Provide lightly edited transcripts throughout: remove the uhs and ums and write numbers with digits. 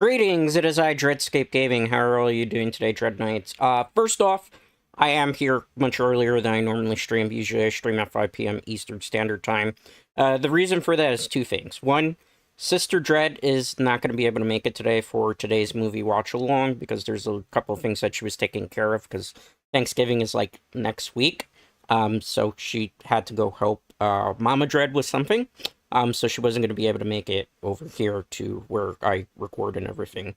Greetings, it is I, Dreadscape Gaming. How are all you doing today, Dread Knights? First off, I am here much earlier than I normally stream. Usually I stream at 5 p.m. Eastern Standard Time. The reason for that is two things. One, Sister Dread is not going to be able to make it today for today's movie watch-along because there's a couple of things that she was taking care of because Thanksgiving is, like, next week. So she had to go help Mama Dread with something. So she wasn't going to be able to make it over here to where I record and everything.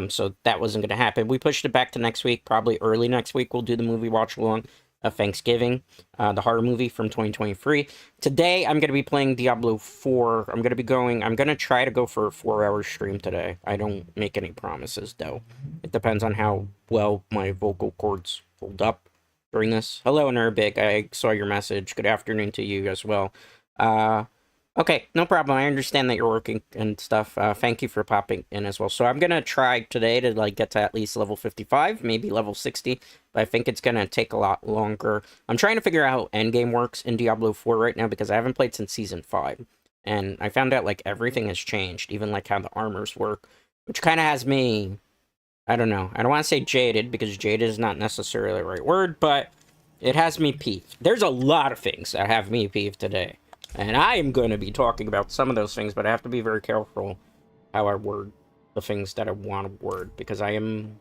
So that wasn't going to happen. We pushed it back to next week, probably early next week. We'll do the movie watch along of Thanksgiving, the horror movie from 2023. Today, I'm going to be playing Diablo 4. I'm going to try to go for a 4-hour stream today. I don't make any promises, though. It depends on how well my vocal cords hold up during this. Hello, Nurbig. I saw your message. Good afternoon to you as well. Okay, no problem. I understand that you're working and stuff. Thank you for popping in as well. So I'm going to try today to like get to at least level 55, maybe level 60, but I think it's going to take a lot longer. I'm trying to figure out how endgame works in Diablo 4 right now because I haven't played since Season 5. And I found out like everything has changed, even like how the armors work, which kind of has me, I don't know. I don't want to say jaded because jaded is not necessarily the right word, but it has me peeved. There's a lot of things that have me peeved today. And I am going to be talking about some of those things, but I have to be very careful how I word the things that I want to word, because I don't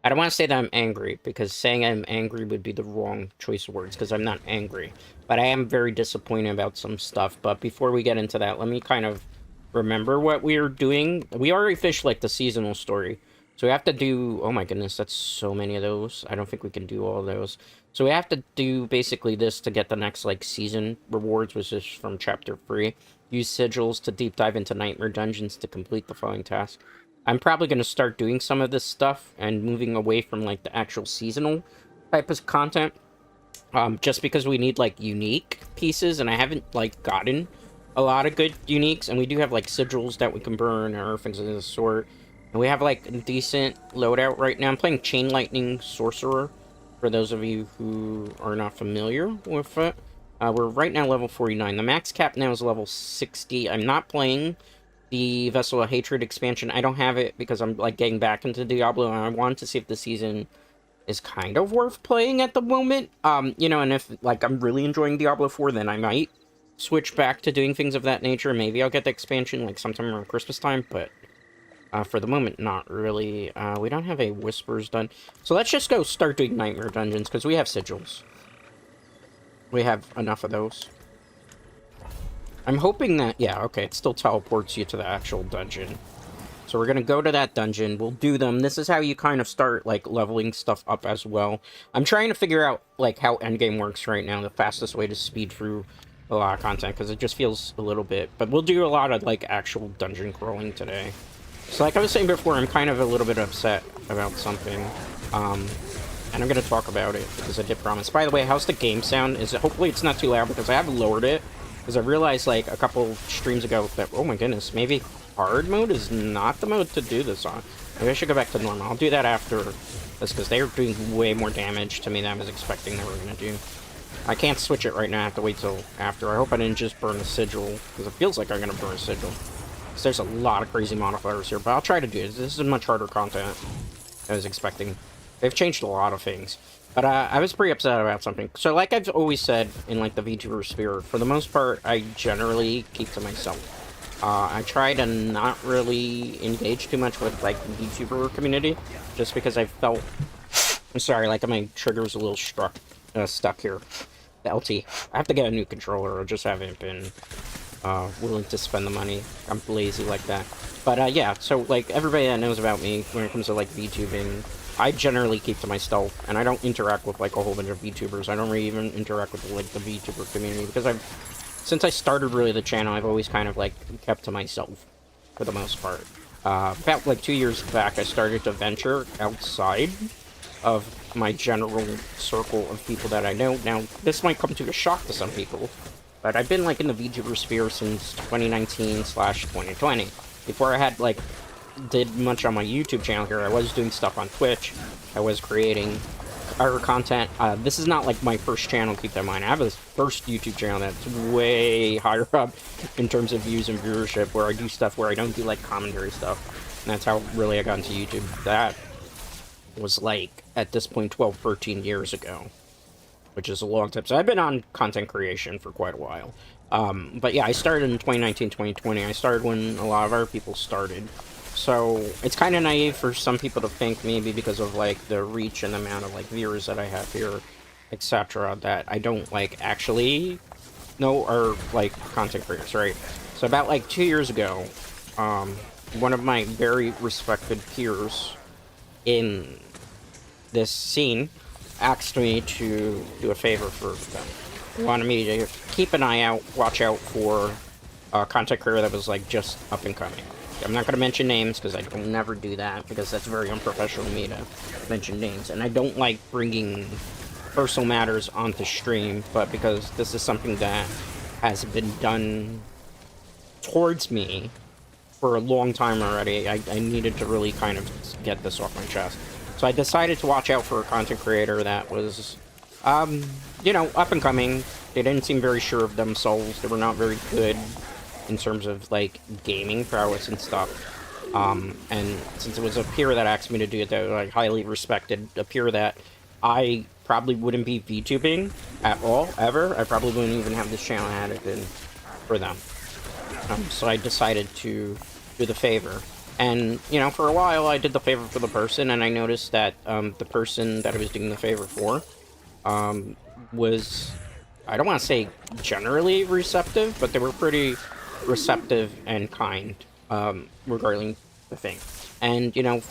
want to say that I'm angry, because saying I'm angry would be the wrong choice of words, because I'm not angry. But I am very disappointed about some stuff. But before we get into that, let me kind of remember what we are doing. We already fished, like, the seasonal story. So we have to do... Oh my goodness, that's so many of those. I don't think we can do all of those. So we have to do basically this to get the next, like, season rewards, which is from Chapter 3. Use sigils to deep dive into nightmare dungeons to complete the following task. I'm probably going to start doing some of this stuff and moving away from, like, the actual seasonal type of content. Just because we need, like, unique pieces, and I haven't, like, gotten a lot of good uniques, and we do have, like, sigils that we can burn or things of this sort. And we have, like, a decent loadout right now. I'm playing Chain Lightning Sorcerer, for those of you who are not familiar with it. We're right now level 49. The max cap now is level 60. I'm not playing the Vessel of Hatred expansion. I don't have it because I'm, like, getting back into Diablo, and I wanted to see if the season is kind of worth playing at the moment. You know, and if, like, I'm really enjoying Diablo 4, then I might switch back to doing things of that nature. Maybe I'll get the expansion, like, sometime around Christmas time, but... for the moment, not really. We don't have a Whispers done. So let's just go start doing Nightmare Dungeons, because we have sigils. We have enough of those. I'm hoping that... Yeah, okay, it still teleports you to the actual dungeon. So we're going to go to that dungeon. We'll do them. This is how you kind of start, like, leveling stuff up as well. I'm trying to figure out, like, how endgame works right now. The fastest way to speed through a lot of content, because it just feels a little bit... But we'll do a lot of, like, actual dungeon crawling today. So like I was saying before, I'm kind of a little bit upset about something, and I'm going to talk about it, because I did promise. By the way, how's the game sound? Hopefully it's not too loud, because I have lowered it, because I realized, like, a couple streams ago that, oh my goodness, maybe hard mode is not the mode to do this on. Maybe I should go back to normal. I'll do that after this, because they are doing way more damage to me than I was expecting they were going to do. I can't switch it right now, I have to wait till after. I hope I didn't just burn a sigil, because it feels like I'm going to burn a sigil. There's a lot of crazy modifiers here, but I'll try to do it. This is much harder content than I was expecting. They've changed a lot of things. But I was pretty upset about something. So like I've always said in like the VTuber sphere, for the most part, I generally keep to myself. I try to not really engage too much with like the VTuber community, just because I felt... I'm sorry, like my trigger's a little stuck here. The LT. I have to get a new controller, I just haven't been... willing to spend the money. I'm lazy like that. But, yeah, so, like, everybody that knows about me when it comes to, like, VTubing, I generally keep to myself, and I don't interact with, like, a whole bunch of VTubers. I don't really even interact with, like, the VTuber community, because since I started, really, the channel, I've always kind of, like, kept to myself, for the most part. About, like, 2 years back, I started to venture outside of my general circle of people that I know. Now, this might come to a shock to some people, but I've been, like, in the VTuber sphere since 2019/2020. Before I had, like, did much on my YouTube channel here, I was doing stuff on Twitch. I was creating our content. This is not, like, my first channel, keep that in mind. I have a first YouTube channel that's way higher up in terms of views and viewership, where I do stuff where I don't do, like, commentary stuff. And that's how really I got into YouTube. That was like, at this point, 12, 13 years ago, which is a long time. So I've been on content creation for quite a while. But yeah, I started in 2019, 2020. I started when a lot of other people started. So it's kind of naive for some people to think, maybe because of like the reach and the amount of like viewers that I have here, etc., that I don't like actually know or like content creators, right? So about like 2 years ago, one of my very respected peers in this scene asked me to do a favor for them. Wanted me to keep an eye out, watch out for a content creator that was like just up and coming. I'm not going to mention names because I will never do that, because that's very unprofessional of me to mention names, and I don't like bringing personal matters onto stream, but because this is something that has been done towards me for a long time already, I needed to really kind of get this off my chest. So I decided to watch out for a content creator that was, you know, up and coming. They didn't seem very sure of themselves. They were not very good in terms of, like, gaming prowess and stuff. And since it was a peer that asked me to do it, that I highly respected, a peer that I probably wouldn't be VTubing at all, ever. I probably wouldn't even have this channel had it been for them. So I decided to do the favor. And, you know, for a while I did the favor for the person, and I noticed that the person that I was doing the favor for was, I don't want to say generally receptive, but they were pretty receptive and kind regarding the thing. And, you know,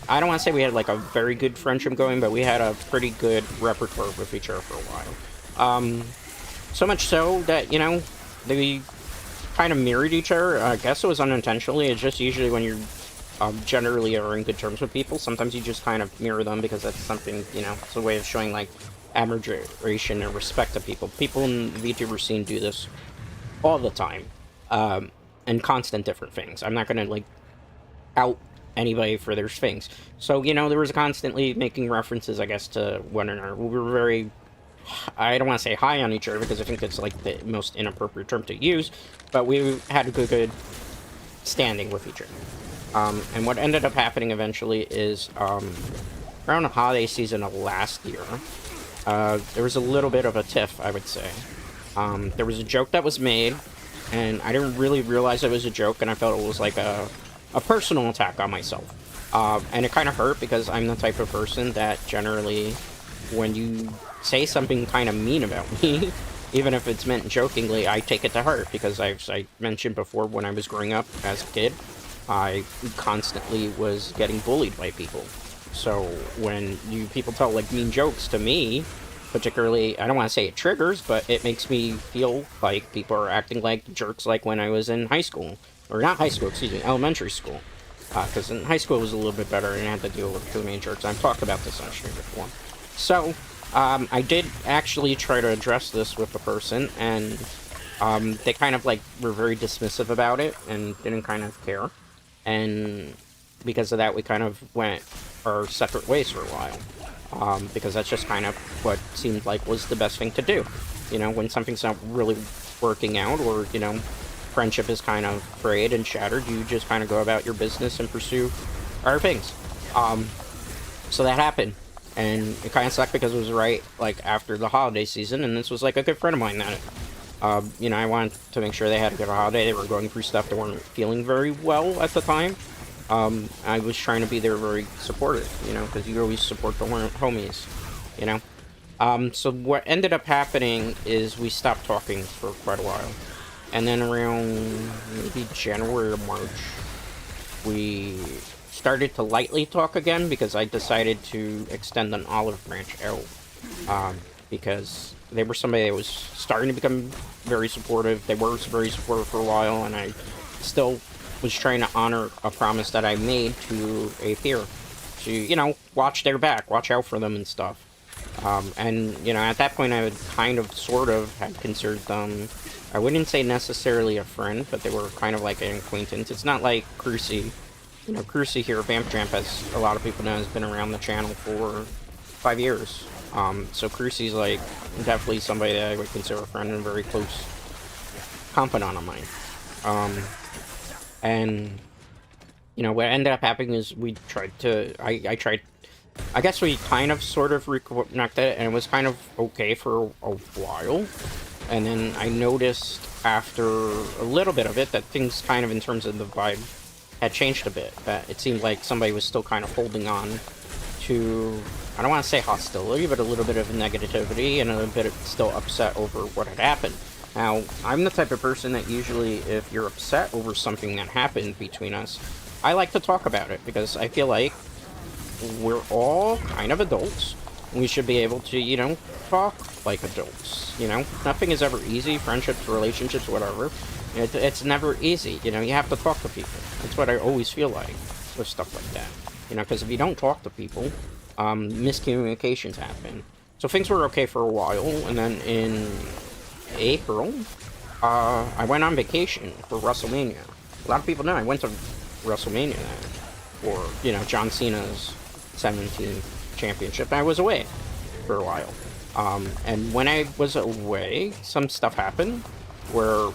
I don't want to say we had like a very good friendship going, but we had a pretty good repertoire with each other for a while. So much so that, you know, they kind of mirrored each other. I guess it was unintentionally. It's just usually when you're generally are in good terms with people, sometimes you just kind of mirror them, because that's something, you know, it's a way of showing like admiration and respect to people. People in the VTuber scene do this all the time, and constant different things. I'm not gonna like out anybody for their things. So, you know, there was constantly making references, I guess, to one another. We were very, I don't want to say high on each other, because I think that's like the most inappropriate term to use, but we had a good standing with each other. And what ended up happening eventually is, around the holiday season of last year, there was a little bit of a tiff, I would say. There was a joke that was made, and I didn't really realize it was a joke, and I felt it was like a personal attack on myself. And it kind of hurt, because I'm the type of person that generally, when you say something kind of mean about me, even if it's meant jokingly, I take it to heart, because I mentioned before, when I was growing up as a kid, I constantly was getting bullied by people. So when people tell like mean jokes to me, particularly, I don't want to say it triggers, but it makes me feel like people are acting like jerks, like when I was in high school. Or not high school, excuse me, elementary school. Because in high school it was a little bit better, and I had to deal with too many jerks. I've talked about this on stream before. So, I did actually try to address this with the person, and they kind of like were very dismissive about it, and didn't kind of care. And because of that, we kind of went our separate ways for a while. Because that's just kind of what seemed like was the best thing to do. You know, when something's not really working out, or, you know, friendship is kind of frayed and shattered, you just kind of go about your business and pursue other things. So that happened, and it kind of sucked, because it was right like after the holiday season, and this was like a good friend of mine that, you know, I wanted to make sure they had a good holiday. They were going through stuff, they weren't feeling very well at the time. I was trying to be there very supportive, you know, because you always support the homies, you know. So what ended up happening is we stopped talking for quite a while. And then around maybe January or March, we started to lightly talk again, because I decided to extend an olive branch out. Because they were somebody that was starting to become very supportive. They were very supportive for a while, and I still was trying to honor a promise that I made to a peer. To, you know, watch their back, watch out for them and stuff. And, you know, at that point I would kind of, sort of, had considered them, I wouldn't say necessarily a friend, but they were kind of like an acquaintance. It's not like Crucy. You know, Crucy here, Vamp Jump, as a lot of people know, has been around the channel for 5 years. So Crucy's like definitely somebody that I would consider a friend and a very close confidant of mine. And you know, what ended up happening is we tried to, I tried, I guess we kind of sort of reconnected, and it was kind of okay for a while. And then I noticed after a little bit of it that things kind of, in terms of the vibe, had changed a bit. That it seemed like somebody was still kind of holding on to, I don't want to say hostility, but a little bit of negativity and a bit of still upset over what had happened. Now, I'm the type of person that usually, if you're upset over something that happened between us, I like to talk about it, because I feel like we're all kind of adults. We should be able to, you know, talk like adults, you know? Nothing is ever easy, friendships, relationships, whatever. It's never easy, you know? You have to talk to people. That's what I always feel like with stuff like that. You know, because if you don't talk to people, miscommunications happen. So things were okay for a while, and then in April, I went on vacation for WrestleMania. A lot of people know I went to WrestleMania then, for, you know, John Cena's 17th championship. I was away for a while. And when I was away, some stuff happened where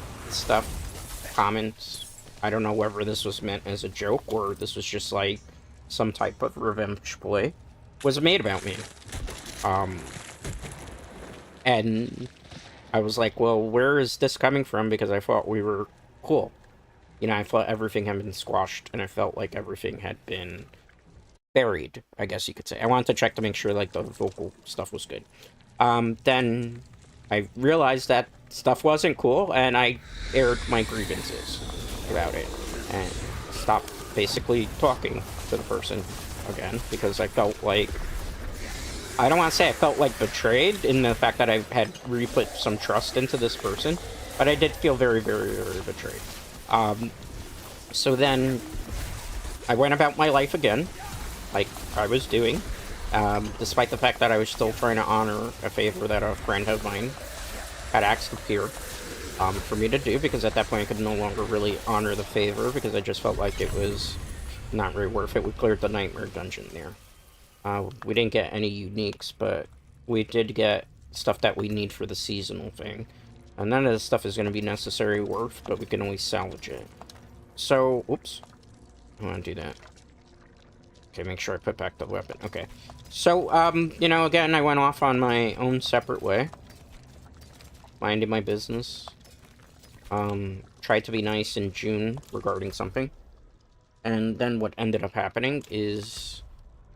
comments, I don't know whether this was meant as a joke or this was just like some type of revenge play, was made about me. And I was like, well, where is this coming from? Because I thought we were cool. You know, I thought everything had been squashed, and I felt like everything had been buried, I guess you could say. I wanted to check to make sure, like, the vocal stuff was good. Then I realized that stuff wasn't cool, and I aired my grievances about it, and stopped basically talking to the person again, because I felt like, I don't want to say I felt like betrayed in the fact that I had really put some trust into this person, but I did feel very, very, very betrayed. So then I went about my life again, like I was doing, despite the fact that I was still trying to honor a favor that a friend of mine had asked of here for me to do, because at that point I could no longer really honor the favor, because I just felt like it was not really worth it. We cleared the Nightmare Dungeon there. We didn't get any uniques, but we did get stuff that we need for the seasonal thing. And none of this stuff is going to be necessary worth, but we can always salvage it. So, oops. I want to do that. Okay, make sure I put back the weapon. Okay. So, you know, again, I went off on my own separate way. Minding my business. Tried to be nice in June regarding something. And then what ended up happening is,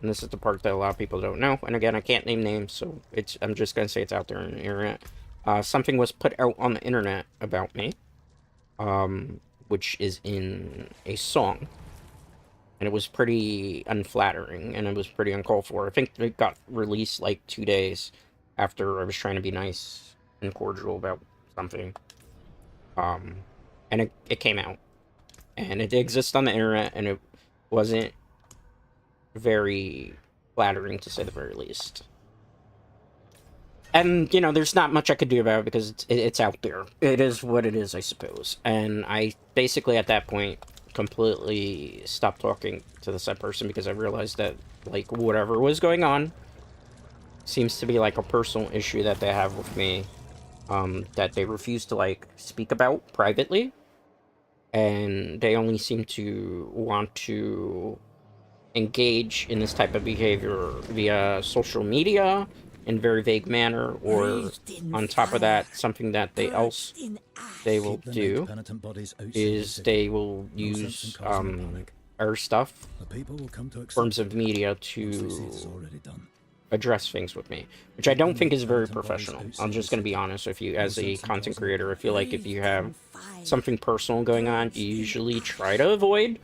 and this is the part that a lot of people don't know, and again, I can't name names, so I'm just gonna say it's out there on the internet. Something was put out on the internet about me, which is in a song, and it was pretty unflattering, and it was pretty uncalled for. I think it got released like 2 days after I was trying to be nice and cordial about something. And it came out, and it exists on the internet, and it wasn't very flattering, to say the very least. And, you know, there's not much I could do about it, because it's out there. It is what it is, I suppose. And I basically, at that point, completely stopped talking to the said person, because I realized that, like, whatever was going on seems to be, like, a personal issue that they have with me, that they refuse to, like, speak about privately. And they only seem to want to engage in this type of behavior via social media in very vague manner, or on top of that, something that they will do is they will use our stuff, forms of media, to address things with me, which I don't think is very professional. I'm just going to be honest with you. As a content creator, I feel like if you have something personal going on, you usually try to avoid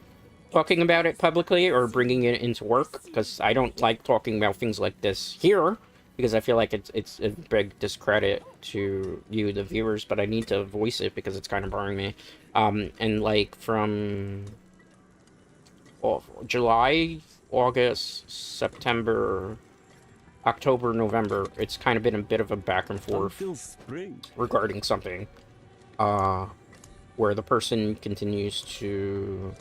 talking about it publicly or bringing it into work, because I don't like talking about things like this here, because I feel like it's a big discredit to you, the viewers, but I need to voice it because it's kind of bothering me. And like from July, August, September, October, November, it's kind of been a bit of a back and forth regarding something, where the person continues to,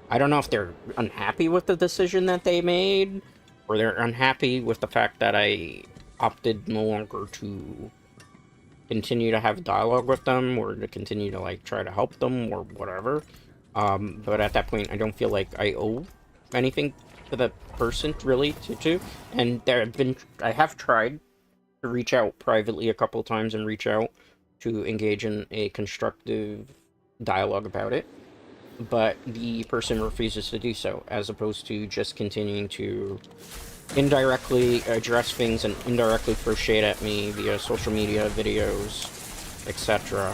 I don't know if they're unhappy with the decision that they made, or they're unhappy with the fact that I opted no longer to continue to have dialogue with them, or to continue to, like, try to help them, or whatever. But at that point, I don't feel like I owe anything to the person, really, to. And I have tried to reach out privately a couple of times and reach out to engage in a constructive dialogue about it, but the person refuses to do so, as opposed to just continuing to indirectly address things and indirectly throw shade at me via social media, videos, etc.,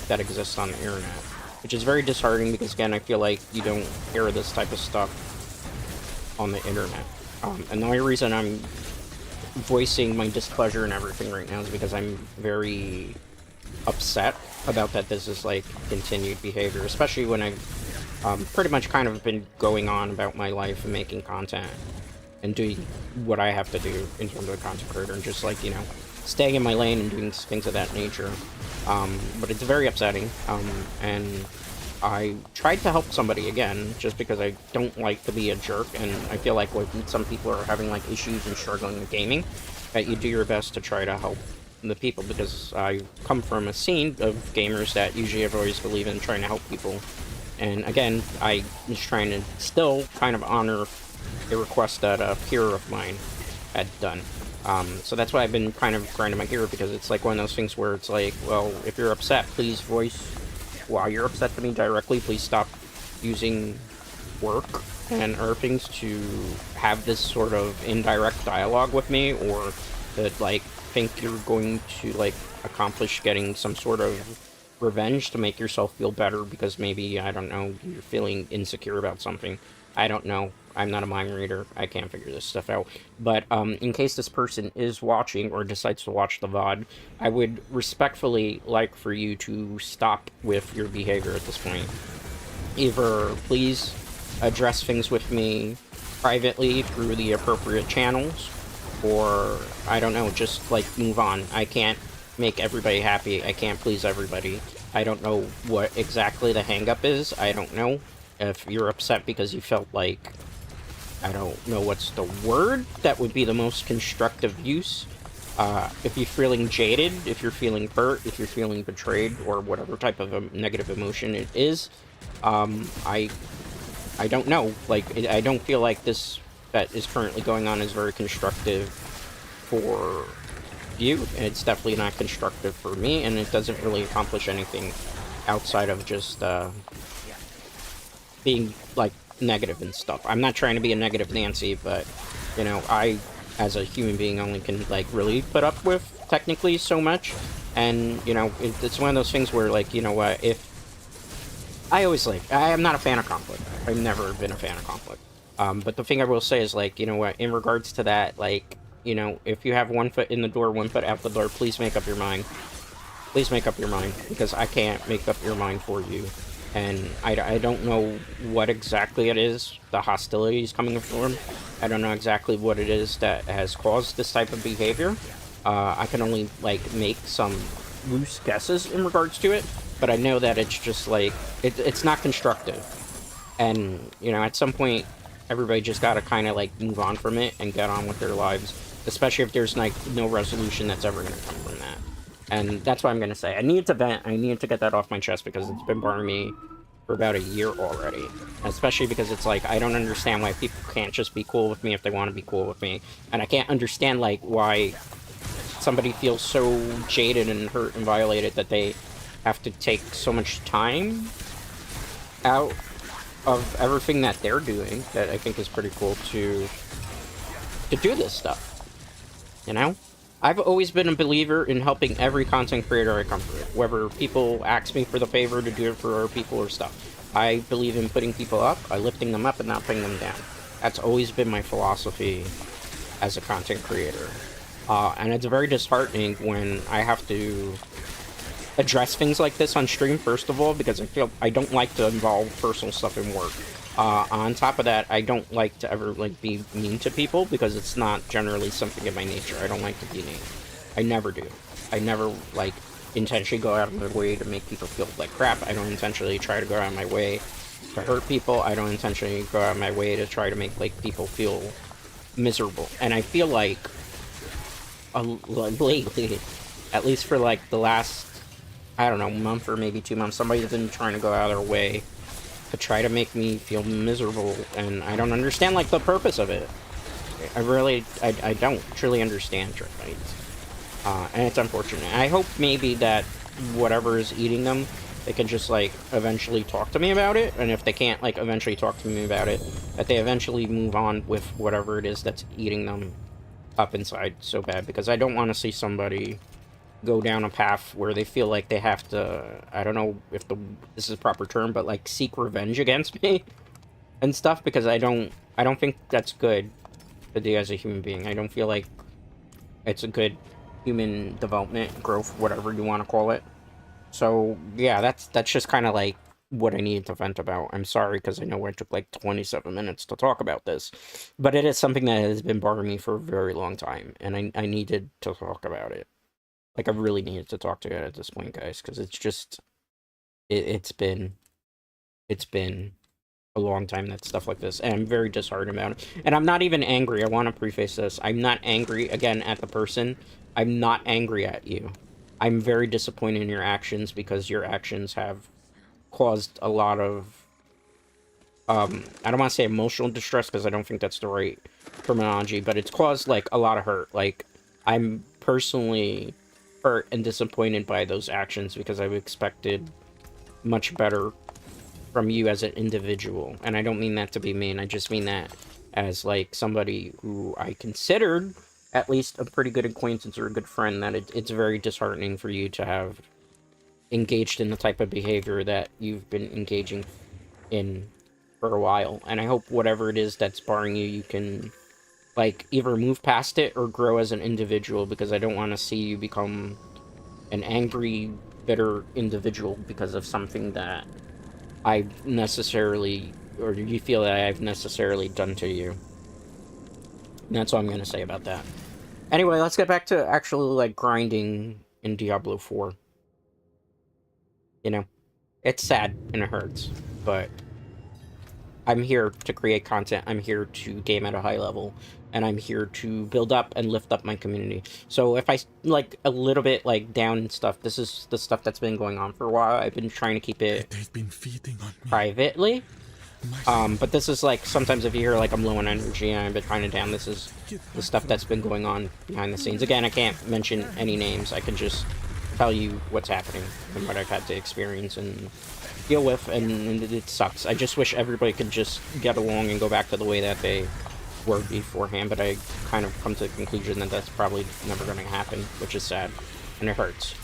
that exist on the internet. Which is very disheartening because, again, I feel like you don't hear this type of stuff on the internet. And the only reason I'm voicing my displeasure and everything right now is because I'm very upset about that this is, like, continued behavior, especially when I've pretty much kind of been going on about my life and making content and doing what I have to do in terms of a content creator, and just, like, you know, staying in my lane and doing things of that nature. But it's very upsetting, and I tried to help somebody again, just because I don't like to be a jerk, and I feel like when some people are having, like, issues and struggling with gaming, that you do your best to try to help the people, because I come from a scene of gamers that usually have always believed in trying to help people. And again, I was trying to still kind of honor a request that a peer of mine had done. So that's why I've been kind of grinding my gear, because it's like one of those things where it's like, well, if you're upset, please voice why you're upset to me directly. Please stop using work and other things to have this sort of indirect dialogue with me, or that, like, think you're going to, like, accomplish getting some sort of revenge to make yourself feel better because maybe, I don't know, you're feeling insecure about something. I don't know. I'm not a mind reader. I can't figure this stuff out. But in case this person is watching or decides to watch the VOD, I would respectfully like for you to stop with your behavior at this point. Either please address things with me privately through the appropriate channels, or, I don't know, just, like, move on. I can't make everybody happy. I can't please everybody. I don't know what exactly the hang-up is. I don't know if you're upset because you felt like, I don't know what's the word that would be the most constructive use. If you're feeling jaded, if you're feeling hurt, if you're feeling betrayed, or whatever type of a negative emotion it is, I don't know. Like, I don't feel like this that is currently going on is very constructive for you, and it's definitely not constructive for me, and it doesn't really accomplish anything outside of just being, like, negative and stuff. I'm not trying to be a negative Nancy, but, you know, I, as a human being, only can, like, really put up with, technically, so much. And, you know, it's one of those things where, like, you know what, if... I always, like, I am not a fan of conflict. I've never been a fan of conflict. But the thing I will say is, like, you know what, in regards to that, like, you know, if you have one foot in the door, one foot out the door, please make up your mind. Please make up your mind, because I can't make up your mind for you. And I don't know what exactly it is, the hostility is coming from. I don't know exactly what it is that has caused this type of behavior. I can only, like, make some loose guesses in regards to it, but I know that it's just, like, it's not constructive. And, you know, at some point, everybody just gotta kind of, like, move on from it and get on with their lives, especially if there's, like, no resolution that's ever gonna come from that. And that's what I'm gonna say. I needed to vent. I needed to get that off my chest, because it's been bothering me for about a year already. Especially because it's like, I don't understand why people can't just be cool with me if they want to be cool with me. And I can't understand, like, why somebody feels so jaded and hurt and violated that they have to take so much time out of everything that they're doing, that I think is pretty cool, to do this stuff. You know? I've always been a believer in helping every content creator I come through, whether people ask me for the favor to do it for other people or stuff. I believe in putting people up, lifting them up, and not putting them down. That's always been my philosophy as a content creator. And it's very disheartening when I have to address things like this on stream, first of all, because I don't like to involve personal stuff in work. On top of that, I don't like to ever, like, be mean to people, because it's not generally something in my nature. I don't like to be mean. I never do. I never, like, intentionally go out of my way to make people feel like crap. I don't intentionally try to go out of my way to hurt people. I don't intentionally go out of my way to try to make, like, people feel miserable. And I feel like, lately, at least for, like, the last, I don't know, month or maybe 2 months, somebody's been trying to go out of their way to try to make me feel miserable, and I don't understand, like, the purpose of it. I don't truly understand Dread Knights. And it's unfortunate. I hope maybe that whatever is eating them, they can just, like, eventually talk to me about it, and if they can't, like, eventually talk to me about it, that they eventually move on with whatever it is that's eating them up inside so bad, because I don't want to see somebody go down a path where they feel like they have to, I don't know if this is a proper term, but, like, seek revenge against me and stuff, because I don't think that's good to do as a human being. I don't feel like it's a good human development, growth, whatever you want to call it. So, yeah, that's just kind of, like, what I needed to vent about. I'm sorry, because I know I took, like, 27 minutes to talk about this. But it is something that has been bothering me for a very long time, and I needed to talk about it. Like, I really needed to talk to it at this point, guys, because it's just... It's been a long time that stuff like this, and I'm very disheartened about it. And I'm not even angry. I want to preface this. I'm not angry, again, at the person. I'm not angry at you. I'm very disappointed in your actions, because your actions have caused a lot of, I don't want to say emotional distress, because I don't think that's the right terminology, but it's caused, like, a lot of hurt. Like, I'm personally hurt and disappointed by those actions, because I've expected much better from you as an individual. And I don't mean that to be mean, I just mean that as, like, somebody who I considered at least a pretty good acquaintance or a good friend, that it's very disheartening for you to have engaged in the type of behavior that you've been engaging in for a while. And I hope whatever it is that's barring you, you can, like, either move past it or grow as an individual, because I don't want to see you become an angry, bitter individual because of something that I've necessarily, or you feel that I've necessarily done to you. And that's all I'm going to say about that. Anyway, let's get back to actually, like, grinding in Diablo 4. You know, it's sad and it hurts, but I'm here to create content, I'm here to game at a high level, and I'm here to build up and lift up my community. So if I, like, a little bit, like, down stuff, this is the stuff that's been going on for a while. I've been trying to keep it privately. But this is, like, sometimes if you hear, like, I'm low on energy and I'm a bit kind of down, this is the stuff that's been going on behind the scenes. Again, I can't mention any names. I can just tell you what's happening and what I've had to experience and deal with, and it sucks. I just wish everybody could just get along and go back to the way that they were beforehand, but I kind of come to the conclusion that that's probably never going to happen, which is sad, and it hurts.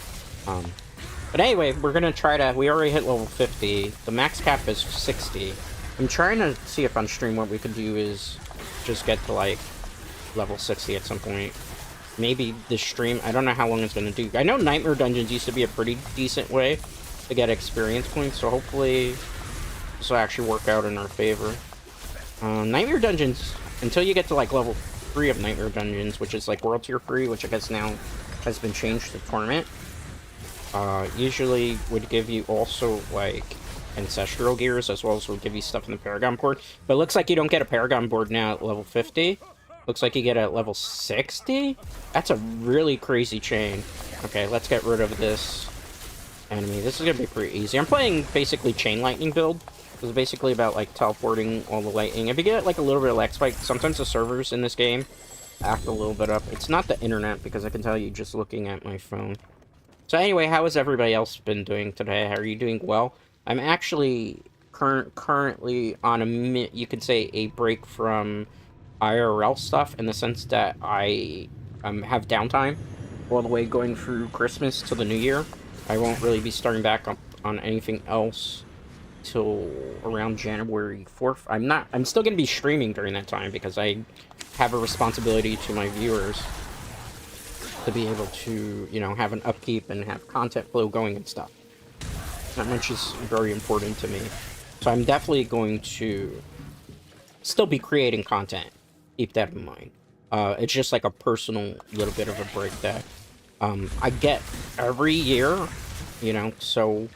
But anyway, we're going to try to... We already hit level 50. The max cap is 60. I'm trying to see if on stream what we could do is just get to, like, level 60 at some point. Maybe this stream, I don't know how long it's going to do. I know Nightmare Dungeons used to be a pretty decent way to get experience points, so hopefully this will actually work out in our favor. Nightmare Dungeons, until you get to, like, level 3 of Nightmare Dungeons, which is, like, World Tier 3, which I guess now has been changed to Tournament, usually would give you also, like, Ancestral Gears, as well as would give you stuff in the Paragon board. But it looks like you don't get a Paragon board now at level 50. Looks like you get it at level 60? That's a really crazy chain. Okay, let's get rid of this enemy. This is gonna be pretty easy. I'm playing basically Chain Lightning build. It's basically about, like, teleporting all the lightning. If you get, like, a little bit of lag spike, sometimes the servers in this game act a little bit up. It's not the internet, because I can tell you just looking at my phone. So anyway, how has everybody else been doing today? How are you doing? Well, I'm actually currently on you could say a break from IRL stuff, in the sense that I have downtime all the way going through Christmas to the New Year. I won't really be starting back up on anything else till around January 4th. I'm still going to be streaming during that time, because I have a responsibility to my viewers to be able to, you know, have an upkeep and have content flow going and stuff. That much is very important to me. So I'm definitely going to still be creating content. Keep that in mind. It's just like a personal little bit of a break that I get every year, you know, so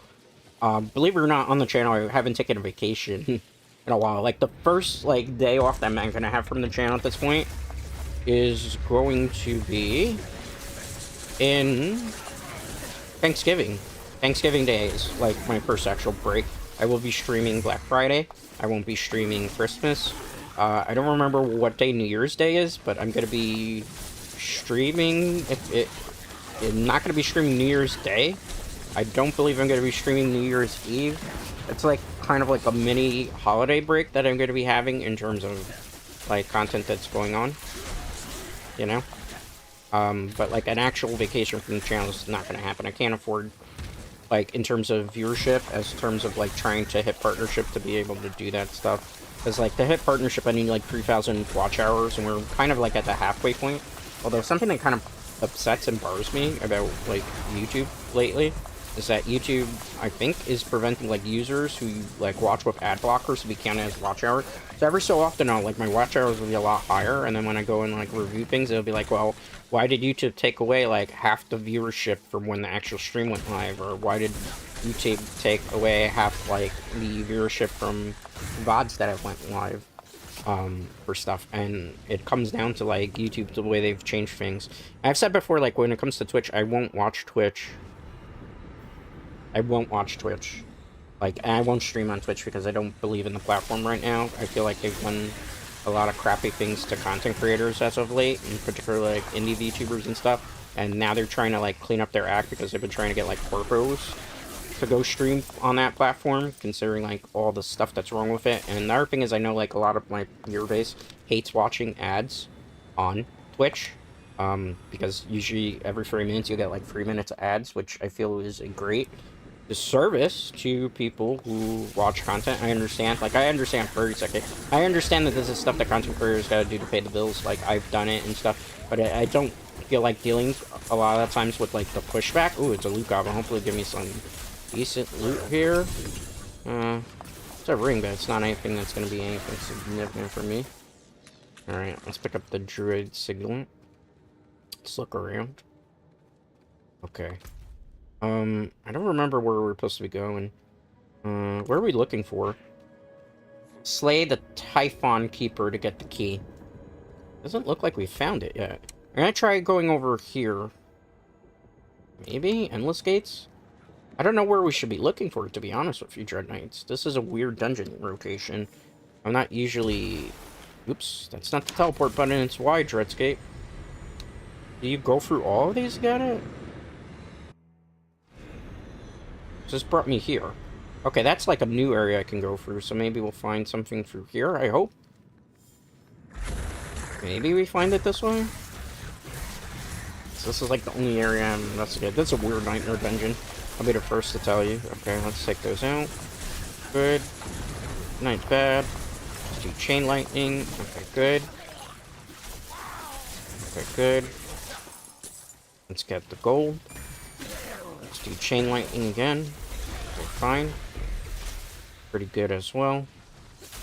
believe it or not, on the channel I haven't taken a vacation in a while. Like, the first, like, day off that I'm gonna have from the channel at this point is going to be in Thanksgiving. Thanksgiving Day is, like, my first actual break I will be streaming Black Friday. I won't be streaming Christmas. I don't remember what day New Year's Day is, but I'm gonna be streaming. I'm not gonna be streaming New Year's Day. I don't believe I'm gonna be streaming New Year's Eve. It's like kind of like a mini holiday break that I'm gonna be having in terms of like content that's going on. You know? But like an actual vacation from the channel is not gonna happen. I can't afford, like, in terms of viewership, as terms of like trying to hit partnership to be able to do that stuff. Because like to hit partnership, I need like 3,000 watch hours, and we're kind of like at the halfway point. Although something that kind of upsets and bars me about like YouTube lately is that YouTube, I think, is preventing like users who like watch with ad blockers to be counted as watch hours. So every so often, like my watch hours will be a lot higher, and then when I go and like review things, it'll be like, well, why did YouTube take away like half the viewership from when the actual stream went live, or why did YouTube take away half like the viewership from VODs that have went live? For stuff, and it comes down to like YouTube, the way they've changed things. I've said before, like when it comes to Twitch, I won't watch Twitch. Like, and I won't stream on Twitch because I don't believe in the platform right now. I feel like they've done a lot of crappy things to content creators as of late, in particular like indie VTubers and stuff. And now they're trying to like clean up their act because they've been trying to get like corpos to go stream on that platform, considering like all the stuff that's wrong with it. And the other thing is, I know like a lot of my viewer base hates watching ads on Twitch, because usually every 3 minutes you get like 3 minutes of ads, which I feel is a great disservice to people who watch content. I understand, like, I understand 30 seconds. I understand that this is stuff that content creators gotta do to pay the bills. Like, I've done it and stuff, but I don't feel like dealing a lot of the times with like the pushback. Ooh, it's a loot goblin. Hopefully give me some decent loot here. It's a ring, but it's not anything that's gonna be anything significant for me. Alright, let's pick up the druid signalant. Let's look around. Okay. I don't remember where we're supposed to be going. Where are we looking for? Slay the Typhon Keeper to get the key. Doesn't look like we found it yet. I'm gonna try going over here. Maybe? Endless Gates? I don't know where we should be looking for it, to be honest with you, Dread Knights. This is a weird dungeon rotation. I'm not usually... Oops, that's not the teleport button, it's Y, Dreadscape. Do you go through all of these to get it? This brought me here. Okay, that's like a new area I can go through, so maybe we'll find something through here, I hope. Maybe we find it this way? So this is like the only area I'm investigating. That's a weird nightmare dungeon. I'll be the first to tell you. Okay, let's take those out. Good. Night's bad. Let's do chain lightning. Okay, good. Okay, good. Let's get the gold. Let's do chain lightning again. Okay, fine. Pretty good as well.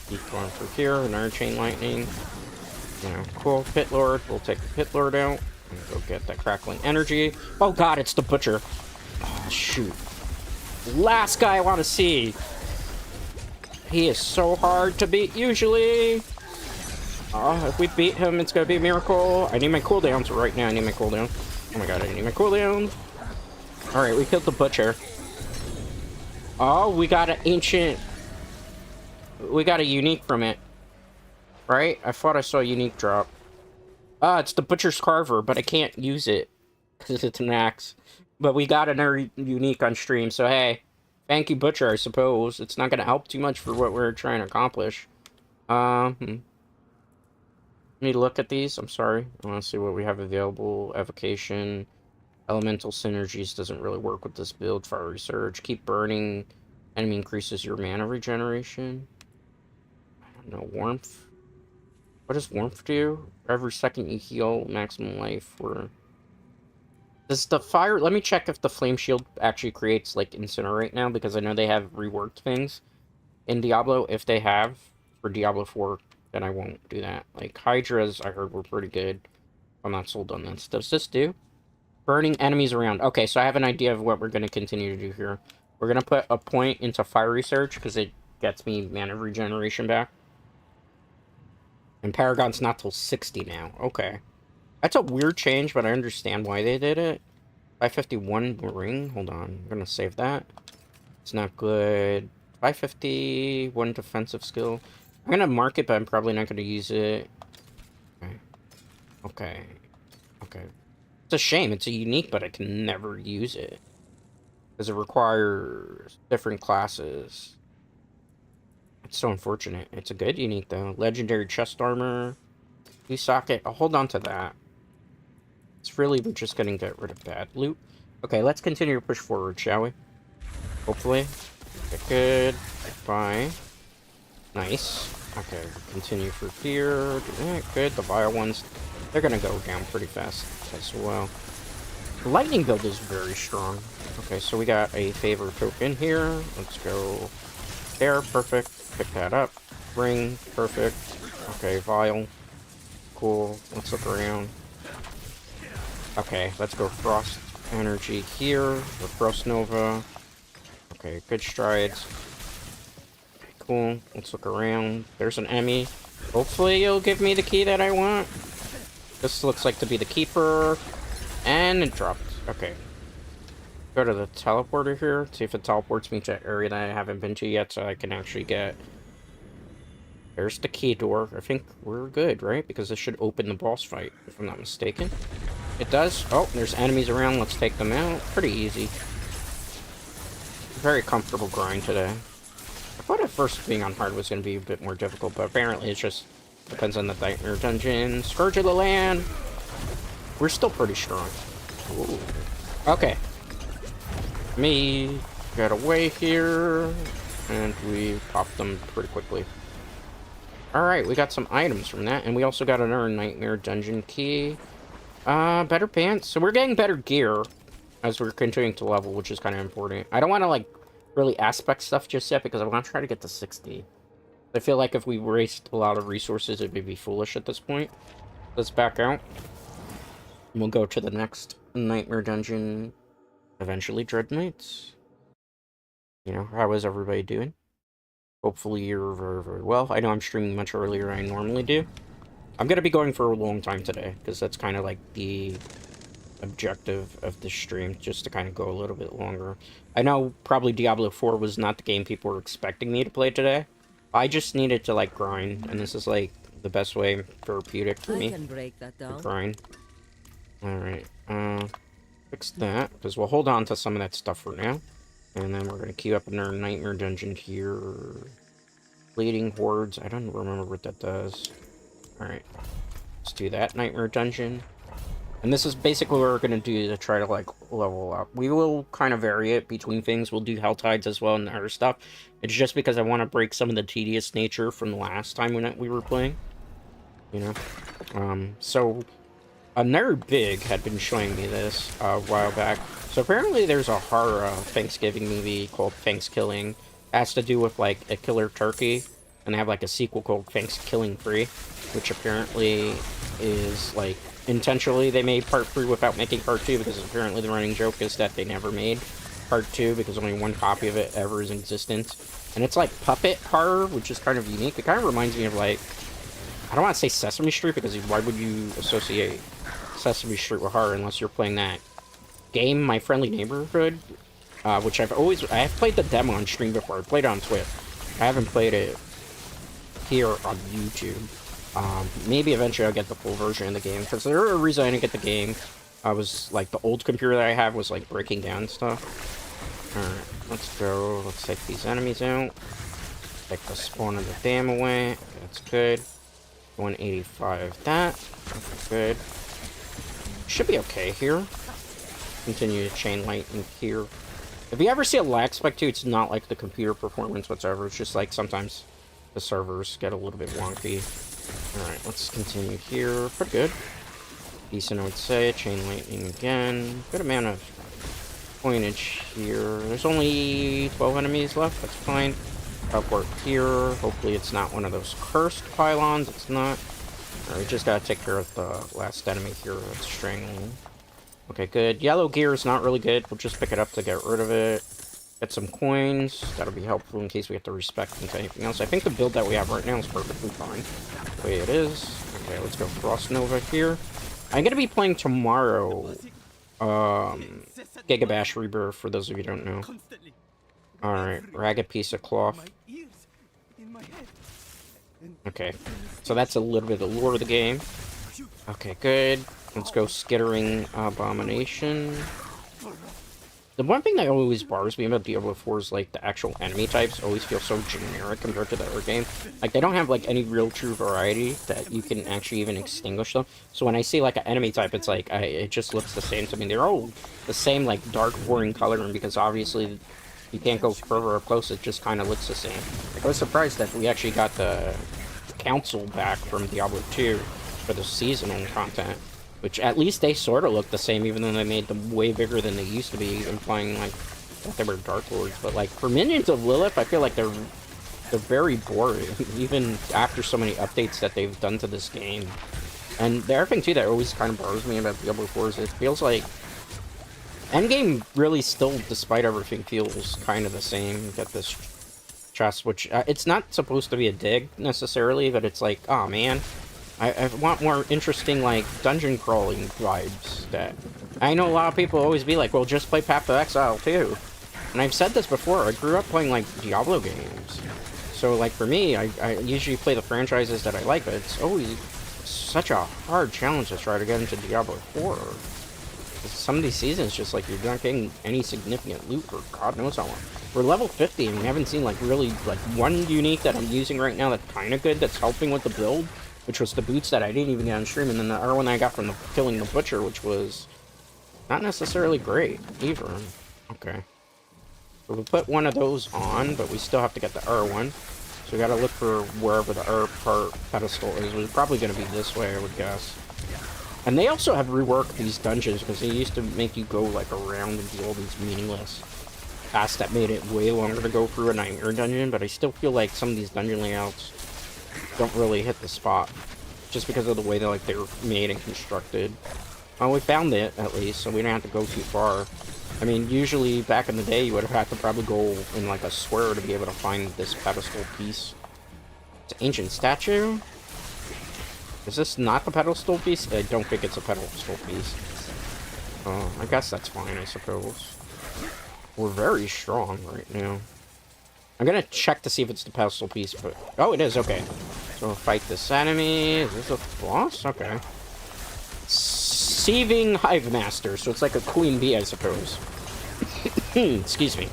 Keep going through here. Another chain lightning. Now, cool. Pit Lord. We'll take the Pit Lord out. And go get that crackling energy. Oh god, it's the Butcher. Oh, shoot. Last guy I want to see. He is so hard to beat, usually. Oh, if we beat him, it's gonna be a miracle. I need my cooldowns right now. I need my cooldown. Oh my god, I need my cooldown. Alright, we killed the Butcher. Oh, we got an ancient... We got a unique from it. Right? I thought I saw a unique drop. Ah, it's the Butcher's Carver, but I can't use it. Because it's an axe. But we got another unique on stream, so hey. Thank you, Butcher, I suppose. It's not gonna help too much for what we're trying to accomplish. Let me look at these. I'm sorry. I want to see what we have available. Evocation. Elemental synergies doesn't really work with this build. Fiery Surge. Keep burning. Enemy increases your mana regeneration. I don't know. Warmth. What does Warmth do? Every second you heal, maximum life. Or does the fire... Let me check if the Flame Shield actually creates, like, Incinerate now, because I know they have reworked things in Diablo. If they have, for Diablo 4, then I won't do that. Like, Hydras, I heard, were pretty good. I'm not sold on this. Does this do? Burning enemies around. Okay, so I have an idea of what we're going to continue to do here. We're going to put a point into Fiery Surge, because it gets me mana regeneration back. And Paragon's not till 60 now. Okay. That's a weird change, but I understand why they did it. 551 ring. Hold on. I'm going to save that. It's not good. 550, one defensive skill. I'm gonna mark it, but I'm probably not gonna use it. Okay. Okay. Okay. It's a shame. It's a unique, but I can never use it. Because it requires different classes. It's so unfortunate. It's a good unique, though. Legendary chest armor. New socket. I'll hold on to that. It's really, we're just gonna get rid of bad loot. Okay, let's continue to push forward, shall we? Hopefully. Okay, good. Bye. Nice. Okay, we'll continue through here. Good. The vile ones, they're gonna go down pretty fast as well. The lightning build is very strong. Okay, so we got a favor token here. Let's go there. Perfect. Pick that up. Ring. Perfect. Okay, vial. Cool. Let's look around. Okay, let's go Frost Energy here. Or Frost Nova. Okay, good strides. Cool. Let's look around. There's an Emmy. Hopefully you'll give me the key that I want. This looks like to be the keeper. And it dropped. Okay. Go to the teleporter here. See if it teleports me to an area that I haven't been to yet so I can actually get... There's the key door. I think we're good, right? Because this should open the boss fight, if I'm not mistaken. It does. Oh, there's enemies around. Let's take them out. Pretty easy. Very comfortable grind today. I thought at first being on hard was going to be a bit more difficult, but apparently it just depends on the Nightmare Dungeon. Scourge of the Land! We're still pretty strong. Ooh. Okay. Me got away here, and we popped them pretty quickly. Alright, we got some items from that, and we also got another Nightmare Dungeon key. Better pants. So we're getting better gear as we're continuing to level, which is kind of important. I don't want to, like, really aspect stuff just yet, because I want to try to get to 60. I feel like if we waste a lot of resources, it would be foolish at this point. Let's back out. We'll go to the next Nightmare Dungeon, eventually Dread Knights. You know, how is everybody doing? Hopefully you're very, very well. I know I'm streaming much earlier than I normally do. I'm going to be going for a long time today, because that's kind of like the objective of the stream, just to kind of go a little bit longer. I know probably Diablo IV was not the game people were expecting me to play today. I just needed to, like, grind, and this is, like, the best way therapeutic for me to grind. Alright, fix that, because we'll hold on to some of that stuff for now. And then we're going to queue up another Nightmare Dungeon here. Bleeding Hordes, I don't remember what that does. Alright, let's do that Nightmare Dungeon. And this is basically what we're going to do to try to, like, level up. We will kind of vary it between things. We'll do Hell Tides as well and other stuff. It's just because I want to break some of the tedious nature from the last time when we were playing. You know? So, another Big had been showing me this a while back. So apparently there's a horror Thanksgiving movie called Thanksgiving. It has to do with, like, a killer turkey. And they have, like, a sequel called Thanksgiving 3. Which apparently is, like, intentionally they made part 3 without making part 2, because apparently the running joke is that they never made part 2 because only one copy of it ever is in existence. And it's like puppet horror, which is kind of unique. It kind of reminds me of, like, I don't want to say Sesame Street, because why would you associate Sesame Street with horror unless you're playing that game, My Friendly Neighborhood, which I have played the demo on stream before. I played it on Twitch. I haven't played it here on YouTube. Maybe eventually I'll get the full version of the game, because there was a reason I didn't get the game. I was, like, the old computer that I have was, like, breaking down stuff. Alright, let's go. Let's take these enemies out. Take the spawn of the dam away. That's good. 185 that. That's good. Should be okay here. Continue to chain lightning here. If you ever see a lag spike too, it's not like the computer performance whatsoever. It's just like sometimes the servers get a little bit wonky. Alright, let's continue here. Pretty good. Decent, I would say. Chain lightning again. Good amount of coinage here. There's only 12 enemies left. That's fine. Teleport here. Hopefully it's not one of those cursed pylons. It's not. Alright, just gotta take care of the last enemy here that's strangling. Okay, good. Yellow gear is not really good. We'll just pick it up to get rid of it. Get some coins. That'll be helpful in case we have to respect into anything else. I think the build that we have right now is perfectly fine. The way it is. Okay, let's go Frost Nova here. I'm gonna be playing tomorrow. Gigabash Rebirth, for those of you who don't know. Alright, ragged piece of cloth. Okay, so that's a little bit of the lore of the game. Okay, good. Let's go Skittering Abomination. The one thing that always bars me about Diablo 4 is, like, the actual enemy types always feel so generic compared to the other game. Like, they don't have, like, any real true variety that you can actually even extinguish them. So when I see, like, an enemy type, it's like, it just looks the same to me. They're all the same, like, dark, boring coloring, because obviously you can't go further up close, it just kind of looks the same. Like, I was surprised that we actually got the council back from Diablo 2 for the seasonal content. Which, at least they sort of look the same, even though they made them way bigger than they used to be, implying, like, that they were Dark Lords. But, like, for Minions of Lilith, I feel like they're very boring, even after so many updates that they've done to this game. And the other thing, too, that always kind of bars me about Diablo 4 is it feels like Endgame really still, despite everything, feels kind of the same. You get this chest, which, it's not supposed to be a dig, necessarily, but it's like, oh, man. I want more interesting, like, dungeon crawling vibes. That I know a lot of people always be like, well, just play Path of Exile too. And I've said this before, I grew up playing, like, Diablo games. So, like, for me, I usually play the franchises that I like, but it's always such a hard challenge to try to get into Diablo 4. Some of these seasons, just, like, you're not getting any significant loot for God knows how long. We're level 50, and we haven't seen, like, really, like, one unique that I'm using right now that's kind of good, that's helping with the build. Which was the boots that I didn't even get on stream, and then the other one I got from killing the butcher, which was not necessarily great either. Okay. So we'll put one of those on, but we still have to get the other one. So we gotta look for wherever the other part pedestal is. It's probably gonna be this way, I would guess. And they also have reworked these dungeons, because they used to make you go, like, around and do all these meaningless tasks that made it way longer to go through a Nightmare dungeon, but I still feel like some of these dungeon layouts don't really hit the spot, just because of the way that, like, they're made and constructed. Well, we found it, at least, so we didn't have to go too far. I mean, usually, back in the day, you would have had to probably go in, like, a square to be able to find this pedestal piece. It's an ancient statue? Is this not the pedestal piece? I don't think it's a pedestal piece. Oh, I guess that's fine, I suppose. We're very strong right now. I'm gonna check to see if it's the pedestal piece, but... Oh, it is, okay. So we'll fight this enemy. Is this a boss? Okay. Sieving Hive Master, so it's like a queen bee, I suppose. Excuse me.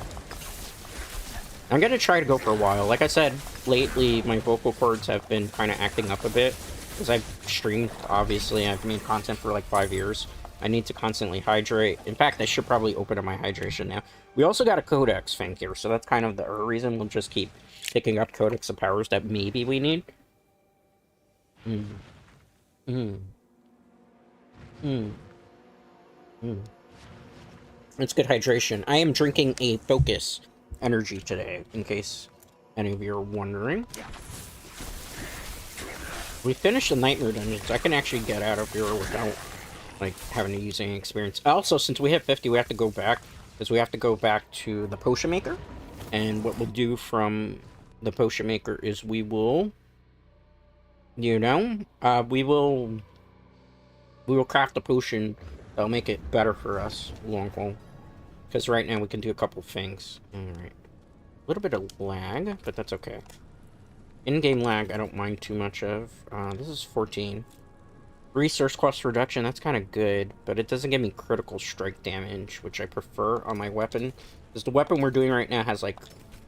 I'm gonna try to go for a while. Like I said, lately my vocal cords have been kind of acting up a bit. Because I've streamed, obviously, I've made content for like 5 years. I need to constantly hydrate. In fact, I should probably open up my hydration now. We also got a codex thing here, so that's kind of the reason we'll just keep picking up codex of powers that maybe we need. It's good hydration. I am drinking a Focus Energy today, in case any of you are wondering. We finished the Nightmare dungeons. I can actually get out of here without, like, having to use any experience. Also, since we hit 50, we have to go back, because we have to go back to the Potion Maker. And what we'll do from the Potion Maker is we will, you know, we will craft a potion that'll make it better for us, long haul. Because right now we can do a couple things. Alright. A little bit of lag, but that's okay. In-game lag, I don't mind too much of. This is 14. Resource cost reduction, that's kind of good, but it doesn't give me critical strike damage, which I prefer on my weapon. Because the weapon we're doing right now has, like...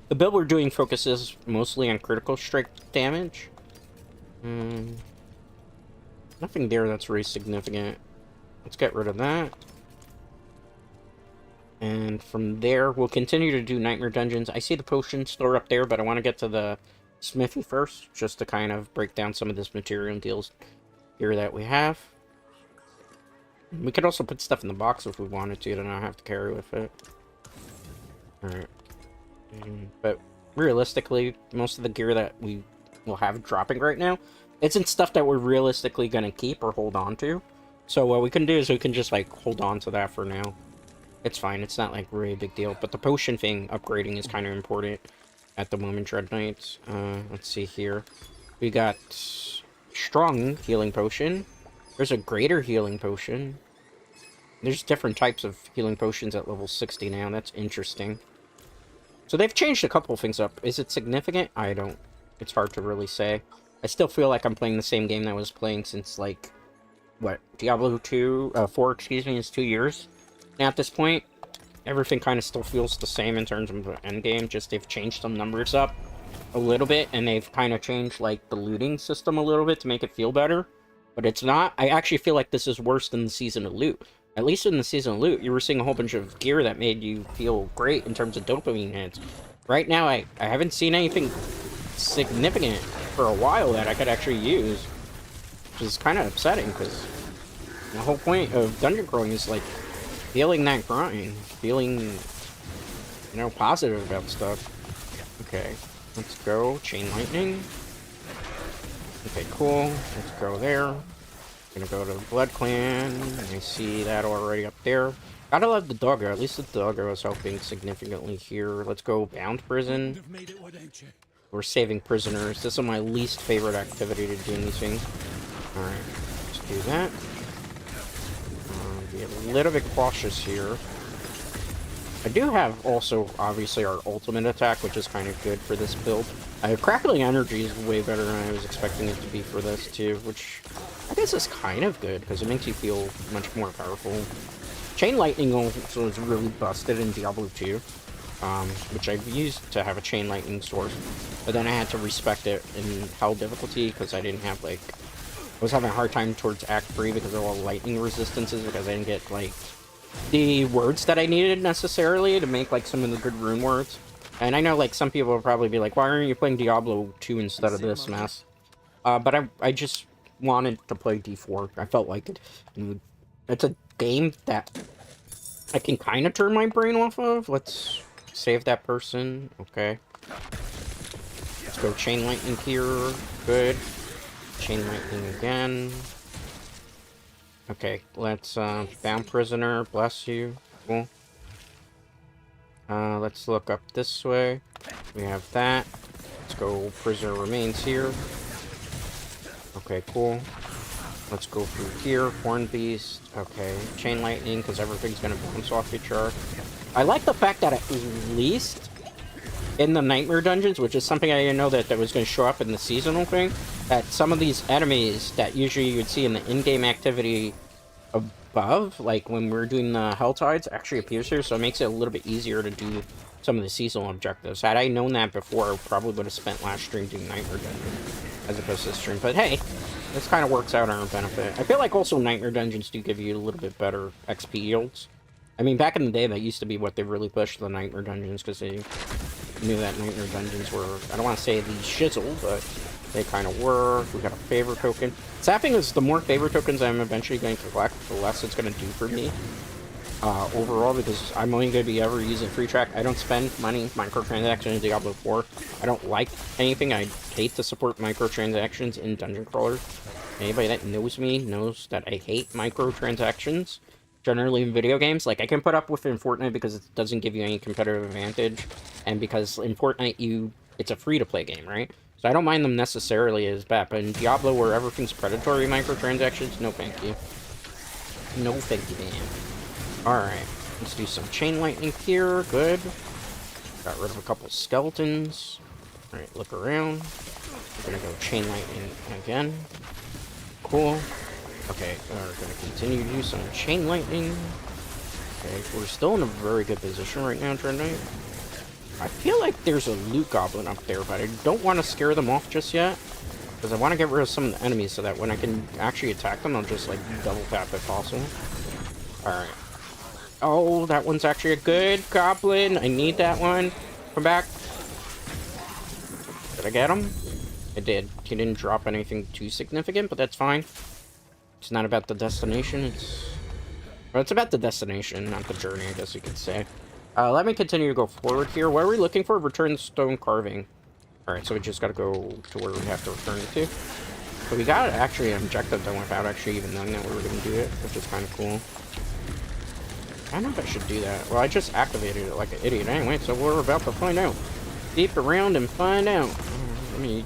The build we're doing focuses mostly on critical strike damage. Nothing there that's really significant. Let's get rid of that. And from there, we'll continue to do Nightmare Dungeons. I see the potion store up there, but I want to get to the smithy first, just to kind of break down some of this material deals here that we have. We could also put stuff in the box if we wanted to not have to carry with it. Alright. But realistically, most of the gear that we will have dropping right now isn't stuff that we're realistically going to keep or hold on to. So what we can do is we can just, like, hold on to that for now. It's fine. It's not, like, really a big deal. But the potion thing upgrading is kind of important at the moment, Dread Knights. Let's see here. We got strong healing potion. There's a greater healing potion. There's different types of healing potions at level 60 now. That's interesting. So they've changed a couple things up. Is it significant? I don't... It's hard to really say. I still feel like I'm playing the same game that I was playing since, like... What? Diablo 4, excuse me, is 2 years. Now, at this point, everything kind of still feels the same in terms of the endgame. Just they've changed some numbers up a little bit, and they've kind of changed, like, the looting system a little bit to make it feel better. But it's not. I actually feel like this is worse than the Season of Loot. At least in the Season of Loot, you were seeing a whole bunch of gear that made you feel great in terms of dopamine hits. Right now, I haven't seen anything significant for a while that I could actually use. Which is kind of upsetting, because the whole point of dungeon crawling is, like, feeling that grind. Feeling, you know, positive about stuff. Okay, let's go. Chain Lightning. Okay, cool. Let's go there. Gonna go to the Blood Clan. I see that already up there. Gotta love the doggo. At least the doggo is helping significantly here. Let's go Bound Prison. We're saving prisoners. This is my least favorite activity to do in these things. Alright, let's do that. Be a little bit cautious here. I do have also, obviously, our ultimate attack, which is kind of good for this build. Crackling Energy is way better than I was expecting it to be for this, too, which I guess is kind of good, because it makes you feel much more powerful. Chain Lightning also is really busted in Diablo 2, which I've used to have a Chain Lightning source, but then I had to respect it in Hell difficulty, because I didn't have, like... I was having a hard time towards Act 3 because of all lightning resistances, because I didn't get, like, the words that I needed necessarily to make, like, some of the good rune words. And I know, like, some people will probably be like, why aren't you playing Diablo 2 instead of this mess? But I just wanted to play D4. I felt like it. And it's a game that I can kind of turn my brain off of. Let's save that person. Okay. Let's go Chain Lightning here. Good. Chain Lightning again. Okay, let's, Bound Prisoner, bless you. Cool. Let's look up this way. We have that. Let's go Prisoner Remains here. Okay, cool. Let's go through here. Horn Beast. Okay, Chain Lightning, because everything's gonna bounce off each other. I like the fact that at least in the Nightmare Dungeons, which is something I didn't know that was going to show up in the seasonal thing, that some of these enemies that usually you would see in the in-game activity above, like when we're doing the Hell Tides, actually appears here, so it makes it a little bit easier to do some of the seasonal objectives. Had I known that before, I probably would have spent last stream doing Nightmare Dungeons as opposed to this stream. But hey, this kind of works out on our benefit. I feel like also Nightmare Dungeons do give you a little bit better XP yields. I mean, back in the day, that used to be what they really pushed, the Nightmare Dungeons, because they knew that Nightmare Dungeons were, I don't want to say the shizzle, but they kind of were. We got a favor token. Sapping is the more favor tokens I'm eventually going to collect, the less it's going to do for me overall, because I'm only going to be ever using free track. I don't spend money microtransactions in Diablo 4. I don't like anything. I hate to support microtransactions in dungeon crawlers. Anybody that knows me knows that I hate microtransactions. Generally in video games, like I can put up with it in Fortnite because it doesn't give you any competitive advantage, and because in Fortnite it's a free-to-play game, right? So I don't mind them necessarily as bad, but in Diablo where everything's predatory microtransactions, no thank you. No thank you, man. Alright, let's do some Chain Lightning here, good. Got rid of a couple skeletons. Alright, look around. We're gonna go Chain Lightning again. Cool. Okay, we're gonna continue to do some Chain Lightning. Okay, we're still in a very good position right now, Dread Knight. I feel like there's a loot goblin up there, but I don't want to scare them off just yet, because I want to get rid of some of the enemies so that when I can actually attack them, I'll just, like, double tap if possible. Alright. Oh, that one's actually a good goblin. I need that one. Come back. Did I get him? I did. He didn't drop anything too significant, but that's fine. It's not about the destination, well, it's about the destination, not the journey, I guess you could say. Let me continue to go forward here. What are we looking for? Return stone carving. Alright, so we just gotta go to where we have to return it to. So we got actually an objective done without actually even knowing that we were gonna do it, which is kind of cool. I don't know if I should do that. Well, I just activated it like an idiot anyway, so we're about to find out. Deep around and find out. I mean,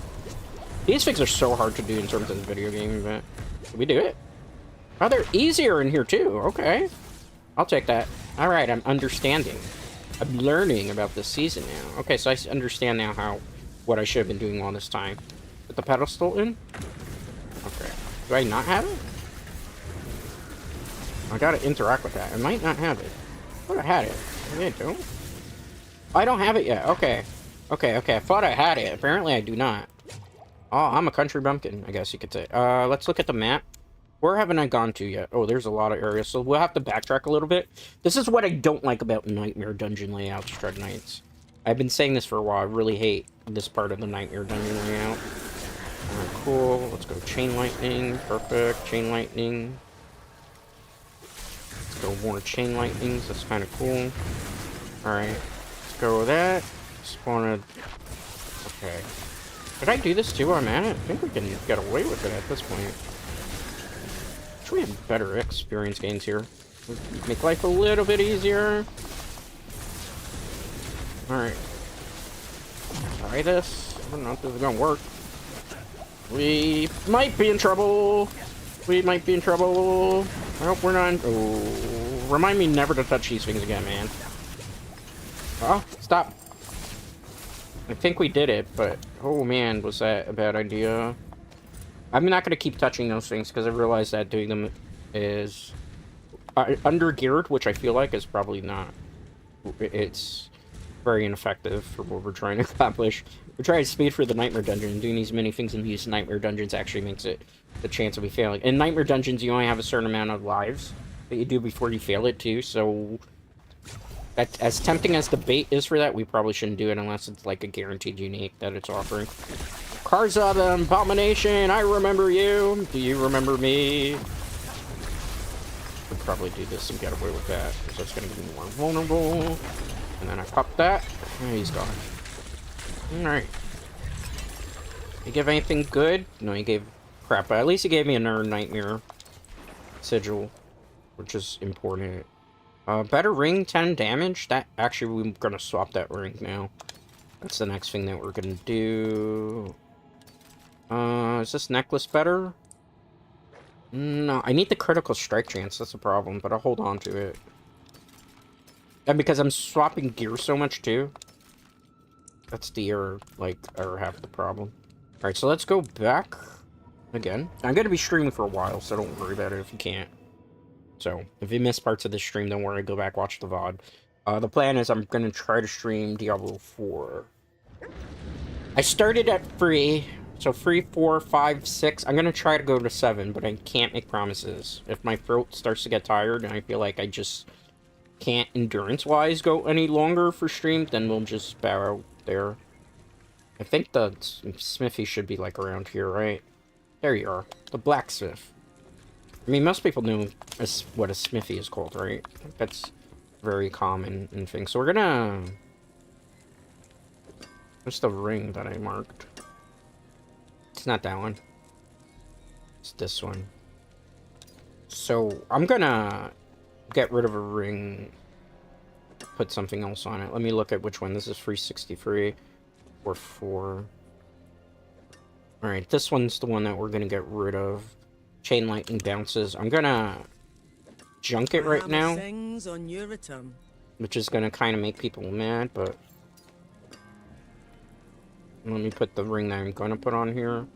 these things are so hard to do in terms of the video game, but did we do it? Oh, they're easier in here too. Okay. I'll take that. Alright, I'm understanding. I'm learning about this season now. Okay, so I understand now what I should have been doing all this time. Put the pedestal in? Okay. Do I not have it? I gotta interact with that. I might not have it. I thought I had it. Maybe I don't? I don't have it yet. Okay. Okay, I thought I had it. Apparently I do not. Oh, I'm a country bumpkin, I guess you could say. Let's look at the map. Where haven't I gone to yet? Oh, there's a lot of areas, so we'll have to backtrack a little bit. This is what I don't like about Nightmare Dungeon layouts, Dread Knights. I've been saying this for a while. I really hate this part of the Nightmare Dungeon layout. Alright, cool. Let's go Chain Lightning. Perfect. Chain Lightning. Let's go more Chain Lightnings. That's kind of cool. Alright. Let's go with that. Spawned. Okay. Did I do this too? I'm at it. I think we can get away with it at this point. Should we have better experience gains here? Make life a little bit easier. Alright. Try this. I don't know if this is gonna work. We might be in trouble. We might be in trouble. I hope we're not. Oh, remind me never to touch these things again, man. Oh, stop. I think we did it, but oh man, was that a bad idea? I'm not going to keep touching those things because I realize that doing them is under-geared, which I feel like is probably not. It's very ineffective for what we're trying to accomplish. We're trying to speed for the Nightmare Dungeon, and doing these many things in these Nightmare Dungeons actually makes it the chance of me failing. In Nightmare Dungeons, you only have a certain amount of lives that you do before you fail it, too, so as tempting as the bait is for that, we probably shouldn't do it unless it's like a guaranteed unique that it's offering. Karza the Abomination, I remember you. Do you remember me? We'll probably do this and get away with that, because that's going to be more vulnerable. And then I pop that, and he's gone. Alright. He give anything good? No, he gave crap, but at least he gave me another Nightmare Sigil, which is important. Better ring, 10 damage? That, actually, we're going to swap that ring now. That's the next thing that we're going to do. Is this necklace better? No, I need the critical strike chance. That's a problem, but I'll hold on to it. And because I'm swapping gear so much, too. That's the error, or half the problem. Alright, so let's go back again. I'm going to be streaming for a while, so don't worry about it if you can't. So, if you missed parts of this stream, don't worry, go back, watch the VOD. The plan is I'm going to try to stream Diablo 4. I started at 3, so 3, 4, 5, 6. I'm going to try to go to 7, but I can't make promises. If my throat starts to get tired and I feel like I just can't endurance-wise go any longer for stream, then we'll just bow out there. I think the smithy should be, like, around here, right? There you are. The blacksmith. I mean, most people know what a smithy is called, right? That's very common in things. So we're gonna... What's the ring that I marked? It's not that one. It's this one. So I'm gonna get rid of a ring, put something else on it. Let me look at which one. This is 363 or 4. Alright, this one's the one that we're gonna get rid of. Chain lightning bounces. I'm gonna junk it right now, which is gonna kind of make people mad, but let me put the ring that I'm gonna put on here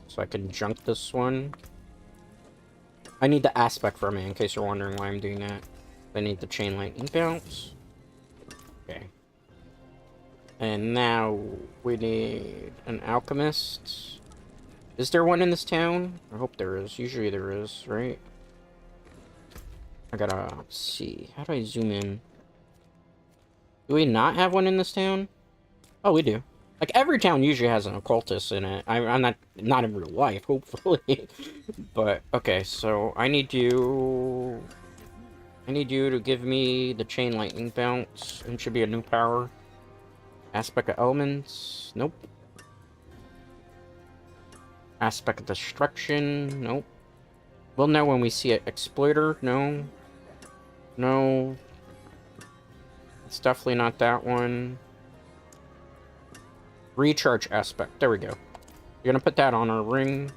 so I can junk this one. I need the aspect from it in case you're wondering why I'm doing that. I need the chain lightning bounce. Okay. And now we need an alchemist. Is there one in this town? I hope there is. Usually there is, right? I gotta see. How do I zoom in? Do we not have one in this town? Oh, we do. Like, every town usually has an occultist in it. I'm not in real life, hopefully. But, okay, so I need you to give me the chain lightning bounce. It should be a new power. Aspect of elements. Nope. Aspect of destruction. Nope. We'll know when we see it. Exploiter. No. No. It's definitely not that one. Recharge aspect. There we go. You're gonna put that on our ring.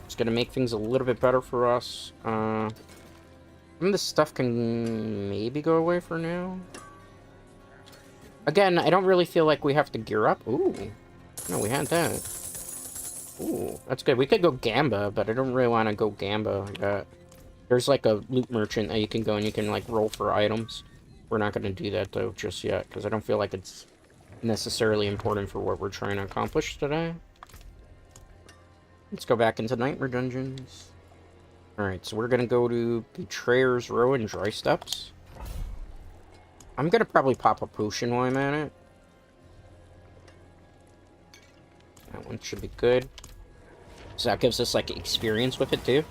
It's gonna make things a little bit better for us. Some of this stuff can maybe go away for now. Again, I don't really feel like we have to gear up. Ooh. No, we had that. Ooh, that's good. We could go Gamba, but I don't really want to go Gamba like that. There's like a loot merchant that you can go and you can like roll for items. We're not going to do that though just yet, because I don't feel like it's necessarily important for what we're trying to accomplish today. Let's go back into Nightmare Dungeons. Alright, so we're going to go to Betrayer's Row and Dry Steps. I'm going to probably pop a potion while I'm at it. That one should be good. So that gives us, like, experience with it, too.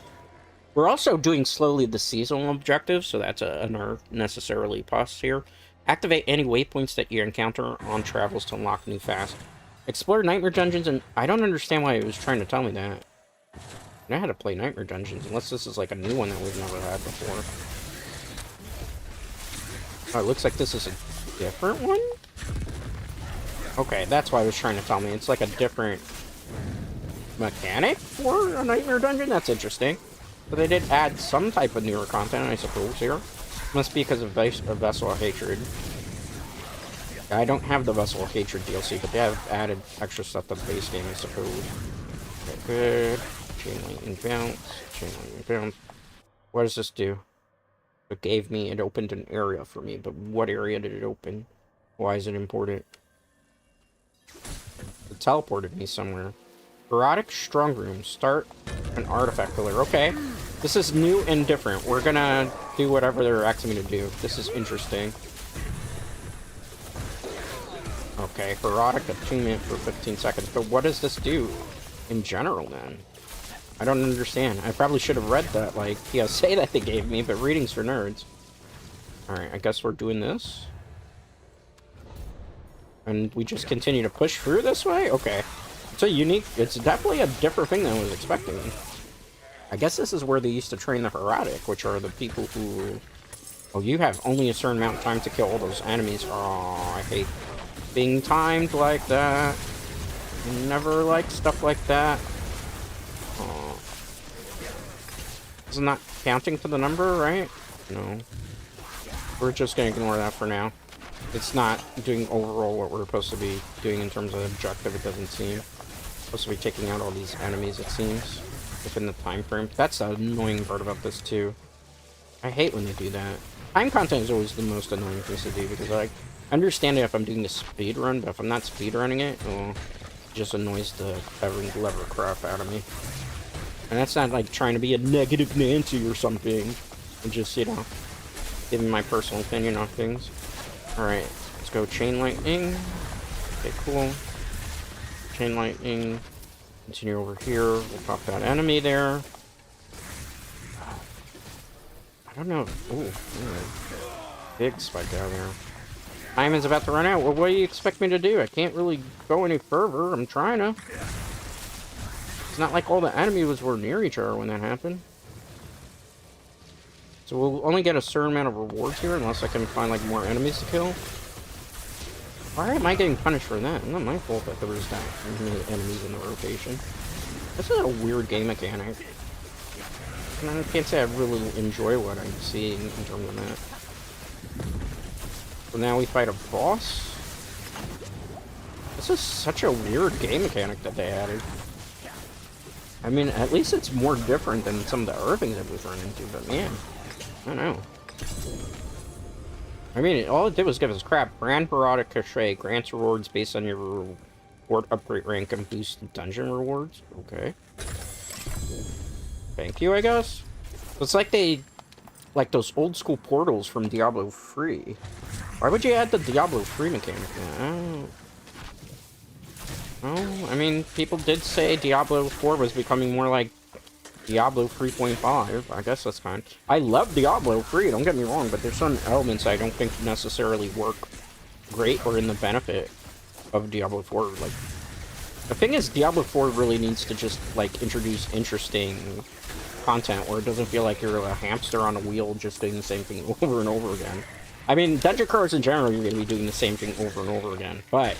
We're also doing slowly the seasonal objectives, so that's another necessarily plus here. Activate any waypoints that you encounter on travels to unlock new fast. Explore Nightmare Dungeons, and I don't understand why it was trying to tell me that. I know how to play Nightmare Dungeons, unless this is like a new one that we've never had before. Oh, it looks like this is a different one? Okay, that's why it was trying to tell me. It's like a different mechanic for a Nightmare Dungeon? That's interesting. But they did add some type of newer content, I suppose, here. Must be because of Vessel of Hatred. I don't have the Vessel of Hatred DLC, but they have added extra stuff to the base game, I suppose. Okay, good. Chain lightning bounce. Chain lightning bounce. What does this do? It opened an area for me, but what area did it open? Why is it important? It teleported me somewhere. Erotic Strong Room. Start an artifact pillar. Okay. This is new and different. We're gonna do whatever they're asking me to do. This is interesting. Okay, Erotic attunement for 15 seconds. But what does this do in general, then? I don't understand. I probably should have read that, like, PSA that they gave me, but reading's for nerds. Alright, I guess we're doing this. And we just continue to push through this way? Okay. It's definitely a different thing than I was expecting. I guess this is where they used to train the Erotic, which are the people who... Oh, you have only a certain amount of time to kill all those enemies. Oh, I hate being timed like that. Never like stuff like that. Oh. Isn't that counting to the number, right? No. We're just gonna ignore that for now. It's not doing overall what we're supposed to be doing in terms of objective, it doesn't seem. Supposed to be taking out all these enemies, it seems, within the time frame. That's the annoying part about this, too. I hate when they do that. Time content is always the most annoying thing to do, because I understand it if I'm doing the speed run, but if I'm not speed running it, well, it just annoys the ever crap out of me. And that's not like trying to be a negative Nancy or something. I'm just, you know, giving my personal opinion on things. Alright, let's go Chain Lightning. Okay, cool. Chain Lightning. Continue over here. We'll pop that enemy there. I don't know. Ooh, big spike down there. Time is about to run out. Well, what do you expect me to do? I can't really go any further. I'm trying to. It's not like all the enemies were near each other when that happened. So we'll only get a certain amount of rewards here unless I can find like more enemies to kill. Why am I getting punished for that? It's not my fault that there was that many enemies in the rotation. This is a weird game mechanic. And I can't say I really enjoy what I'm seeing in terms of that. So now we fight a boss. This is such a weird game mechanic that they added. I mean, at least it's more different than some of the other things that we've run into, but man, I don't know. I mean, all it did was give us crap. Brand Erotic Cachet grants rewards based on your reward upgrade rank and boost dungeon rewards. Okay. Thank you, I guess. It's like like those old school portals from Diablo 3. Why would you add the Diablo 3 mechanic? Oh, I mean, people did say Diablo 4 was becoming more like Diablo 3.5. I guess that's fine. I love Diablo 3, don't get me wrong, but there's some elements I don't think necessarily work great or in the benefit of Diablo 4. Like, the thing is, Diablo 4 really needs to just, like, introduce interesting content where it doesn't feel like you're a hamster on a wheel just doing the same thing over and over again. I mean, dungeon crawlers in general, you're going to be doing the same thing over and over again, but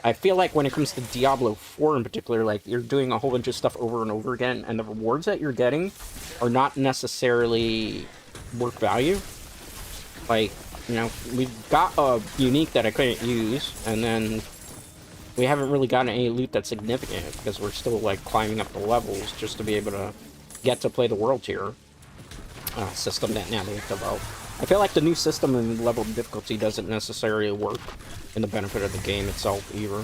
I feel like when it comes to Diablo 4 in particular, like, you're doing a whole bunch of stuff over and over again, and the rewards that you're getting are not necessarily worth value. Like, you know, we've got a unique that I couldn't use, and then we haven't really gotten any loot that's significant because we're still, like, climbing up the levels just to be able to get to play the world tier system that now they've developed. I feel like the new system and level of difficulty doesn't necessarily work in the benefit of the game itself either.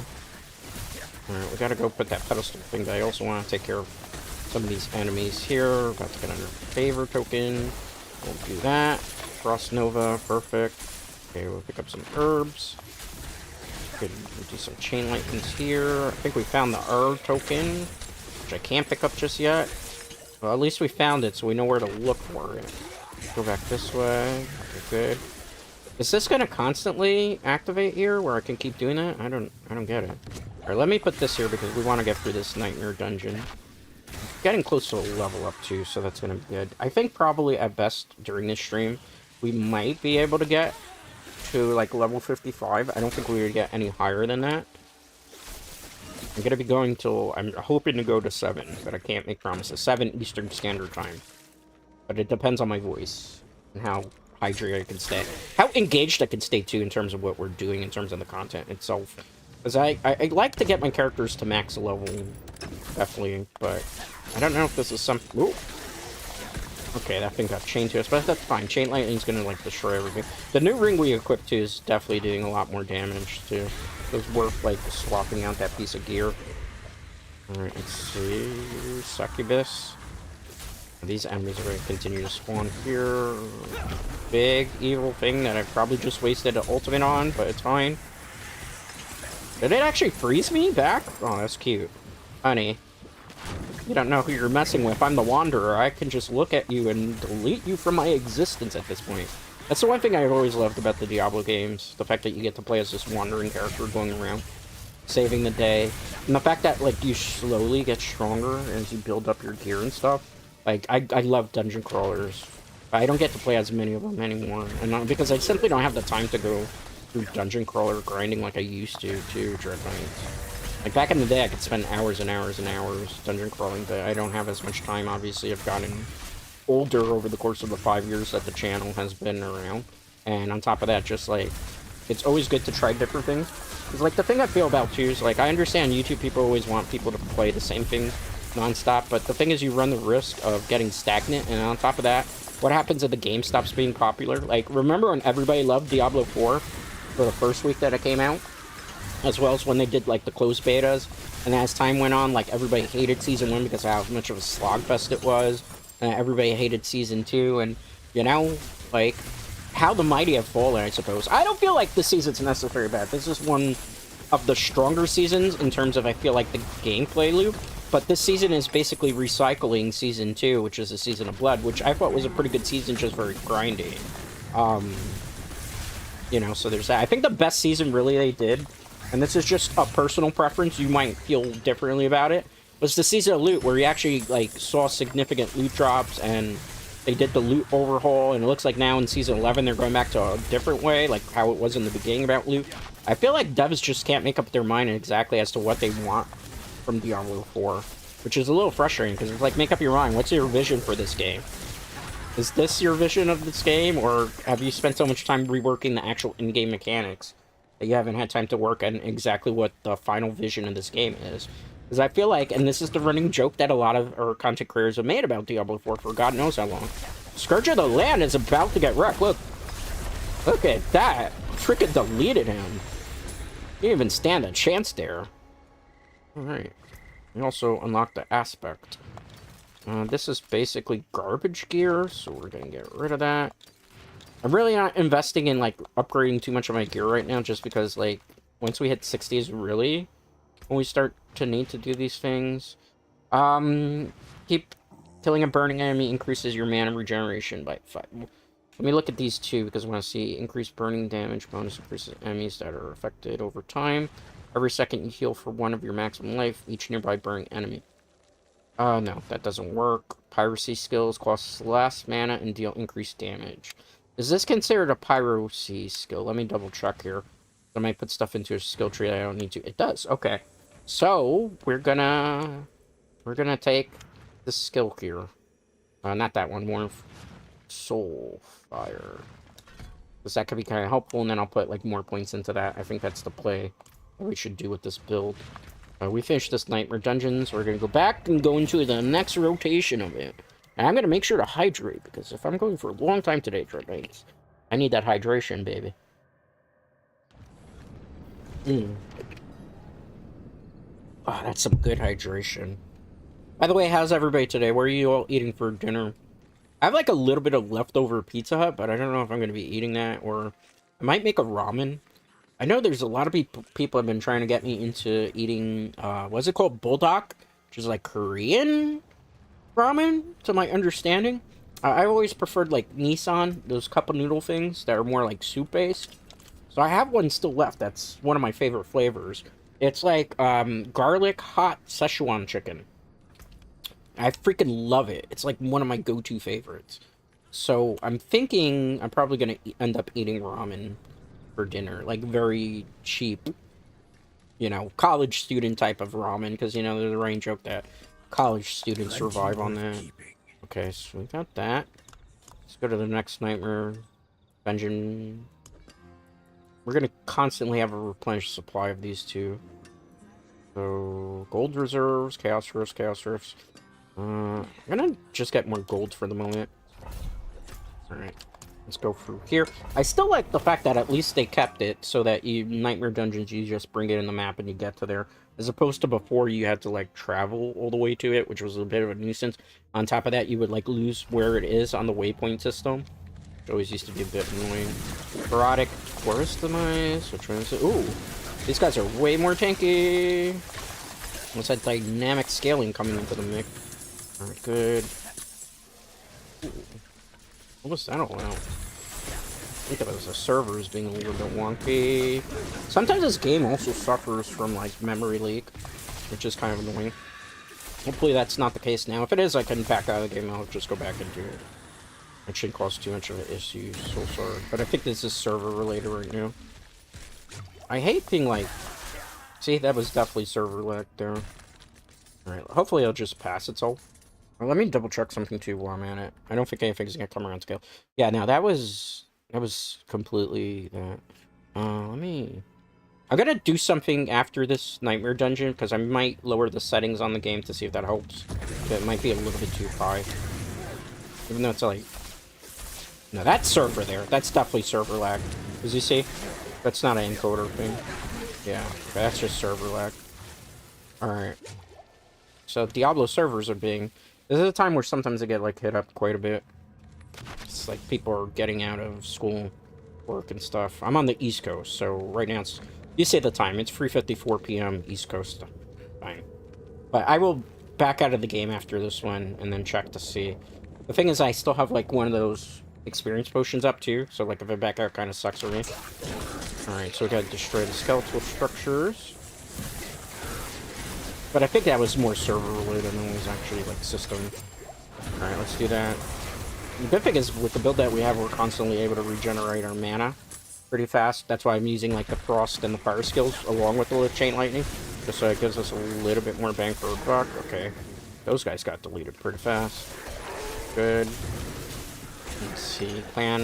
Alright, we gotta go put that pedestal thing, but I also want to take care of some of these enemies here. About to get under favor token. We'll do that. Frost Nova, perfect. Okay, we'll pick up some herbs. We'll do some chain lightnings here. I think we found the herb token, which I can't pick up just yet. Well, at least we found it, so we know where to look for it. Go back this way. Okay, good. Is this gonna constantly activate here, where I can keep doing that? I don't get it. Alright, let me put this here because we want to get through this nightmare dungeon. Getting close to a level up too, so that's gonna be good. I think probably at best during this stream, we might be able to get to like level 55. I don't think we would get any higher than that. I'm gonna be going till, I'm hoping to go to 7, but I can't make promises. 7 Eastern Standard Time. But it depends on my voice and how hydrated I can stay. How engaged I can stay too in terms of what we're doing, in terms of the content itself. Because I like to get my characters to max level, definitely, but I don't know if this is some... Ooh. Okay, that thing got chained to us, but that's fine. Chain lightning's gonna, like, destroy everything. The new ring we equipped too is definitely doing a lot more damage too. It was worth, like, swapping out that piece of gear. Alright, let's see... Succubus. These enemies are going to continue to spawn here. Big evil thing that I probably just wasted an ultimate on, but it's fine. Did it actually freeze me back? Oh, that's cute. Honey, you don't know who you're messing with. I'm the Wanderer. I can just look at you and delete you from my existence at this point. That's the one thing I've always loved about the Diablo games. The fact that you get to play as this wandering character going around, saving the day. And the fact that, like, you slowly get stronger as you build up your gear and stuff. Like, I love dungeon crawlers. I don't get to play as many of them anymore. And because I simply don't have the time to go through dungeon crawler grinding like I used to Dread Knights. Like, back in the day, I could spend hours and hours and hours dungeon crawling, but I don't have as much time, obviously. I've gotten older over the course of the 5 years that the channel has been around. And on top of that, just, like, it's always good to try different things. Because, like, the thing I feel about, too, is, like, I understand YouTube people always want people to play the same thing non-stop, but the thing is you run the risk of getting stagnant, and on top of that, what happens if the game stops being popular? Like, remember when everybody loved Diablo 4 for the first week that it came out? As well as when they did, like, the closed betas, and as time went on, like, everybody hated Season 1 because of how much of a slogfest it was, and everybody hated Season 2, and, you know, like, how the mighty have fallen, I suppose. I don't feel like this season's necessarily bad. This is one of the stronger seasons in terms of, I feel like, the gameplay loop. But this season is basically recycling Season 2, which is a Season of Blood, which I thought was a pretty good season, just very grindy. You know, so there's that. I think the best season, really, they did, and this is just a personal preference, you might feel differently about it, was the Season of Loot, where you actually, like, saw significant loot drops, and they did the loot overhaul, and it looks like now in Season 11 they're going back to a different way, like how it was in the beginning about loot. I feel like devs just can't make up their mind exactly as to what they want from Diablo 4, which is a little frustrating, because it's like, make up your mind, what's your vision for this game? Is this your vision of this game, or have you spent so much time reworking the actual in-game mechanics that you haven't had time to work on exactly what the final vision of this game is? Because I feel like, and this is the running joke that a lot of our content creators have made about Diablo 4 for God knows how long, Scourge of the Land is about to get wrecked. Look at that. Freaking deleted him. He didn't even stand a chance there. Alright. We also unlocked the Aspect. This is basically garbage gear, so we're gonna get rid of that. I'm really not investing in, like, upgrading too much of my gear right now, just because, like, once we hit 60 is really when we start to need to do these things. Keep killing a burning enemy increases your mana regeneration by 5. Let me look at these two, because I want to see increased burning damage bonus increases enemies that are affected over time. Every second you heal for 1 of your maximum life, each nearby burning enemy. No, that doesn't work. Piracy skills cost less mana and deal increased damage. Is this considered a piracy skill? Let me double check here. I might put stuff into a skill tree that I don't need to. It does, okay. So, we're gonna take this skill here. Not that one, more Soul Fire. Because that could be kind of helpful, and then I'll put, like, more points into that. I think that's the play that we should do with this build. We finished this Nightmare Dungeon, so we're going to go back and go into the next rotation of it. And I'm going to make sure to hydrate, because if I'm going for a long time today, Dread Knights, I need that hydration, baby. Oh, that's some good hydration. By the way, how's everybody today? What are you all eating for dinner? I have like a little bit of leftover Pizza Hut, but I don't know if I'm going to be eating that, or I might make a ramen. I know there's a lot of people have been trying to get me into eating, what's it called? Bulldog? Which is like Korean ramen, to my understanding. I always preferred like Nissan, those cup of noodle things that are more like soup-based. So I have one still left. That's one of my favorite flavors. It's like garlic hot Szechuan chicken. I freaking love it. It's like one of my go-to favorites. So I'm thinking I'm probably going to end up eating ramen for dinner. Like very cheap, you know, college student type of ramen. Because, you know, there's a running joke that college students survive on that. Okay, so we got that. Let's go to the next Nightmare Dungeon. We're going to constantly have a replenished supply of these two. So, gold reserves, chaos rifts, chaos rifts. I'm going to just get more gold for the moment. Alright, let's go through here. I still like the fact that at least they kept it so that you Nightmare Dungeons, you just bring it in the map and you get to there. As opposed to before, you had to, like, travel all the way to it, which was a bit of a nuisance. On top of that, you would, like, lose where it is on the waypoint system. Which always used to be a bit annoying. Parodic Chorus Demise, which one is it? Ooh, these guys are way more tanky. What's that dynamic scaling coming into the mix? Alright, good. Ooh. What was that all about? I think it was the servers being a little bit wonky. Sometimes this game also suffers from, like, memory leak, which is kind of annoying. Hopefully that's not the case now. If it is, I can back out of the game. I'll just go back and do it. It shouldn't cause too much of an issue, so sorry. But I think this is server-related right now. I hate being, like... See, that was definitely server-lag there. Alright, hopefully it'll just pass itself. Well, let me double-check something, too, while I'm at it. I don't think anything's gonna come around scale. Yeah, no, that was completely that. Let me... I'm gonna do something after this Nightmare Dungeon, because I might lower the settings on the game to see if that helps. But it might be a little bit too high. Even though it's like... No, that's server there. That's definitely server lag. As you see, that's not an encoder thing. Yeah, that's just server lag. Alright. So, Diablo servers are being... This is a time where sometimes they get, like, hit up quite a bit. It's like people are getting out of school, work, and stuff. I'm on the East Coast, so right now it's... You say the time. It's 3:54 p.m. East Coast time. But I will back out of the game after this one, and then check to see. The thing is, I still have, like, one of those experience potions up, too. So, like, if I back out, kind of sucks for me. Alright, so we gotta destroy the skeletal structures. But I think that was more server-related than it was actually, like, system. Alright, let's do that. The good thing is, with the build that we have, we're constantly able to regenerate our mana pretty fast. That's why I'm using, like, the frost and the fire skills along with the chain lightning. Just so it gives us a little bit more bang for a buck. Okay. Those guys got deleted pretty fast. Good. Let's see. Clan.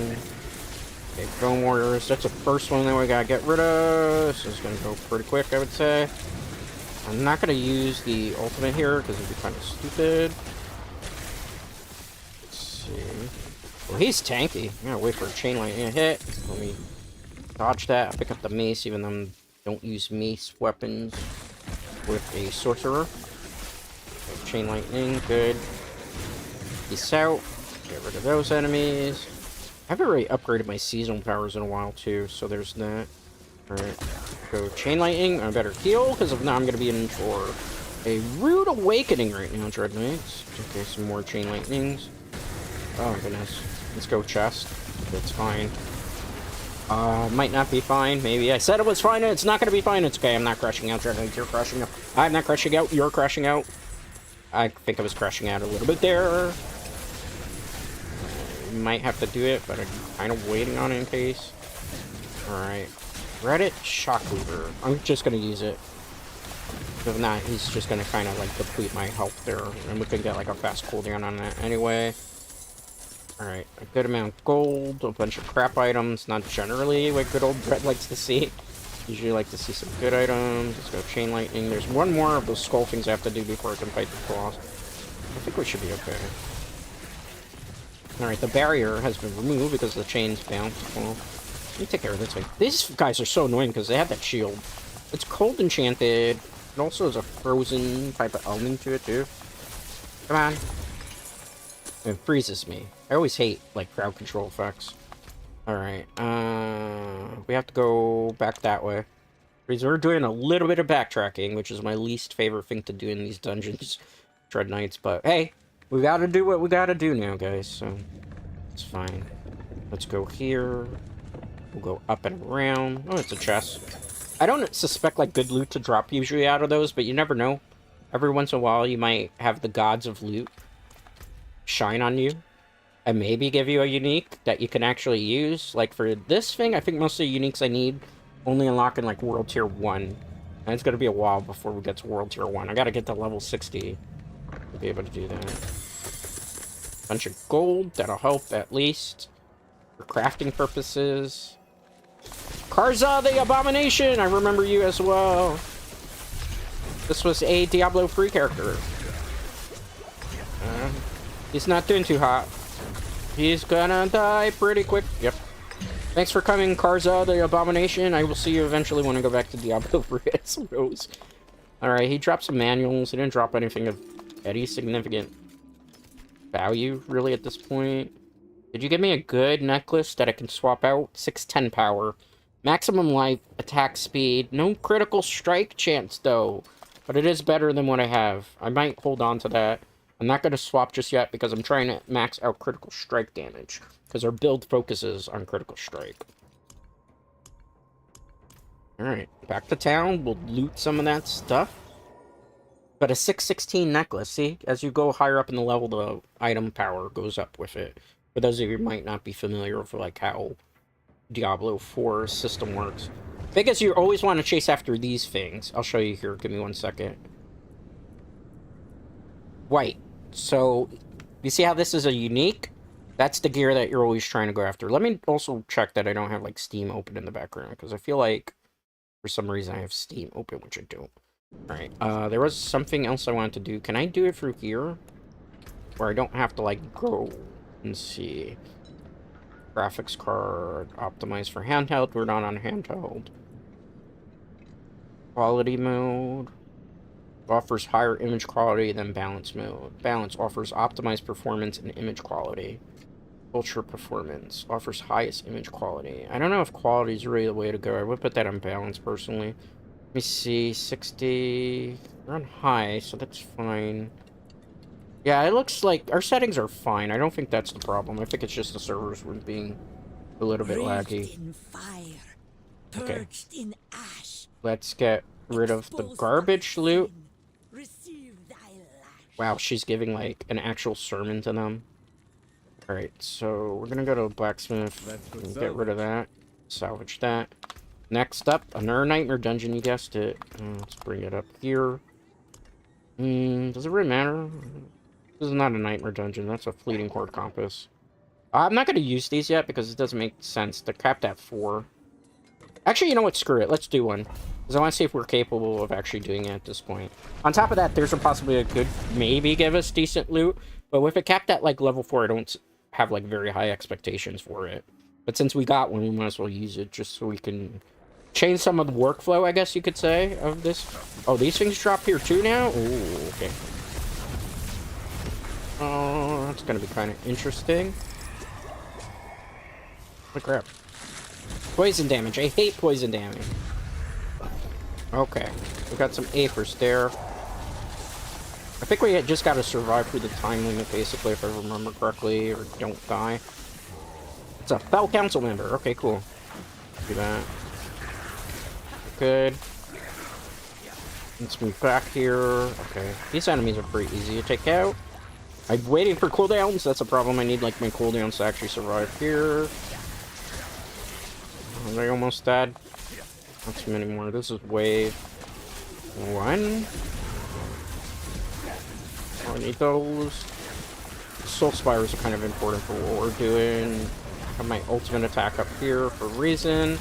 Okay, Drone Warriors. That's the first one that we gotta get rid of. This is gonna go pretty quick, I would say. I'm not gonna use the ultimate here, because it'd be kind of stupid. Let's see. Well, he's tanky. I'm gonna wait for a chain lightning to hit. Let me dodge that. I'll pick up the mace, even though I don't use mace weapons with a sorcerer. Okay, chain lightning, good. Peace out. Get rid of those enemies. I haven't really upgraded my seasonal powers in a while, too, so there's that. Alright, go chain lightning. I better heal, because if not, I'm going to be in for a rude awakening right now, Dread Knights. Okay, some more chain lightnings. Oh, my goodness. Let's go chest. It's fine. Might not be fine, maybe. I said it was fine, and it's not going to be fine. It's okay, I'm not crashing out, Dread Knights. You're crashing out. I'm not crashing out, you're crashing out. I think I was crashing out a little bit there. Might have to do it, but I'm kind of waiting on it in case. Alright. Reddit Shockweaver. I'm just going to use it. If not, he's just going to kind of like deplete my health there. And we can get like a fast cooldown on that anyway. Alright, a good amount of gold, a bunch of crap items, not generally what good old Brett likes to see. Usually like to see some good items. Let's go chain lightning. There's one more of those skull things I have to do before I can fight the claws. I think we should be okay. Alright, the barrier has been removed because the chains bounced. Well, let me take care of this thing. These guys are so annoying because they have that shield. It's cold enchanted. It also has a frozen type of element to it too. Come on. It freezes me. I always hate, like, crowd control effects. Alright, we have to go back that way. Because we're doing a little bit of backtracking, which is my least favorite thing to do in these dungeons, Dread Knights, but hey, we gotta do what we gotta do now, guys, so it's fine. Let's go here. We'll go up and around. Oh, it's a chest. I don't suspect, like, good loot to drop usually out of those, but you never know. Every once in a while, you might have the gods of loot shine on you and maybe give you a unique that you can actually use. Like for this thing, I think most of the uniques I need only unlock in like World Tier 1. And it's going to be a while before we get to World Tier 1. I got to get to level 60 to be able to do that. Bunch of gold, that'll help at least for crafting purposes. Karza the Abomination! I remember you as well. This was a Diablo IV character. He's not doing too hot. He's gonna die pretty quick. Yep. Thanks for coming, Karza, the Abomination. I will see you eventually when I go back to Diablo 3, I suppose. Alright, he dropped some manuals. He didn't drop anything of any significant value, really, at this point. Did you give me a good necklace that I can swap out? 610 power. Maximum life, attack speed. No critical strike chance, though. But it is better than what I have. I might hold on to that. I'm not going to swap just yet because I'm trying to max out critical strike damage. Because our build focuses on critical strike. Alright, back to town. We'll loot some of that stuff. But a 616 necklace, see? As you go higher up in the level, the item power goes up with it. For those of you who might not be familiar with like how Diablo 4 system works. Because you always want to chase after these things. I'll show you here. Give me 1 second. White. So, you see how this is a unique? That's the gear that you're always trying to go after. Let me also check that I don't have, like, Steam open in the background, because I feel like, for some reason, I have Steam open, which I don't. Alright, there was something else I wanted to do. Can I do it through here? Where I don't have to, like, go and see. Graphics card, optimized for handheld. We're not on handheld. Quality mode. Offers higher image quality than balance mode. Balance offers optimized performance and image quality. Ultra performance offers highest image quality. I don't know if quality is really the way to go. I would put that on balance personally. Let me see, 60. We're on high, so that's fine. Yeah, it looks like our settings are fine. I don't think that's the problem. I think it's just the servers were being a little bit laggy. In fire, Okay. purged in ash, Let's get rid of the garbage loot. receive thy lash. Wow, she's giving like an actual sermon to them. Alright, so we're gonna go to a blacksmith and get rid of that. Salvage that. Next up, another nightmare dungeon, you guessed it. Let's bring it up here. Does it really matter? This is not a nightmare dungeon, that's a fleeting core compass. I'm not gonna use these yet because it doesn't make sense. They're capped at 4. Actually, you know what? Screw it. Let's do one. Because I want to see if we're capable of actually doing it at this point. On top of that, there's a possibility it could maybe give us decent loot. But with it capped at, like, level 4, I don't have, like, very high expectations for it. But since we got one, we might as well use it just so we can change some of the workflow, I guess you could say, of this. Oh, these things drop here too now? Ooh, okay. Oh, that's going to be kind of interesting. Oh, crap. Poison damage. I hate poison damage. Okay. We got some Aphers there. I think we just got to survive through the time limit, basically, if I remember correctly, or don't die. It's a Fell Council member. Okay, cool. Do that. Good. Let's move back here. Okay. These enemies are pretty easy to take out. I'm waiting for cooldowns. That's a problem. I need, like, my cooldowns to actually survive here. Are they almost dead? Not too many more. This is wave 1. Oh, I need those. Soul Spires are kind of important for what we're doing. Have my ultimate attack up here for a reason.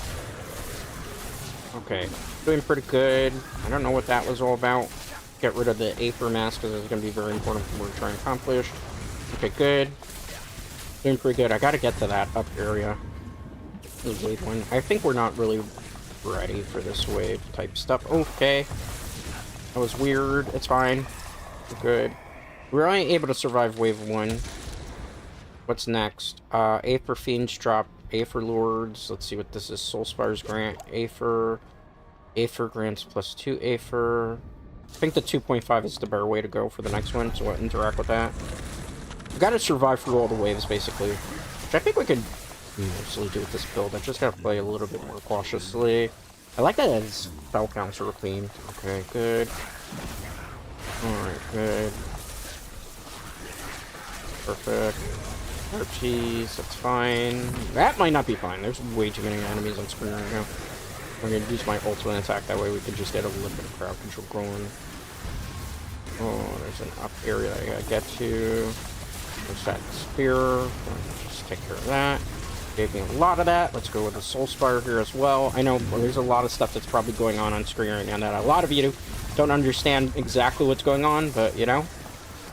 Okay, doing pretty good. I don't know what that was all about. Get rid of the Aether Mask because it's going to be very important for what we're trying to accomplish. Okay, good. Doing pretty good. I got to get to that up area. This wave one. I think we're not really ready for this wave type stuff. Okay. That was weird. It's fine. We're good. We're only able to survive wave 1. What's next? Aether Fiends drop Aether Lords. Let's see what this is. Soul Spires grant Aether. Aether grants +2 Aether. I think the 2.5 is the better way to go for the next one, so we'll interact with that. We gotta survive through all the waves, basically. Which I think we could mostly do with this build. I just gotta play a little bit more cautiously. I like that it's spell counts are clean. Okay, good. Alright, good. Perfect. RPs, that's fine. That might not be fine. There's way too many enemies on screen right now. I'm gonna use my ultimate attack, that way we can just get a little bit of crowd control going. Oh, there's an up area that I gotta get to. There's that spear. Just take care of that. Gave me a lot of that. Let's go with the Soul Spire here as well. I know there's a lot of stuff that's probably going on screen right now that a lot of you don't understand exactly what's going on, but you know,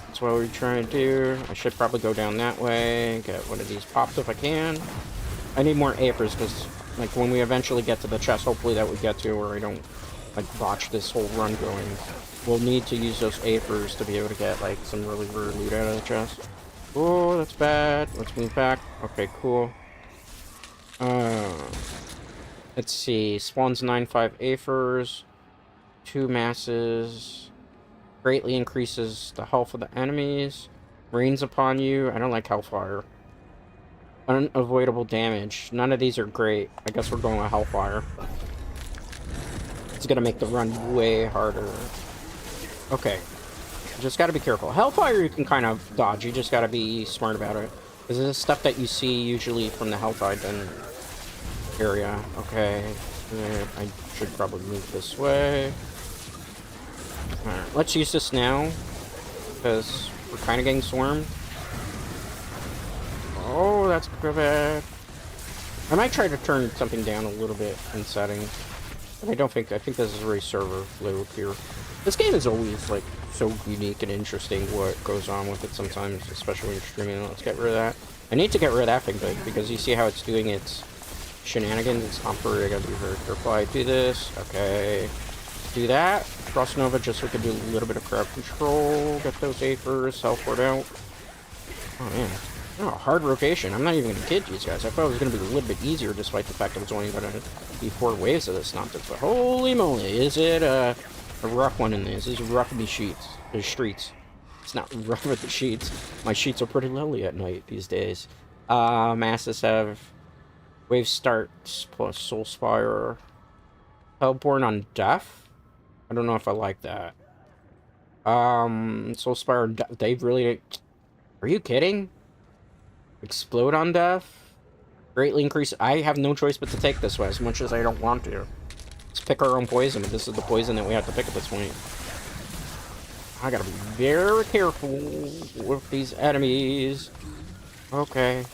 that's what we're trying to do. I should probably go down that way, get one of these popped if I can. I need more Aethers because, like, when we eventually get to the chest, hopefully that we get to, or I don't, like, botch this whole run going, we'll need to use those Aethers to be able to get, like, some really rare loot out of the chest. Oh, that's bad. Let's move back. Okay, cool. Let's see. Spawns 9/5 Aethers. 2 masses. Greatly increases the health of the enemies. Rains upon you. I don't like Hellfire. Unavoidable damage. None of these are great. I guess we're going with Hellfire. It's gonna make the run way harder. Okay. Just gotta be careful. Hellfire you can kind of dodge. You just gotta be smart about it. This is stuff that you see usually from the Helltide area. Okay. I should probably move this way. Alright, let's use this now. Because we're kind of getting swarmed. Oh, that's bad. I might try to turn something down a little bit in settings. But I think this is very server fluid here. This game is always, like, so unique and interesting what goes on with it sometimes, especially when you're streaming. Let's get rid of that. I need to get rid of that thing, though, because you see how it's doing its shenanigans. It's not for I gotta be very careful. I do this. Okay. Do that. Cross Nova just so we can do a little bit of crowd control. Get those Aethers. Teleport out. Oh, man. Oh, hard rotation. I'm not even gonna kid you guys. I thought it was gonna be a little bit easier despite the fact that it's only gonna be 4 waves of this nonsense. But holy moly, is it a rough one in this? This is rough in the streets. It's not rough at the sheets. My sheets are pretty lonely at night these days. Masses have wave starts plus Soul Spire. Hellborn on Death? I don't know if I like that. Soul Spire, they really... Are you kidding? Explode on Death? Greatly increase... I have no choice but to take this way, as much as I don't want to. Let's pick our own poison, but this is the poison that we have to pick at this point. I gotta be very careful with these enemies. Okay.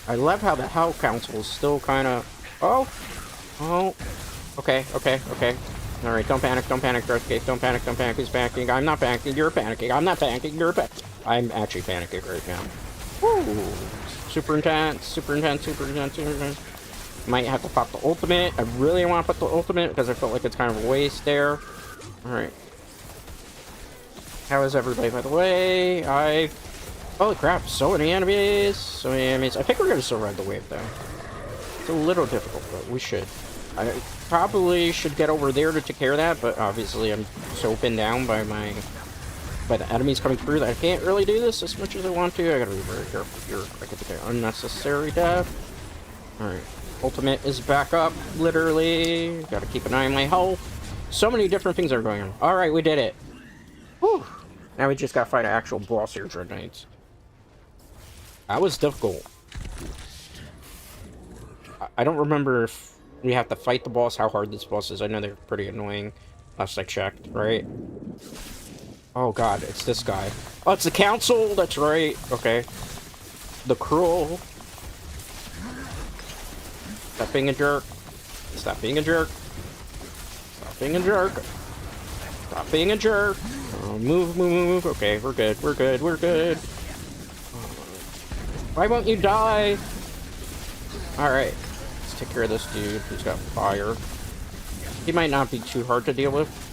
I love how the Hell Council is still kind of... Oh! Oh! Okay. Alright, don't panic, Earthgate, don't panic, who's panicking? I'm not panicking, you're panicking, I'm not panicking, you're panicking. I'm actually panicking right now. Woo! Super intense. Might have to pop the ultimate. I really want to put the ultimate because I felt like it's kind of a waste there. Alright. How is everybody, by the way? Holy crap, so many enemies. I think we're going to survive the wave, though. It's a little difficult, but we should. I probably should get over there to take care of that, but obviously I'm so pinned down by the enemies coming through that I can't really do this as much as I want to. I gotta be very careful here. I could get unnecessary death. Alright. Ultimate is back up, literally. Gotta keep an eye on my health. So many different things are going on. Alright, we did it. Whew. Now we just gotta fight an actual boss here, Dread Knights. That was difficult. I don't remember if we have to fight the boss, how hard this boss is. I know they're pretty annoying. Last I checked, right? Oh god, it's this guy. Oh, it's the council! That's right. Okay. The cruel. Stop being a jerk. Stop being a jerk. Stop being a jerk. Stop being a jerk. Oh, move, move, move. Okay, we're good. We're good. We're good. Why won't you die? Alright. Let's take care of this dude who's got fire. He might not be too hard to deal with.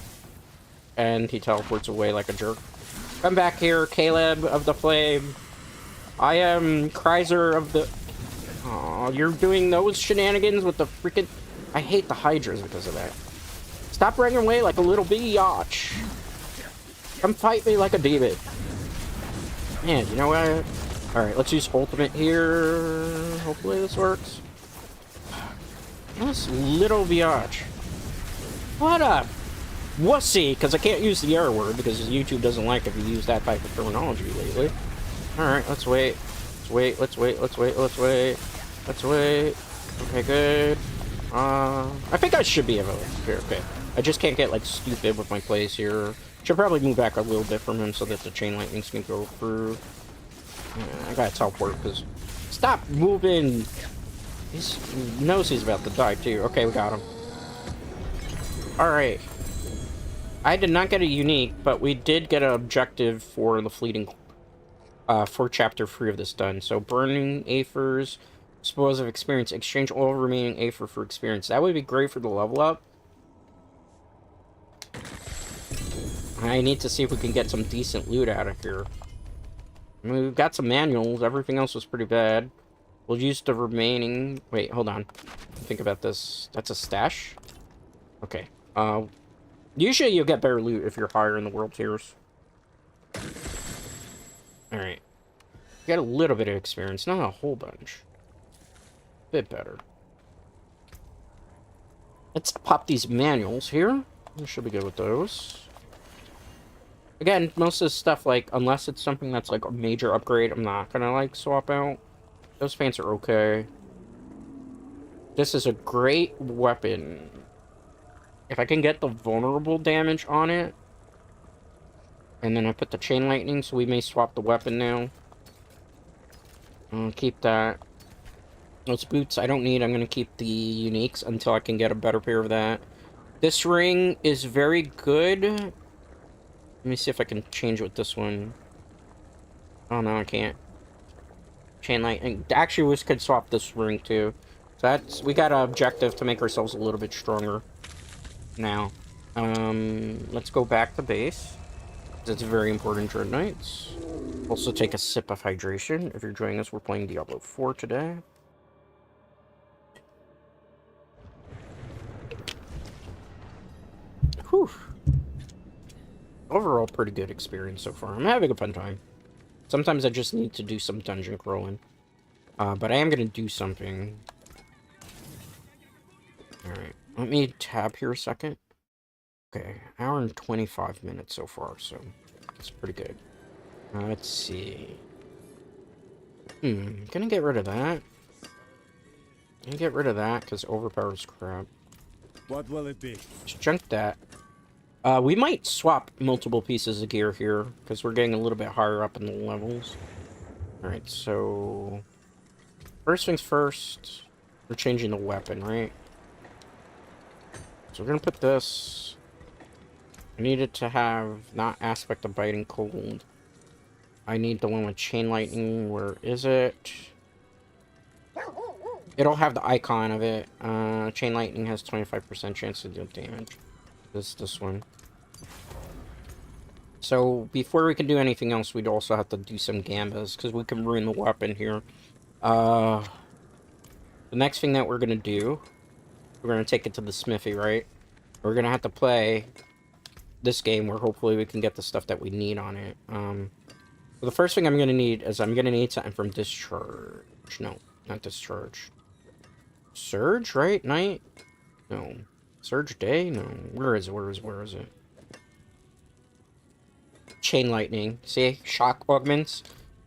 And he teleports away like a jerk. Come back here, Caleb of the Flame. I am Kreiser of the... Aw, you're doing those shenanigans with the freaking... I hate the Hydras because of that. Stop running away like a little biatch. Come fight me like a demon. Man, you know what? Alright, let's use ultimate here. Hopefully this works. This little biatch. What a wussy, because I can't use the R word because YouTube doesn't like if you use that type of terminology lately. Alright, let's wait. Let's wait, let's wait, let's wait, let's wait. Let's wait. Okay, good. I think I should be able to here, okay. I just can't get like stupid with my plays here. Should probably move back a little bit from him so that the chain lightnings can go through. Yeah, I gotta teleport because stop moving. He knows he's about to die too. Okay, we got him. Alright. I did not get a unique, but we did get an objective for the fleeting for chapter 3 of this done. So burning Aethers, spoils of experience, exchange all remaining Aether for experience. That would be great for the level up. I need to see if we can get some decent loot out of here. I mean, we've got some manuals. Everything else was pretty bad. We'll use the remaining... Wait, hold on. Think about this. That's a stash? Okay. Usually you'll get better loot if you're higher in the world tiers. Alright. Got a little bit of experience, not a whole bunch. Bit better. Let's pop these manuals here. We should be good with those. Again, most of the stuff, like, unless it's something that's, like, a major upgrade, I'm not gonna, like, swap out. Those pants are okay. This is a great weapon. If I can get the vulnerable damage on it, and then I put the chain lightning, so we may swap the weapon now. I'll keep that. Those boots I don't need. I'm gonna keep the uniques until I can get a better pair of that. This ring is very good. Let me see if I can change with this one. Oh no, I can't. Chain lightning. Actually, we could swap this ring too. So that's, we got an objective to make ourselves a little bit stronger. Now, let's go back to base. That's very important during nights. Also take a sip of hydration. If you're joining us, we're playing Diablo 4 today. Whew. Overall, pretty good experience so far. I'm having a fun time. Sometimes I just need to do some dungeon crawling. But I am going to do something. Alright, let me tab here a second. Okay, hour and 25 minutes so far, so that's pretty good. Let's see. Gonna get rid of that. Gonna get rid of that, because overpowered's crap. What will it be? Just junk that. We might swap multiple pieces of gear here, because we're getting a little bit higher up in the levels. Alright, so... First things first, we're changing the weapon, right? So we're gonna put this... I need it to have not aspect of biting cold. I need the one with chain lightning. Where is it? It'll have the icon of it. Chain lightning has 25% chance to deal damage. This one. So before we can do anything else, we'd also have to do some gambas because we can ruin the weapon here. The next thing that we're gonna do, we're gonna take it to the smithy, right? We're gonna have to play this game where hopefully we can get the stuff that we need on it. So the first thing I'm gonna need is I'm gonna need something from Discharge. No, not Discharge. Surge, right? Night? No. Surge Day? No. Where is it? Chain Lightning. See? Shock augments.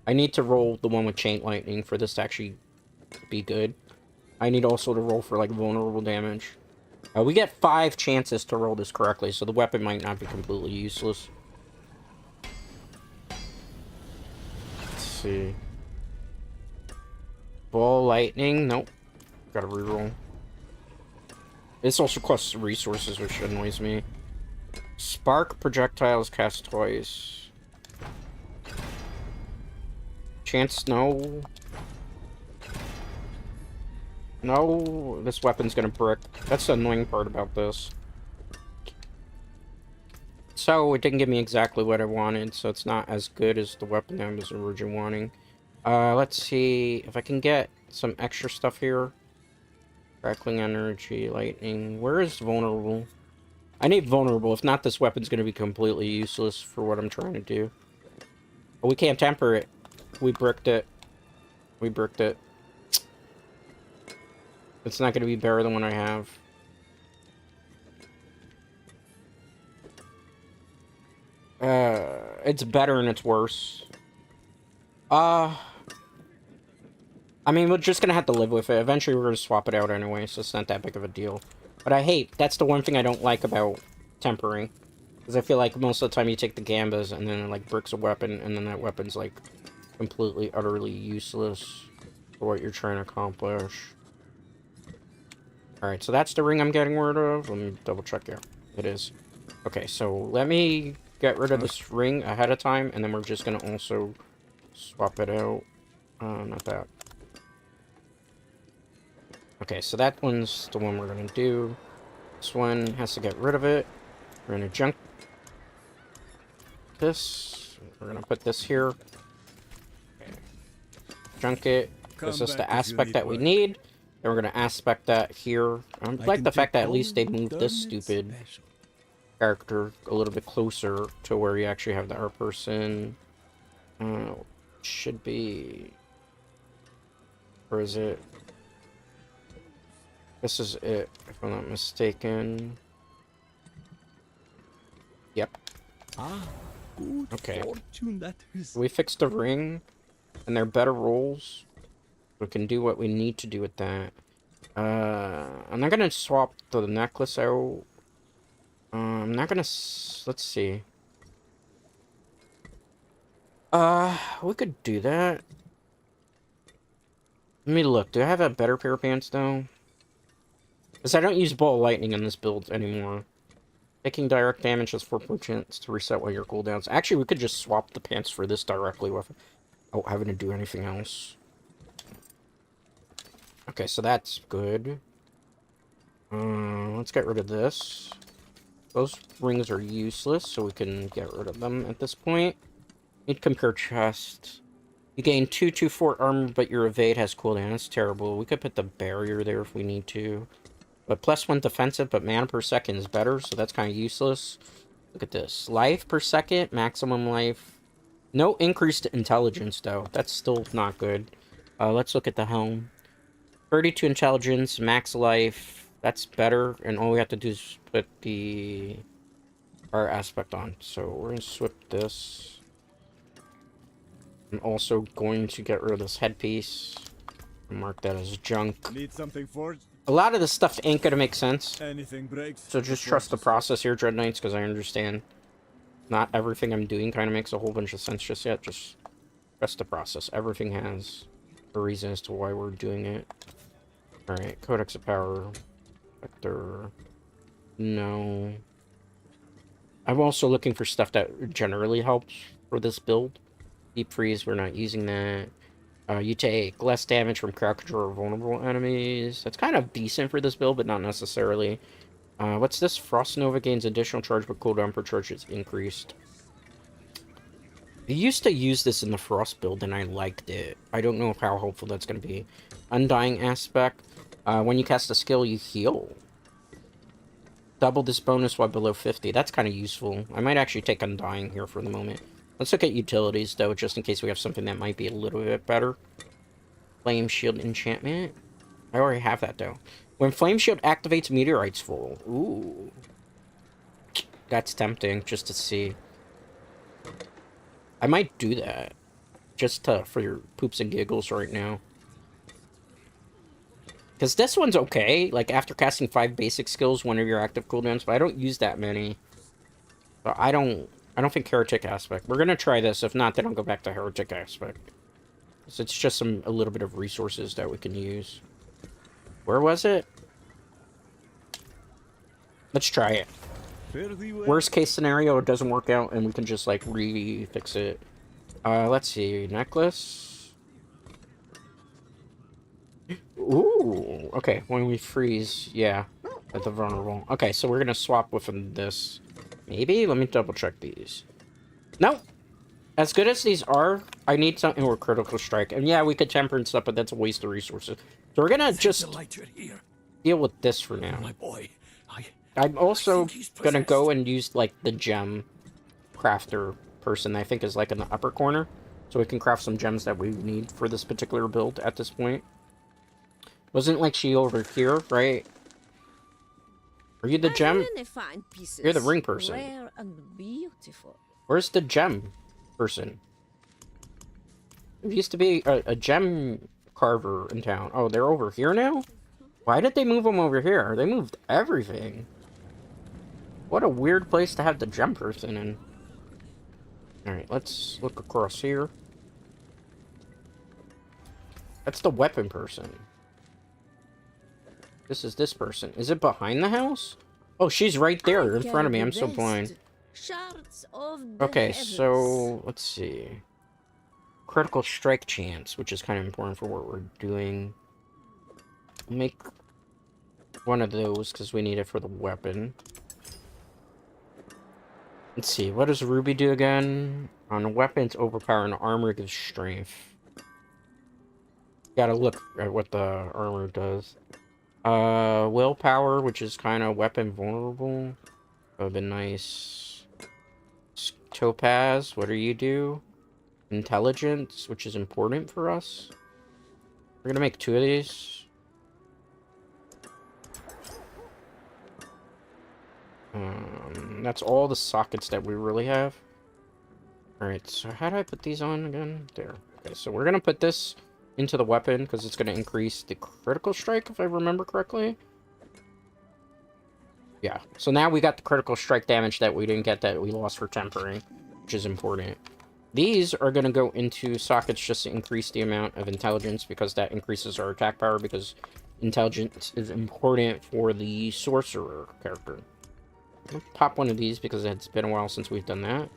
I need to roll the one with Chain Lightning for this to actually be good. I need also to roll for, like, vulnerable damage. We get 5 chances to roll this correctly, so the weapon might not be completely useless. see. Ball lightning. Nope. Gotta reroll. This also costs resources, which annoys me. Spark projectiles cast twice. Chance, no. No, this weapon's gonna brick. That's the annoying part about this. So, it didn't give me exactly what I wanted, so it's not as good as the weapon I was originally wanting. Let's see if I can get some extra stuff here. Crackling energy, lightning. Where is vulnerable? I need vulnerable. If not, this weapon's gonna be completely useless for what I'm trying to do. But we can't temper it. We bricked it. We bricked it. It's not gonna be better than what I have. It's better and it's worse. I mean, we're just gonna have to live with it. Eventually, we're gonna swap it out anyway, so it's not that big of a deal. But I hate, that's the one thing I don't like about tempering. Because I feel like most of the time you take the gambas and then it, like, bricks a weapon, and then that weapon's, like, completely, utterly useless for what you're trying to accomplish. Alright, so that's the ring I'm getting rid of. Let me double check here. It is. Okay, so let me get rid of this ring ahead of time, and then we're just gonna also swap it out. Not that. Okay, so that one's the one we're gonna do. This one has to get rid of it. We're gonna junk this. We're gonna put this here. Okay. Junk it. This is the aspect that we need. Then we're gonna aspect that here. I like the fact that at least they moved this stupid character a little bit closer to where you actually have the art person. Should be... Or is it? This is it, if I'm not mistaken. Yep. Okay. We fixed the ring, and they're better rolls. We can do what we need to do with that. I'm not gonna swap the necklace out. I'm not gonna... Let's see. We could do that. Let me look. Do I have a better pair of pants, though? Because I don't use ball lightning in this build anymore. Taking direct damage has 4% chance to reset while your cooldowns. Actually, we could just swap the pants for this directly without having to do anything else. Okay, so that's good. Let's get rid of this. Those rings are useless, so we can get rid of them at this point. Need compare chest. You gain 2/4 armor, but your evade has cooldown. That's terrible. We could put the barrier there if we need to. But +1 defensive, but mana per second is better, so that's kind of useless. Look at this. Life per second, maximum life. No increased intelligence, though. That's still not good. Let's look at the helm. 32 intelligence, max life. That's better, and all we have to do is put the art aspect on. So we're going to swip this. I'm also going to get rid of this headpiece. Mark that as junk. Need something forged? A lot of this stuff ain't gonna make sense. Anything breaks. So just trust the process here, Dread Knights, because I understand not everything I'm doing kind of makes a whole bunch of sense just yet. Just trust the process. Everything has a reason as to why we're doing it. Alright, Codex of Power. Vector. No. I'm also looking for stuff that generally helps for this build. Deep Freeze, we're not using that. You take less damage from crowd control or vulnerable enemies. That's kind of decent for this build, but not necessarily. What's this? Frost Nova gains additional charge, but cooldown per charge is increased. I used to use this in the Frost build, and I liked it. I don't know how helpful that's going to be. Undying Aspect. When you cast a skill, you heal. Double this bonus while below 50. That's kind of useful. I might actually take Undying here for the moment. Let's look at utilities, though, just in case we have something that might be a little bit better. Flame Shield Enchantment. I already have that, though. When Flame Shield activates, Meteorites full. Ooh. That's tempting, just to see. I might do that. Just for your poops and giggles right now. Because this one's okay. Like, after casting 5 basic skills, one of your active cooldowns, but I don't use that many. So I don't think Heretic Aspect. We're gonna try this. If not, then I'll go back to Heretic Aspect. So it's just a little bit of resources that we can use. Where was it? Let's try it. Fare thee well. Worst case scenario, it doesn't work out and we can just like re-fix it. Let's see. Necklace. Ooh. Okay, when we freeze, yeah. At the vulnerable. Okay, so we're gonna swap with this. Maybe? Let me double check these. Nope. As good as these are, I need something with critical strike. And yeah, we could temper and stuff, but that's a waste of resources. So we're gonna just deal with this for now. My boy, I'm also think he's gonna possessed. go and use like the gem crafter person I think is like in the upper corner. So we can craft some gems that we need for this particular build at this point. Wasn't like she over here, right? Are you the gem? You're the ring person. Rare and beautiful. Where's the gem person? There used to be a gem carver in town. Oh, they're over here now? Why did they move them over here? They moved everything. What a weird place to have the gem person in. Alright, let's look across here. That's the weapon person. This is this person. Is it behind the house? Oh, she's right there in front of me. I'm so blind. Okay, so let's see. Critical strike chance, which is kind of important for what we're doing. Make one of those because we need it for the weapon. Let's see, what does Ruby do again? On weapons, overpower, and armor gives strength. Gotta look at what the armor does. Willpower, which is kind of weapon vulnerable. That would've been nice. Topaz, what do you do? Intelligence, which is important for us. We're gonna make 2 of these. That's all the sockets that we really have. Alright, so how do I put these on again? There. Okay, so we're gonna put this into the weapon because it's gonna increase the critical strike, if I remember correctly. Yeah, so now we got the critical strike damage that we didn't get that we lost for tempering, which is important. These are going to go into sockets just to increase the amount of intelligence because that increases our attack power because intelligence is important for the sorcerer character. I'll pop one of these because it's been a while since we've done that.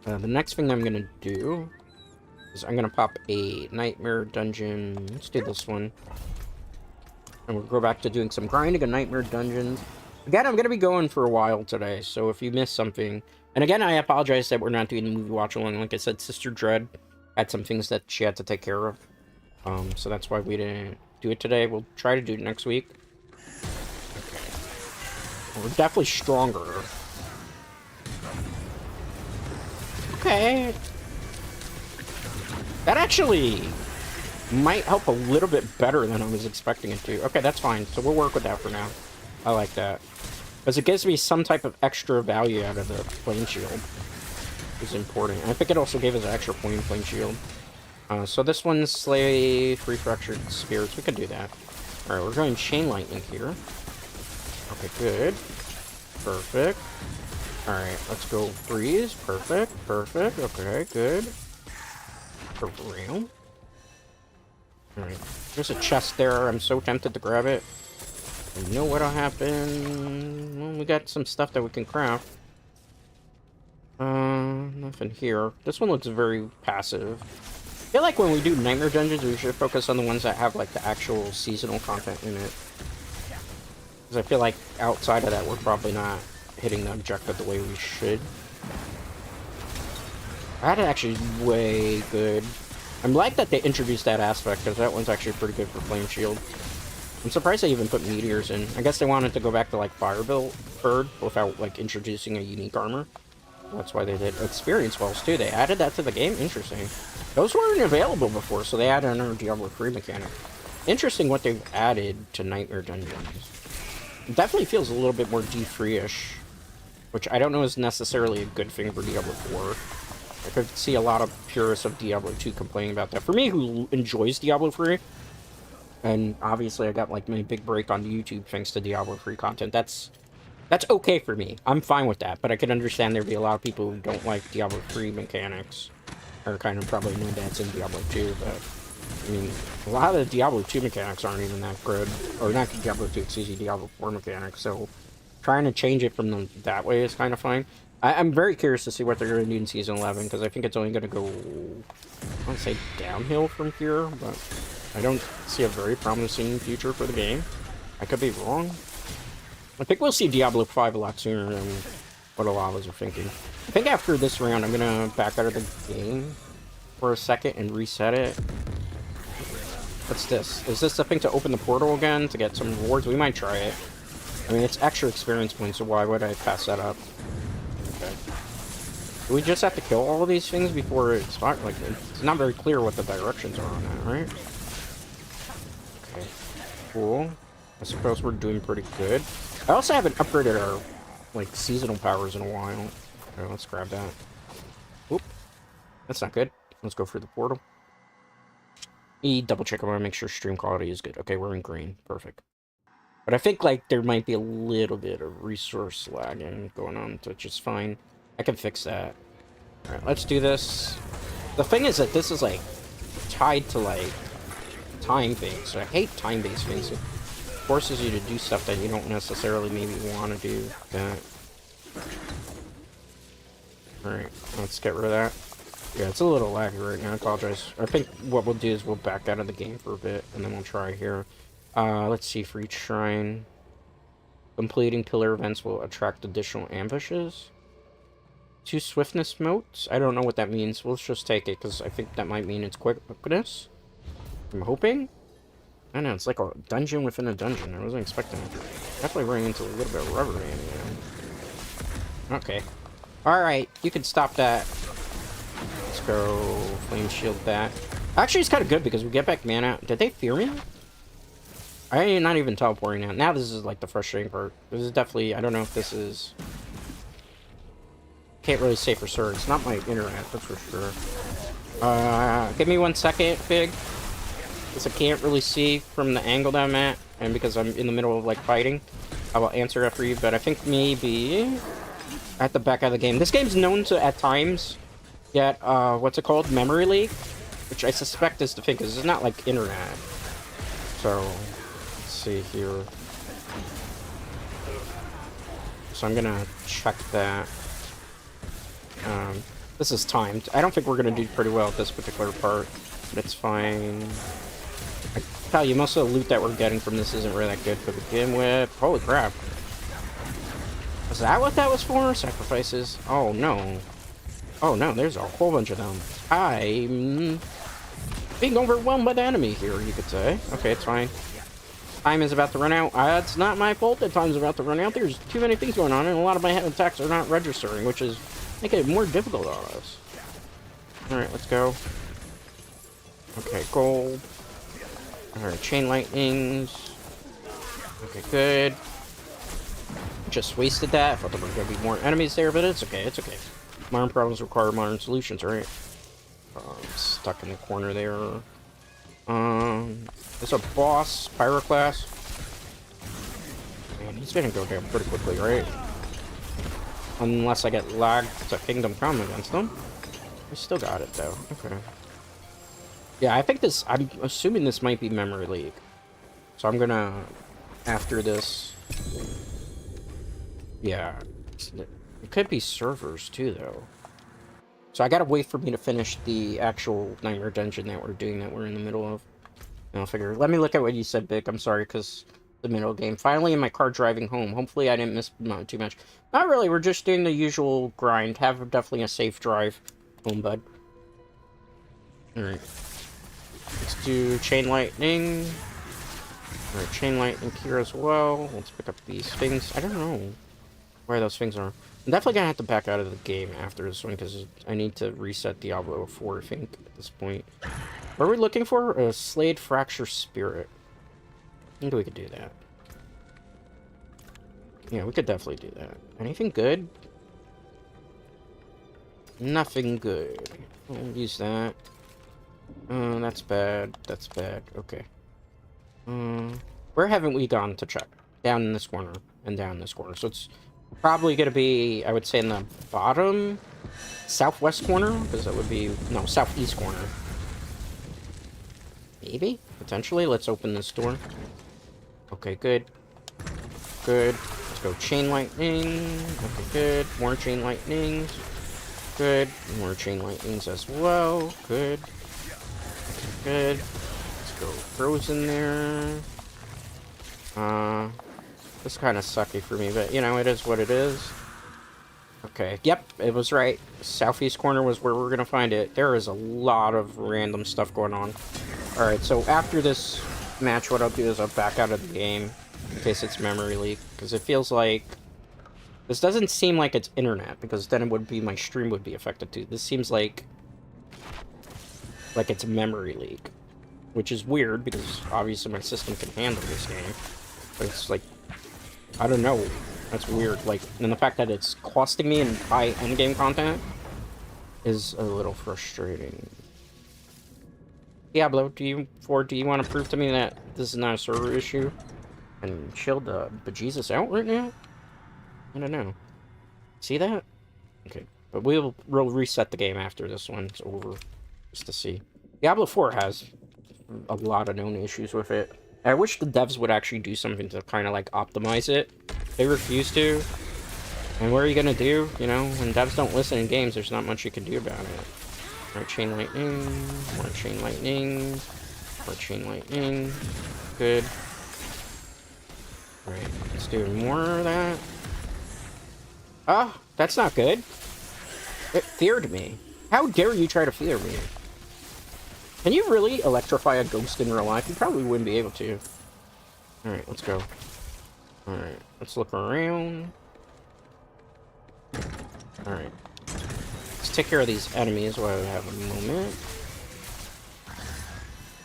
The next thing I'm going to do is I'm going to pop a nightmare dungeon. Let's do this one. And we'll go back to doing some grinding of nightmare dungeons. Again, I'm going to be going for a while today, so if you missed something... And again, I apologize that we're not doing the movie watch-along. Like I said, Sister Dread had some things that she had to take care of. So that's why we didn't do it today. We'll try to do it next week. Okay. We're definitely stronger. Okay. That actually might help a little bit better than I was expecting it to. Okay, that's fine. So we'll work with that for now. I like that. Because it gives me some type of extra value out of the flame shield. Which is important. I think it also gave us an extra point in flame shield. So this one's slay 3 fractured spirits. We can do that. Alright, we're going chain lightning here. Okay, good. Perfect. Alright, let's go 3s. Perfect. Perfect. Okay, good. For real. Alright, there's a chest there. I'm so tempted to grab it. You know what'll happen? Well, we got some stuff that we can craft. Nothing here. This one looks very passive. I feel like when we do nightmare dungeons, we should focus on the ones that have like the actual seasonal content in it. Because I feel like outside of that, we're probably not hitting the objective the way we should. That actually is way good. I'm glad that they introduced that aspect, because that one's actually pretty good for Flame Shield. I'm surprised they even put meteors in. I guess they wanted to go back to like Firebill Bird without like introducing a unique armor. That's why they did experience wells too. They added that to the game. Interesting. Those weren't available before, so they added another Diablo IV mechanic. Interesting what they've added to Nightmare Dungeons. It definitely feels a little bit more D3-ish, which I don't know is necessarily a good thing for Diablo 4. I could see a lot of purists of Diablo 2 complaining about that. For me, who enjoys Diablo 3, and obviously I got like my big break on YouTube thanks to Diablo 3 content, that's okay for me. I'm fine with that, but I can understand there'd be a lot of people who don't like Diablo 3 mechanics. Or kind of probably know that's in Diablo 2, but I mean, a lot of the Diablo 2 mechanics aren't even that good. Or not Diablo 2, excuse me, Diablo 4 mechanics, so trying to change it from them that way is kind of fine. I'm very curious to see what they're going to do in Season 11, because I think it's only going to go, I don't say downhill from here, but I don't see a very promising future for the game. I could be wrong. I think we'll see Diablo 5 a lot sooner than what a lot of us are thinking. I think after this round, I'm going to back out of the game for a second and reset it. What's this? Is this the thing to open the portal again to get some rewards? We might try it. I mean, it's extra experience points, so why would I pass that up? Okay. Do we just have to kill all of these things before it's not, like, it's not very clear what the directions are on that, right? Okay. Cool. I suppose we're doing pretty good. I also haven't upgraded our, like, seasonal powers in a while. Okay, let's grab that. Oop. That's not good. Let's go for the portal. Double check. I want to make sure stream quality is good. Okay, we're in green. Perfect. But I think, like, there might be a little bit of resource lagging going on, which is fine. I can fix that. Alright, let's do this. The thing is that this is, like, tied to, like, time things. So I hate time-based things. It forces you to do stuff that you don't necessarily maybe want to do. Alright, let's get rid of that. Yeah, it's a little laggy right now. I apologize. I think what we'll do is we'll back out of the game for a bit, and then we'll try here. Let's see, for each shrine, completing pillar events will attract additional ambushes. 2 swiftness motes? I don't know what that means. Let's just take it, because I think that might mean it's quickness. I'm hoping. I don't know, it's like a dungeon within a dungeon. I wasn't expecting it. Definitely running into a little bit of rubber banding. Okay. Alright, you can stop that. Let's go flame shield that. Actually, it's kind of good because we get back mana. Did they fear me? I am not even teleporting now. Now this is like the frustrating part. This is definitely, I don't know if this is... Can't really say for sure. It's not my internet, that's for sure. Give me 1 second, Fig. Because I can't really see from the angle that I'm at. And because I'm in the middle of like fighting. I will answer after you, but I think maybe... At the back of the game. This game's known to, at times... Get, what's it called? Memory leak? Which I suspect is the thing, because it's not like internet. So, let's see here. So I'm gonna check that. This is timed. I don't think we're gonna do pretty well at this particular part, but it's fine. I tell you, most of the loot that we're getting from this isn't really that good to begin with. Holy crap. Was that what that was for? Sacrifices? Oh, no. Oh no, there's a whole bunch of them. I'm being overwhelmed by the enemy here, you could say. Okay, it's fine. Time is about to run out. It's not my fault that time's about to run out. There's too many things going on, and a lot of my attacks are not registering, which is making it more difficult on us. Alright, let's go. Okay, gold. Alright, chain lightnings. Okay, good. Just wasted that. I thought there were going to be more enemies there, but it's okay, it's okay. Modern problems require modern solutions, right? Stuck in the corner there. There's a boss, Pyroclast. Man, he's gonna go down pretty quickly, right? Unless I get lagged to Kingdom Come against him. I still got it, though. Okay. Yeah, I think this... I'm assuming this might be Memory Leak. So I'm gonna... After this... Yeah. It could be servers, too, though. So I gotta wait for me to finish the actual Nightmare Dungeon that we're doing, that we're in the middle of. And I'll figure... Let me look at what you said, Vic. I'm sorry, because the middle game. Finally in my car driving home. Hopefully I didn't miss too much. Not really, we're just doing the usual grind. Have definitely a safe drive home, bud. Alright. Let's do Chain Lightning. Alright, Chain Lightning here as well. Let's pick up these things. I don't know where those things are. I'm definitely gonna have to back out of the game after this one, because I need to reset Diablo IV, I think, at this point. What are we looking for? A Slayed Fracture Spirit. I think we could do that. Yeah, we could definitely do that. Anything good? Nothing good. We'll use that. That's bad. That's bad. Okay. Where haven't we gone to check? Down in this corner and down this corner. So it's probably going to be, I would say, in the bottom southwest corner, because that would be, no, southeast corner. Maybe? Potentially? Let's open this door. Okay, good. Good. Let's go chain lightning. Okay, good. More chain lightnings. Good. More chain lightnings as well. Good. Good. Let's go frozen there. This kind of sucky for me, but, you know, it is what it is. Okay, yep, it was right. Southeast corner was where we're gonna find it. There is a lot of random stuff going on. Alright, so after this match, what I'll do is I'll back out of the game, in case it's memory leak, because it feels like... This doesn't seem like it's internet, because then it would be, my stream would be affected too. This seems like it's memory leak, which is weird, because obviously my system can handle this game. But it's like, I don't know. That's weird. Like, and the fact that it's costing me in high endgame content is a little frustrating. Diablo, do you want to prove to me that this is not a server issue and chill the bejesus out right now? I don't know. See that? Okay, but we'll reset the game after this one's over, just to see. Diablo 4 has a lot of known issues with it. I wish the devs would actually do something to kind of like optimize it. They refuse to. And what are you gonna do? You know, when devs don't listen in games, there's not much you can do about it. More chain lightning, more chain lightning, more chain lightning. Good. Alright, let's do more of that. Ah, that's not good. It feared me. How dare you try to fear me? Can you really electrify a ghost in real life? You probably wouldn't be able to. Alright, let's go. Alright, let's look around. Alright. Let's take care of these enemies while we have a moment.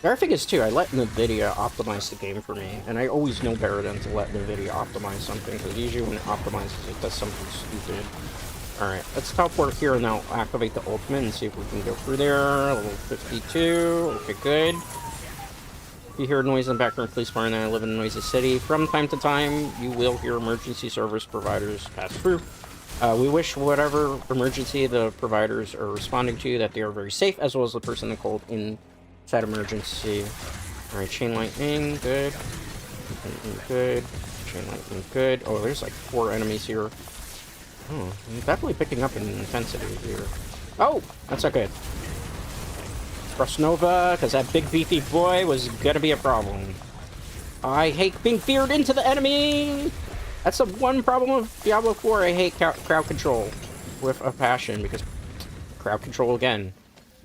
The other thing is, too, I let NVIDIA optimize the game for me, and I always know better than to let NVIDIA optimize something, because usually when it optimizes, it does something stupid. Alright, let's teleport here and now activate the ultimate and see if we can go through there. Level 52. Okay, good. If you hear noise in the background, please find that I live in a noisy city. From time to time, you will hear emergency service providers pass through. We wish whatever emergency the providers are responding to that they are very safe, as well as the person that called in that emergency. Alright, chain lightning, good. Good. Chain lightning, good. Oh, there's like 4 enemies here. Oh, I'm definitely picking up in intensity here. Oh, that's not good. Thrust Nova, because that big beefy boy was gonna be a problem. I hate being feared into the enemy! That's the one problem of Diablo 4. I hate crowd control with a passion, because crowd control again.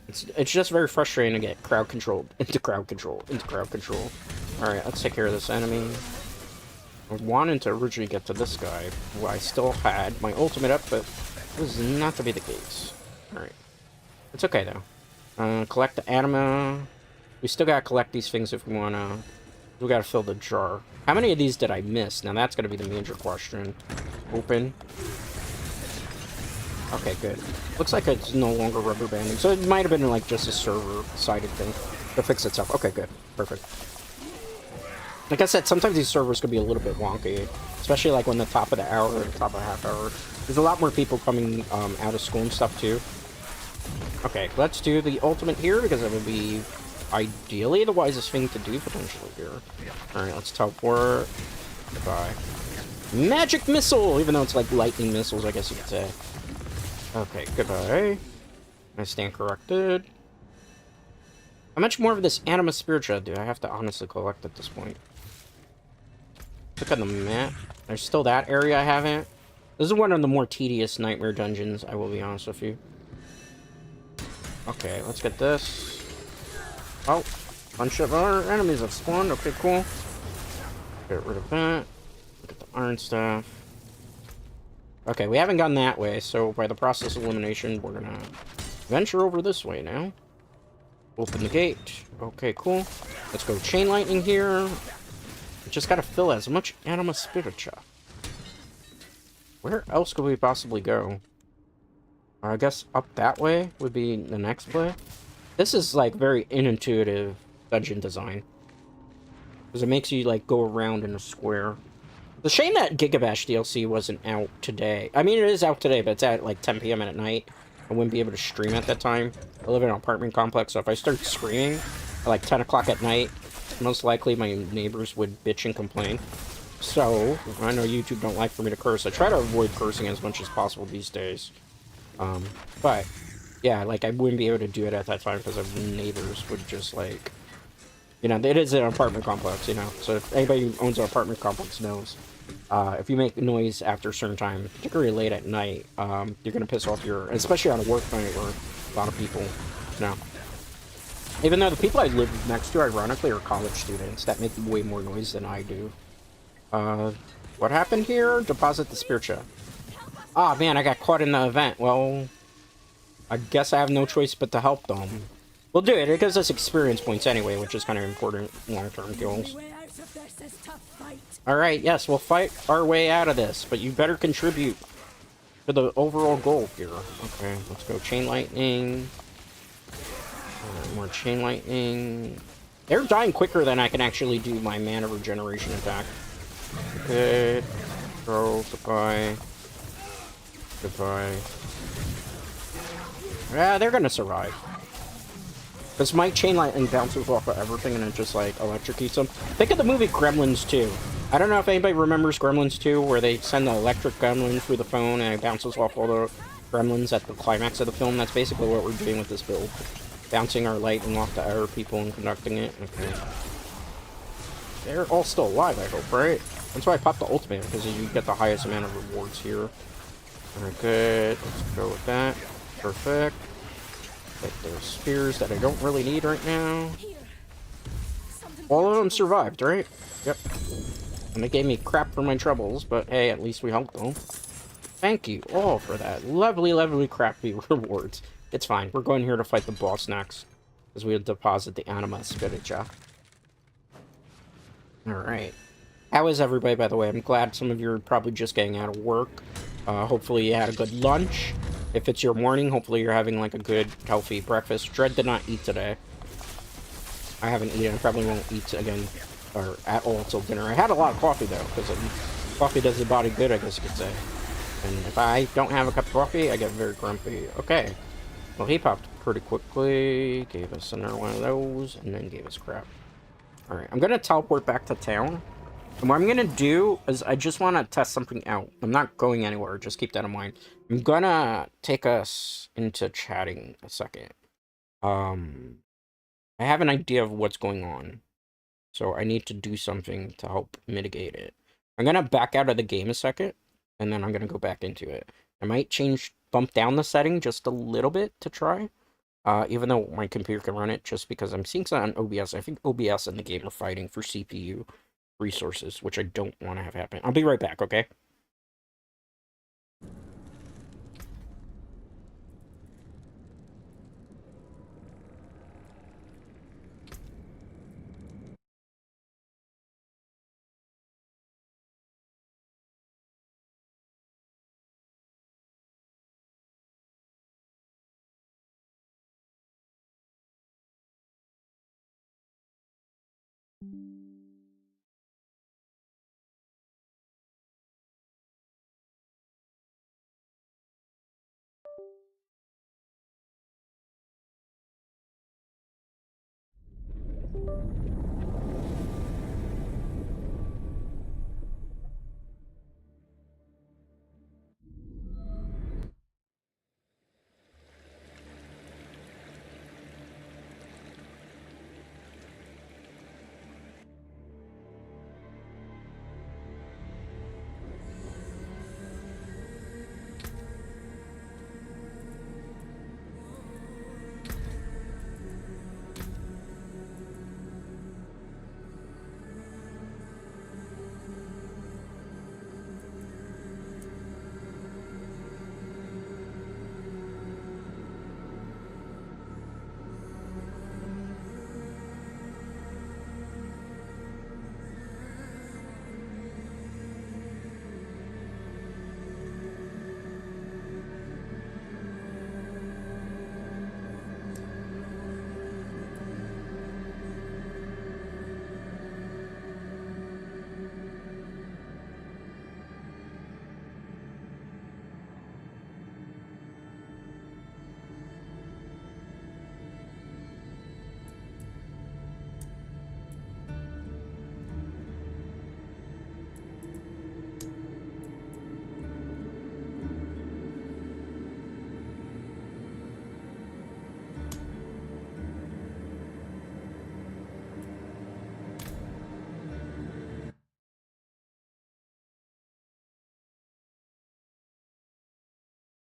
It's just very frustrating to get crowd controlled into crowd control into crowd control. Alright, let's take care of this enemy. I wanted to originally get to this guy, who I still had my ultimate up, but it was not to be the case. Alright. It's okay, though. Collect the anima. We still gotta collect these things if we wanna... We gotta fill the jar. How many of these did I miss? Now that's gonna be the major question. Open. Okay, good. Looks like it's no longer rubber banding, so it might have been, like, just a server-sided thing to fix itself. Okay, good. Perfect. Like I said, sometimes these servers could be a little bit wonky, especially like when the top of the hour or the top of the half hour. There's a lot more people coming out of school and stuff too. Okay, let's do the ultimate here because it would be ideally the wisest thing to do potentially here. Alright, let's teleport. Goodbye. Magic missile! Even though it's like lightning missiles, I guess you could say. Okay, goodbye. I stand corrected. How much more of this Anima Spiritua do I have to honestly collect at this point? Look at the map. There's still that area I haven't. This is one of the more tedious nightmare dungeons, I will be honest with you. Okay, let's get this. Oh, bunch of our enemies have spawned. Okay, cool. Get rid of that. Look at the iron staff. Okay, we haven't gone that way, so by the process of elimination, we're gonna venture over this way now. Open the gate. Okay, cool. Let's go chain lightning here. Just gotta fill as much Anima Spiritua. Where else could we possibly go? I guess up that way would be the next play. This is like very intuitive dungeon design. Because it makes you like go around in a square. The shame that Gigabash DLC wasn't out today. I mean, it is out today, but it's at like 10 p.m. at night. I wouldn't be able to stream at that time. I live in an apartment complex, so if I start screaming at like 10 o'clock at night, most likely my neighbors would bitch and complain. So, I know YouTube don't like for me to curse. I try to avoid cursing as much as possible these days. But, yeah, like, I wouldn't be able to do it at that time because neighbors would just, like... You know, it is an apartment complex, you know? So if anybody who owns an apartment complex knows, if you make noise after a certain time, particularly late at night, you're gonna piss off your... Especially on a work night where a lot of people, you know... Even though the people I live next to, ironically, are college students that make way more noise than I do. What happened here? Deposit the spirit chest. Ah, man, I got caught in the event. Well, I guess I have no choice but to help them. We'll do it. It gives us experience points anyway, which is kind of important long-term goals. Alright, yes, we'll fight our way out of this, but you better contribute to the overall goal here. Okay, let's go chain lightning. More chain lightning. They're dying quicker than I can actually do my mana regeneration attack. Good. Throw, goodbye. Goodbye. Yeah, they're gonna survive. Because my chain lightning bounces off of everything and it just, like, electrocutes them. Think of the movie Gremlins 2. I don't know if anybody remembers Gremlins 2, where they send the electric gremlin through the phone and it bounces off all the gremlins at the climax of the film. That's basically what we're doing with this build. Bouncing our lightning off the other people and conducting it. Okay. They're all still alive, I hope, right? That's why I popped the ultimate, because you get the highest amount of rewards here. Alright, good. Let's go with that. Perfect. Take those spears that I don't really need right now. All of them survived, right? Yep. And they gave me crap for my troubles, but hey, at least we helped them. Thank you all for that. Lovely, lovely crappy rewards. It's fine. We're going here to fight the boss next. Because we deposit the anima spiritual. Alright. How is everybody, by the way? I'm glad some of you are probably just getting out of work. Hopefully you had a good lunch. If it's your morning, hopefully you're having, like, a good, healthy breakfast. Dread did not eat today. I haven't eaten. I probably won't eat again, or at all till dinner. I had a lot of coffee, though, because coffee does the body good, I guess you could say. And if I don't have a cup of coffee, I get very grumpy. Okay. Well, he popped pretty quickly, gave us another one of those, and then gave us crap. Alright, I'm gonna teleport back to town. And what I'm gonna do is I just want to test something out. I'm not going anywhere, just keep that in mind. I'm gonna take us into chatting a second. I have an idea of what's going on. So I need to do something to help mitigate it. I'm gonna back out of the game a second, and then I'm gonna go back into it. I might bump down the setting just a little bit to try. Even though my computer can run it, just because I'm seeing something on OBS. I think OBS and the game are fighting for CPU resources, which I don't want to have happen. I'll be right back, okay?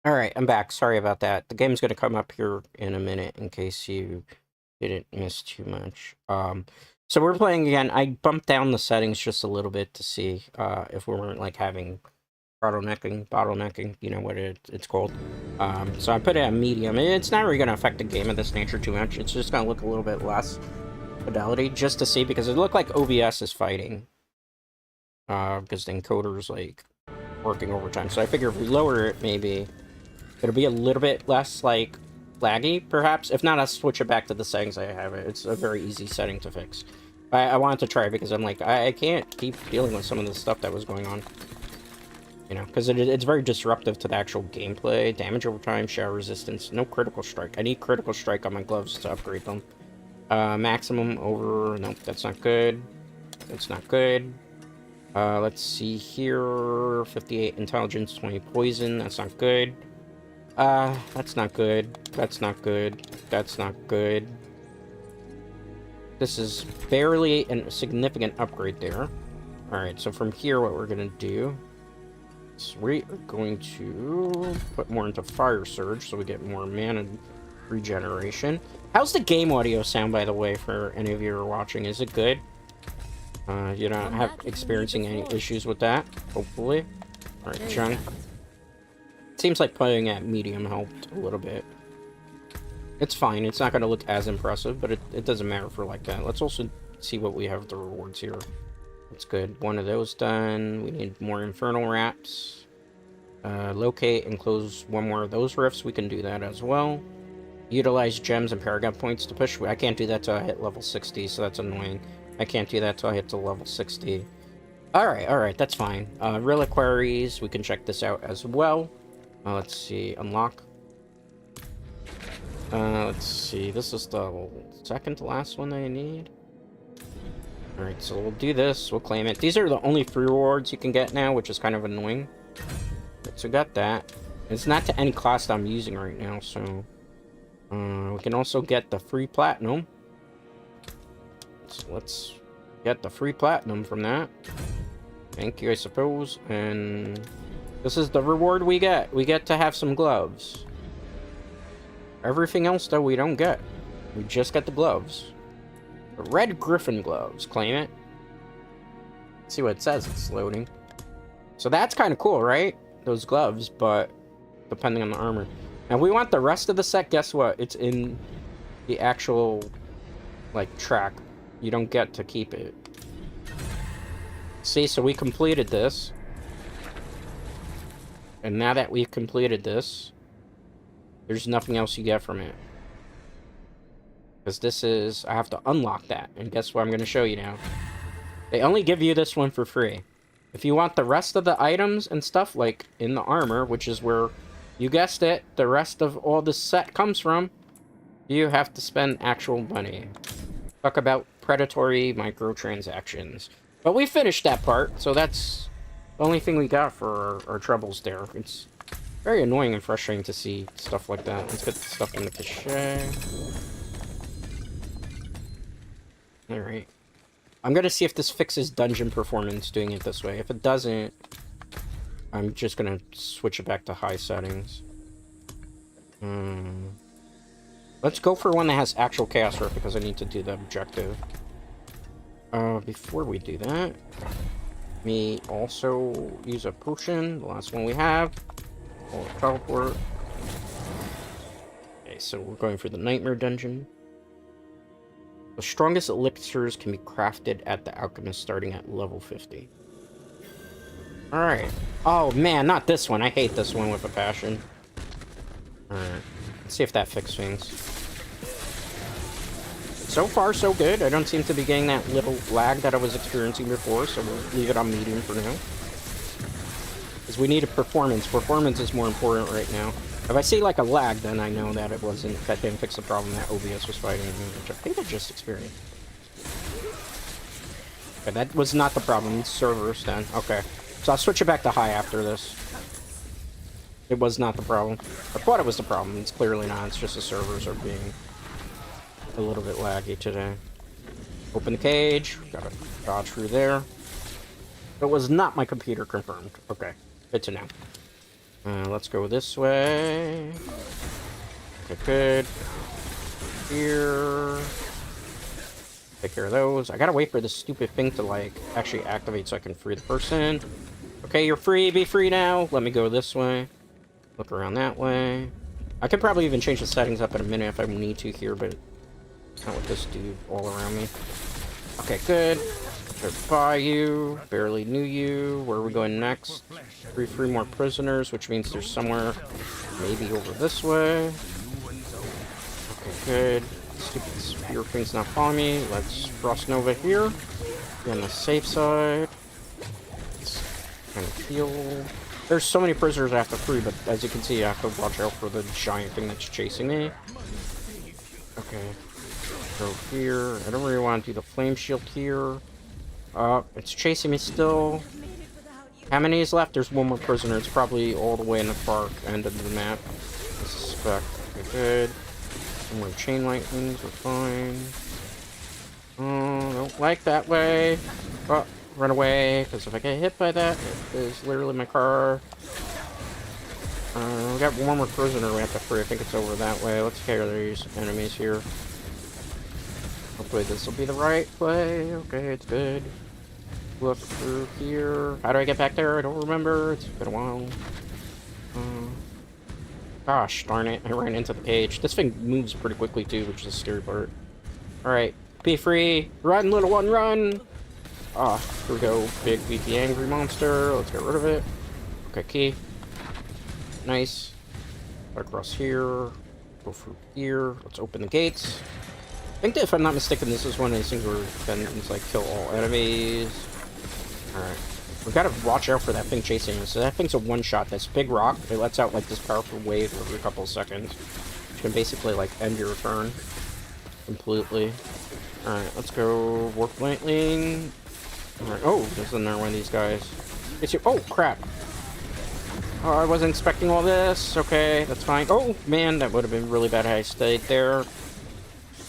Alright, I'm back. Sorry about that. The game's gonna come up here in a minute in case you didn't miss too much. So we're playing again. I bumped down the settings just a little bit to see if we weren't like having bottlenecking, you know what it's called. So I put it at medium. It's not really gonna affect the game of this nature too much. It's just gonna look a little bit less fidelity just to see, because it looked like OBS is fighting. Because the encoder's like working overtime. So I figure if we lower it, maybe it'll be a little bit less like laggy, perhaps. If not, I'll switch it back to the settings I have it. It's a very easy setting to fix. I wanted to try it because I'm like, I can't keep dealing with some of the stuff that was going on. You know, because it's very disruptive to the actual gameplay. Damage over time, shower resistance, no critical strike. I need critical strike on my gloves to upgrade them. Maximum over, nope, that's not good. That's not good. Let's see here, 58 intelligence, 20 poison, that's not good. That's not good. That's not good. That's not good. This is barely a significant upgrade there. Alright, so from here, what we're gonna do is we are going to put more into Fire Surge so we get more mana regeneration. How's the game audio sound, by the way, for any of you who are watching? Is it good? You're not experiencing any issues with that, hopefully. Alright, John. Seems like playing at medium helped a little bit. It's fine. It's not going to look as impressive, but it doesn't matter for like that. Let's also see what we have the rewards here. That's good. One of those done. We need more Infernal Wraps. Locate and close one more of those rifts. We can do that as well. Utilize gems and Paragon points to push. I can't do that till I hit level 60, so that's annoying. I can't do that till I hit to level 60. Alright, that's fine. Reliquaries, we can check this out as well. Let's see, unlock. Let's see, this is the second to last one that I need. Alright, so we'll do this, we'll claim it. These are the only free rewards you can get now, which is kind of annoying. Right, so we got that. It's not to any class that I'm using right now, so... we can also get the free platinum. So let's get the free platinum from that. Thank you, I suppose. And this is the reward we get. We get to have some gloves. Everything else, though, we don't get. We just get the gloves. The Red Griffin gloves. Claim it. Let's see what it says. It's loading. So that's kind of cool, right? Those gloves, but depending on the armor. Now, we want the rest of the set. Guess what? It's in the actual, like, track. You don't get to keep it. See, so we completed this. And now that we've completed this, there's nothing else you get from it. Because this is... I have to unlock that. And guess what I'm going to show you now? They only give you this one for free. If you want the rest of the items and stuff, like in the armor, which is where, you guessed it, the rest of all this set comes from, you have to spend actual money. Talk about predatory microtransactions. But we finished that part, so that's the only thing we got for our troubles there. It's very annoying and frustrating to see stuff like that. Let's get the stuff in the cache. Alright. I'm gonna see if this fixes dungeon performance doing it this way. If it doesn't, I'm just gonna switch it back to high settings. Let's go for one that has actual chaos rift because I need to do the objective. Before we do that, let me also use a potion, the last one we have. Or teleport. Okay, so we're going for the Nightmare Dungeon. The strongest elixirs can be crafted at the Alchemist starting at level 50. Alright. Oh man, not this one. I hate this one with a passion. Alright. Let's see if that fixes things. So far, so good. I don't seem to be getting that little lag that I was experiencing before, so we'll leave it on medium for now. Because we need a performance. Performance is more important right now. If I see like a lag, then I know that it wasn't, that didn't fix the problem that OBS was fighting, which I think I just experienced. Okay, that was not the problem. It's servers then. Okay. So I'll switch it back to high after this. It was not the problem. I thought it was the problem. It's clearly not. It's just the servers are being a little bit laggy today. Open the cage. Gotta dodge through there. It was not my computer confirmed. Okay. Good to know. Let's go this way. Okay, good. Here. Take care of those. I gotta wait for this stupid thing to, like, actually activate so I can free the person. Okay, you're free. Be free now. Let me go this way. Look around that way. I could probably even change the settings up in a minute if I need to here, but not with this dude all around me. Okay, good. Goodbye, you. Barely knew you. Where are we going next? Free more prisoners, which means there's somewhere maybe over this way. Okay, good. Stupid spear thing's not following me. Let's Frost Nova here. Be on the safe side. Let's kind of heal. There's so many prisoners I have to free, but as you can see, I have to watch out for the giant thing that's chasing me. Okay. Go here. I don't really want to do the flame shield here. It's chasing me still. How many is left? There's one more prisoner. It's probably all the way in the far end of the map. I suspect. Okay, good. Some more chain lightnings. We're fine. Oh, don't like that way. Oh, run away. Because if I get hit by that, it is literally my car. We got one more prisoner we have to free. I think it's over that way. Let's carry these enemies here. Hopefully this will be the right way. Okay, it's good. Look through here. How do I get back there? I don't remember. It's been a while. Gosh darn it. I ran into the cage. This thing moves pretty quickly too, which is the scary part. Alright. Be free. Run, little one, run! Ah, here we go. Big, beefy, angry monster. Let's get rid of it. Okay, key. Nice. Across here. Go through here. Let's open the gates. I think that if I'm not mistaken, this is one of these things where it's like kill all enemies. Alright. We gotta watch out for that thing chasing us. So that thing's a one-shot. That's big rock. It lets out like this powerful wave every couple of seconds. Which can basically like end your turn. Completely. Alright, let's go Warp Lightning. Alright. Oh, there's another one of these guys. It's you. Oh, crap. Oh, I wasn't expecting all this. Okay, that's fine. Oh, man, that would have been really bad had I stayed there.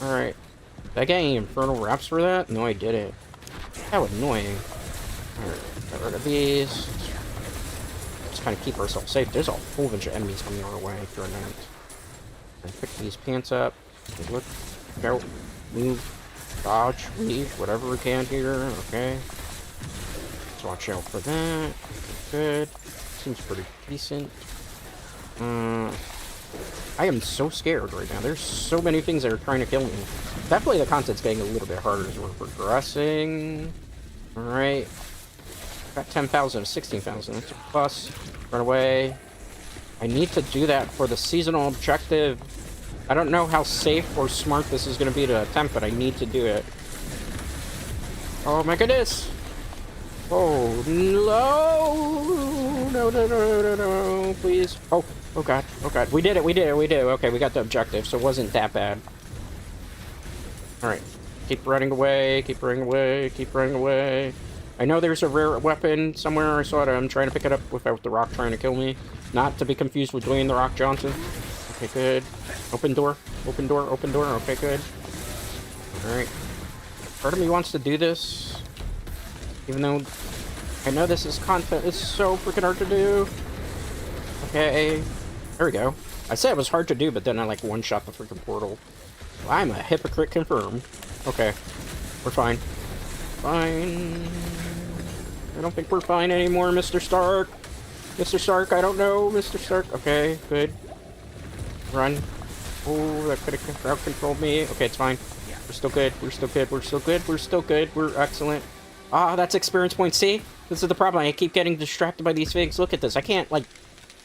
Alright. Did I get any Infernal Wraps for that? No, I didn't. How annoying. Alright, get rid of these. Just kind of keep ourselves safe. There's a whole bunch of enemies coming our way for a minute. And pick these pants up. Look. Go. Move. Dodge. Leave. Whatever we can here. Okay. Let's watch out for that. Good. Seems pretty decent. I am so scared right now. There's so many things that are trying to kill me. Definitely the content's getting a little bit harder as we're progressing. Alright. Got 10,000 of 16,000. That's a plus. Run away. I need to do that for the seasonal objective. I don't know how safe or smart this is going to be to attempt, but I need to do it. Oh my goodness! Oh no! No, please. Oh god, oh god. We did it, we did it, we did it. Okay, we got the objective, so it wasn't that bad. Alright. Keep running away, keep running away, keep running away. I know there's a rare weapon somewhere. I saw it. I'm trying to pick it up without the Rock trying to kill me. Not to be confused with Dwayne the Rock Johnson. Okay, good. Open door, open door, open door. Okay, good. Alright. Part of me wants to do this. Even though I know this is content, it's so freaking hard to do. Okay. There we go. I said it was hard to do, but then I like one-shot the freaking portal. I'm a hypocrite confirmed. Okay. We're fine. Fine. I don't think we're fine anymore, Mr. Stark. Mr. Stark, I don't know, Mr. Stark. Okay, good. Run. Oh, that could have crowd controlled me. Okay, it's fine. We're still good. We're still good. We're still good. We're still good. We're excellent. Ah, that's experience points. See? This is the problem. I keep getting distracted by these things. Look at this. I can't, like,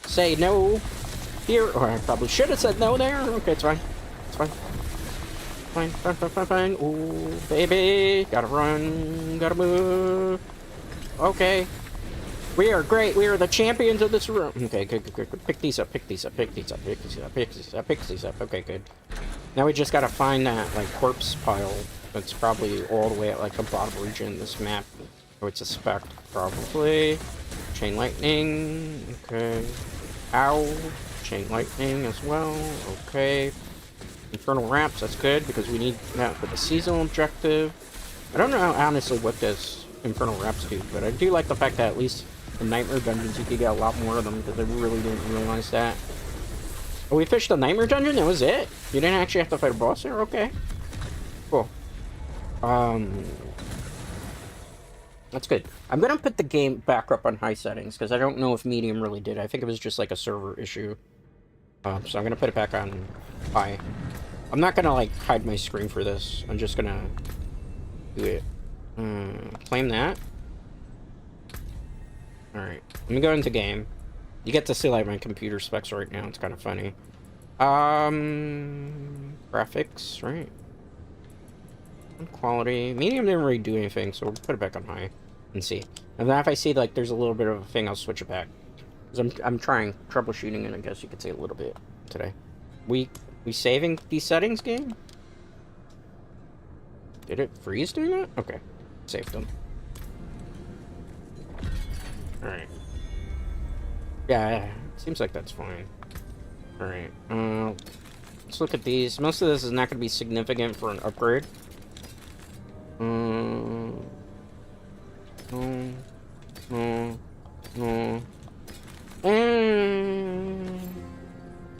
say no here. Or I probably should have said no there. Okay, it's fine. It's fine. Fine, fine, fine, fine, fine. Ooh, baby. Gotta run. Gotta move. Okay. We are great. We are the champions of this room. Okay, good, good, good, good. Pick these up, pick these up, pick these up, pick these up, pick these up, pick these up. Okay, good. Now we just gotta find that, like, corpse pile. That's probably all the way at, like, the bottom region of this map. I would suspect, probably. Chain lightning. Okay. Ow. Chain lightning as well. Okay. Infernal Wraps, that's good, because we need that for the seasonal objective. I don't know, honestly, what this Infernal Wraps do, but I do like the fact that at least the Nightmare Dungeons, you could get a lot more of them, because I really didn't realize that. Oh, we fished the Nightmare Dungeon? That was it? You didn't actually have to fight a boss there? Okay. Cool. That's good. I'm gonna put the game back up on high settings, because I don't know if medium really did. I think it was just like a server issue. So I'm gonna put it back on high. I'm not gonna, like, hide my screen for this. I'm just gonna do it. Claim that. Alright. Let me go into game. You get to see, like, my computer specs right now. It's kind of funny. Graphics, right? Quality. Medium didn't really do anything, so we'll put it back on high and see. And then if I see, like, there's a little bit of a thing, I'll switch it back. Because I'm trying troubleshooting, and I guess you could say a little bit today. We saving these settings, game? Did it freeze doing that? Okay. Saved them. Alright. Yeah, seems like that's fine. Alright. Let's look at these. Most of this is not going to be significant for an upgrade.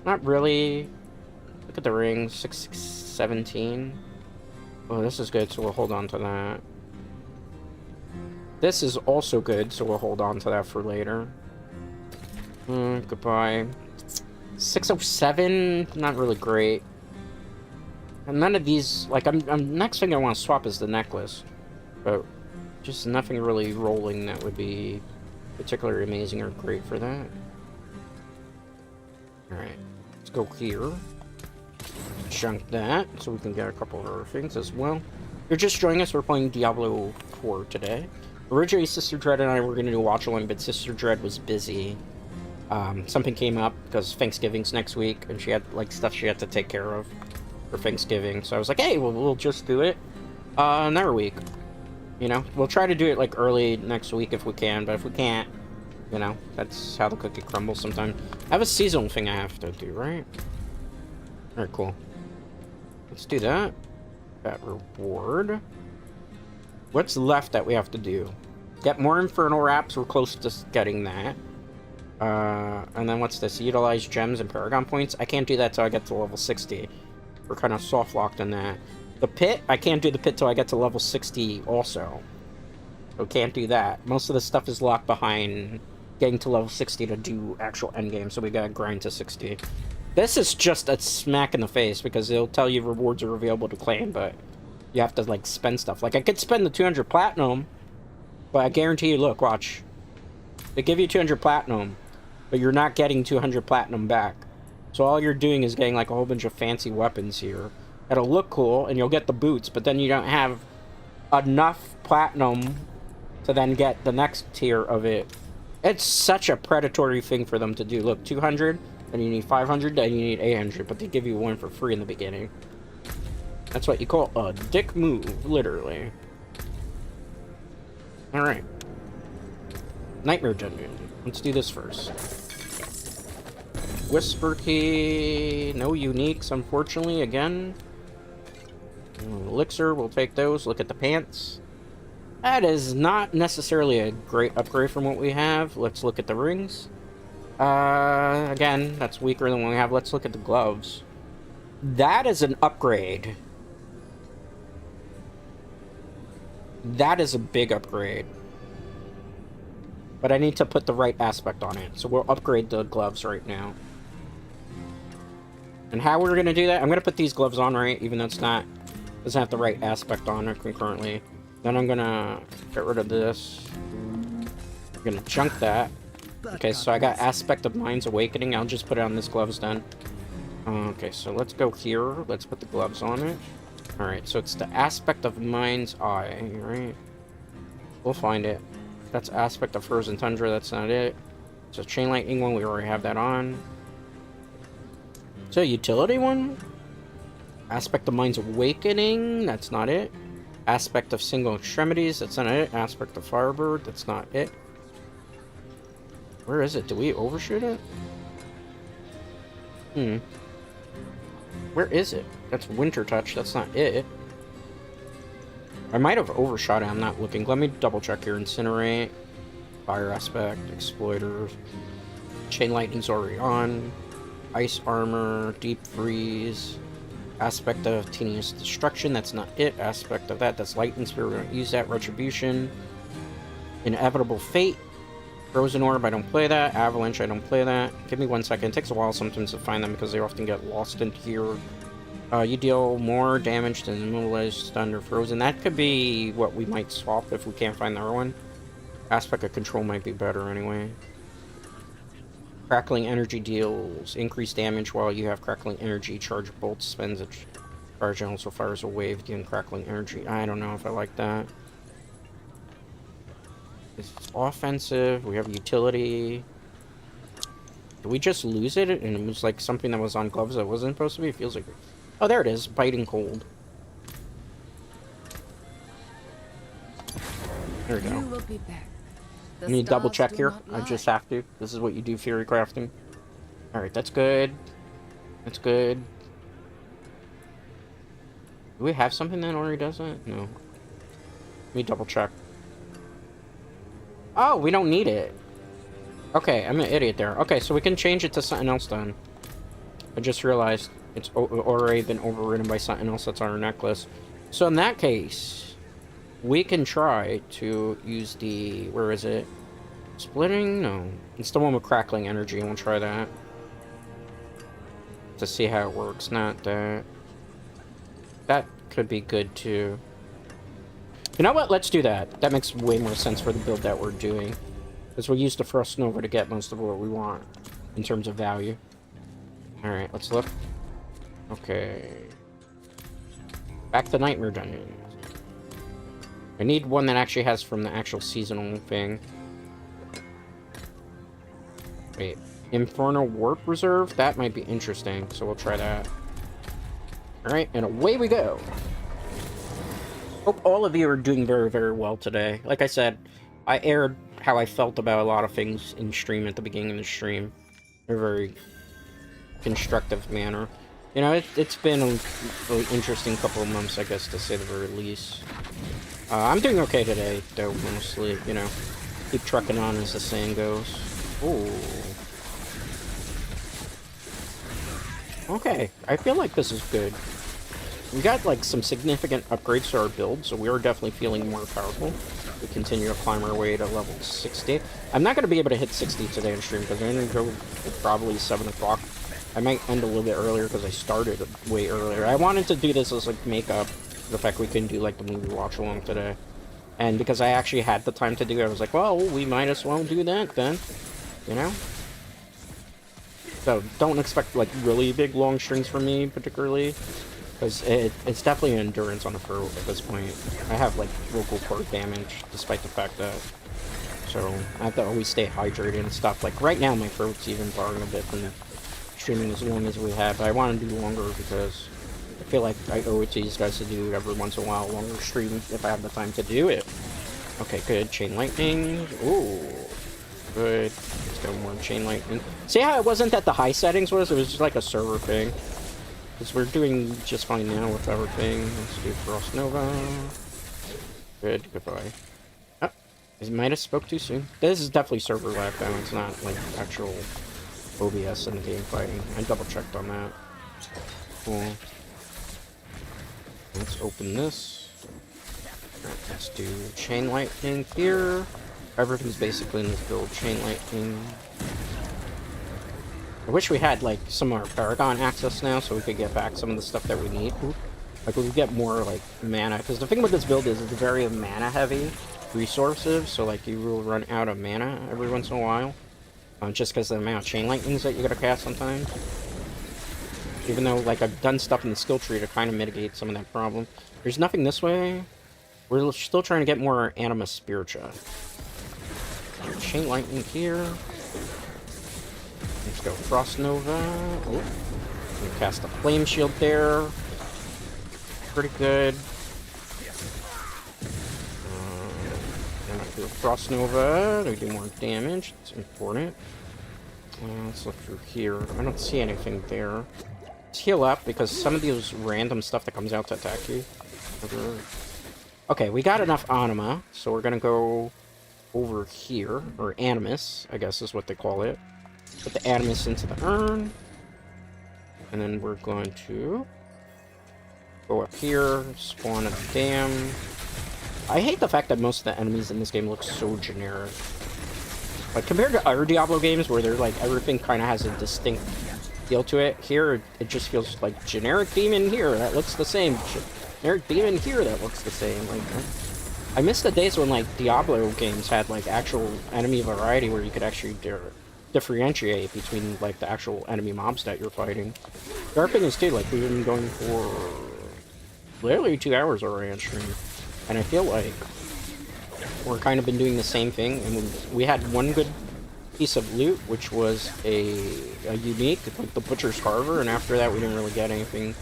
Not really. Look at the rings. 617. Oh, this is good, so we'll hold on to that. This is also good, so we'll hold on to that for later. Goodbye. 607, not really great. And none of these, like, next thing I want to swap is the necklace. But just nothing really rolling that would be particularly amazing or great for that. Alright, let's go here. Chunk that, so we can get a couple of other things as well. If you're just joining us, we're playing Diablo IV today. Originally, Sister Dread and I were going to do a watch along, but Sister Dread was busy. Something came up because Thanksgiving's next week, and she had, like, stuff she had to take care of for Thanksgiving. So I was like, hey, well, we'll just do it another week. You know, we'll try to do it, like, early next week if we can, but if we can't, you know, that's how the cookie crumbles sometimes. I have a seasonal thing I have to do, right? Alright, cool. Let's do that. That reward. What's left that we have to do? Get more Infernal Wraps. We're close to getting that. And then what's this? Utilize gems and Paragon points. I can't do that till I get to level 60. We're kind of soft locked on that. The pit, I can't do the pit till I get to level 60 also. So can't do that. Most of the stuff is locked behind getting to level 60 to do actual endgame, so we gotta grind to 60. This is just a smack in the face, because it'll tell you rewards are available to claim, but you have to, like, spend stuff. Like, I could spend the 200 platinum, but I guarantee you, look, watch. They give you 200 platinum, but you're not getting 200 platinum back. So all you're doing is getting, like, a whole bunch of fancy weapons here. It'll look cool, and you'll get the boots, but then you don't have enough platinum to then get the next tier of it. It's such a predatory thing for them to do. Look, 200, then you need 500, then you need 800, but they give you one for free in the beginning. That's what you call a dick move, literally. Alright. Nightmare Dungeon. Let's do this first. Whisper Key. No uniques, unfortunately, again. Elixir, we'll take those. Look at the pants. That is not necessarily a great upgrade from what we have. Let's look at the rings. Again, that's weaker than what we have. Let's look at the gloves. That is an upgrade. That is a big upgrade. But I need to put the right aspect on it. So we'll upgrade the gloves right now. And how we're going to do that, I'm going to put these gloves on, right? Even though it's not, doesn't have the right aspect on it concurrently. Then I'm going to get rid of this. I'm going to junk that. Okay, so I got Aspect of Mind's Awakening. I'll just put it on this gloves then. Okay, so let's go here. Let's put the gloves on it. Alright, so it's the Aspect of Mind's Eye, right? We'll find it. That's Aspect of Frozen Tundra, that's not it. It's a Chain Lightning one, we already have that on. It's a Utility one? Aspect of Mind's Awakening, that's not it. Aspect of Single Extremities, that's not it. Aspect of Firebird, that's not it. Where is it? Did we overshoot it? Where is it? That's Winter Touch, that's not it. I might have overshot it, I'm not looking. Let me double check here. Incinerate. Fire aspect, exploiters. Chain lightning's already on. Ice armor, deep freeze. Aspect of tedious destruction, that's not it. Aspect of that's lightning spear, we don't use that. Retribution. Inevitable fate. Frozen orb, I don't play that. Avalanche, I don't play that. Give me 1 second. It takes a while sometimes to find them because they often get lost in here. You deal more damage than immobilized, stunned, or frozen. That could be what we might swap if we can't find the other one. Aspect of control might be better anyway. Crackling energy deals increased damage while you have crackling energy. Charge bolts spends a charge and also fires a wave dealing crackling energy. I don't know if I like that. It's offensive. We have utility. Did we just lose it? And it was like something that was on gloves that wasn't supposed to be? It feels like... Oh, there it is. Biting cold. There we go. You will be back. The Let me double stars check do here. not I lie. just have to. This is what you do theory crafting. Alright, that's good. That's good. Do we have something that already does that? No. Let me double check. Oh, we don't need it. Okay, I'm an idiot there. Okay, so we can change it to something else then. I just realized it's already been overridden by something else that's on our necklace. So in that case, we can try to use the... Where is it? Splitting? No. It's the one with crackling energy. We'll try that. To see how it works. Not that. That could be good too. You know what? Let's do that. That makes way more sense for the build that we're doing. Because we'll use the Frost Nova to get most of what we want. In terms of value. Alright, let's look. Okay. Back to Nightmare Dungeons. I need one that actually has from the actual seasonal thing. Wait. Infernal Warp Reserve? That might be interesting, so we'll try that. Alright, and away we go! Hope all of you are doing very, very well today. Like I said, I aired how I felt about a lot of things in stream at the beginning of the stream. In a very constructive manner. You know, it's been a really interesting couple of months, I guess, to say the very least. I'm doing okay today, though, mostly, you know. Keep trucking on, as the saying goes. Ooh. Okay, I feel like this is good. We got, like, some significant upgrades to our build, so we are definitely feeling more powerful. We continue to climb our way to level 60. I'm not going to be able to hit 60 today in stream, because I'm going to go probably 7 o'clock. I might end a little bit earlier, because I started way earlier. I wanted to do this as, like, make up the fact we couldn't do, like, the movie watch-along today. And because I actually had the time to do it, I was like, well, we might as well do that, then. You know? So, don't expect, like, really big long strings from me, particularly. Because it's definitely an endurance on the throat at this point. I have, like, vocal cord damage, despite the fact that... So, I have to always stay hydrated and stuff. Like, right now, my throat's even barring a bit from streaming as long as we have. But I want to do longer because I feel like I owe it to these guys to do every once in a while longer stream if I have the time to do it. Okay, good. Chain lightning. Ooh. Good. Let's go more chain lightning. See how it wasn't that the high settings was? It was just like a server thing. Because we're doing just fine now with everything. Let's do Frost Nova. Good. Goodbye. Oh, I might have spoke too soon. This is definitely server lag though. It's not like actual OBS in the game fighting. I double checked on that. Cool. Let's open this. Alright, let's do chain lightning here. Everything's basically in this build. Chain lightning. I wish we had, like, some of our Paragon access now, so we could get back some of the stuff that we need. Like, we could get more, like, mana. Because the thing with this build is it's very mana-heavy resources, so, like, you will run out of mana every once in a while. Just because of the amount of chain lightnings that you gotta cast sometimes. Even though, like, I've done stuff in the skill tree to kind of mitigate some of that problem. There's nothing this way. We're still trying to get more Anima Spiritua. Chain lightning here. Let's go Frost Nova. Oh. Cast a Flame Shield there. Pretty good. I'm gonna do a Frost Nova to do more damage. It's important. Let's look through here. I don't see anything there. Let's heal up because some of these random stuff that comes out to attack you. Okay, we got enough Anima, so we're gonna go over here, or animus, I guess is what they call it. Put the animus into the urn. And then we're going to go up here, spawn a dam. I hate the fact that most of the enemies in this game look so generic. Like, compared to other Diablo games where they're like, everything kind of has a distinct feel to it, here it just feels like generic demon here, that looks the same. Generic demon here, that looks the same. Like, I miss the days when, like, Diablo games had, like, actual enemy variety where you could actually differentiate between, like, the actual enemy mobs that you're fighting. The other thing is, too, like, we've been going for literally 2 hours already on stream, and I feel like we're kind of been doing the same thing, and we had one good piece of loot, which was a unique, like the Butcher's Carver, and after that we didn't really get anything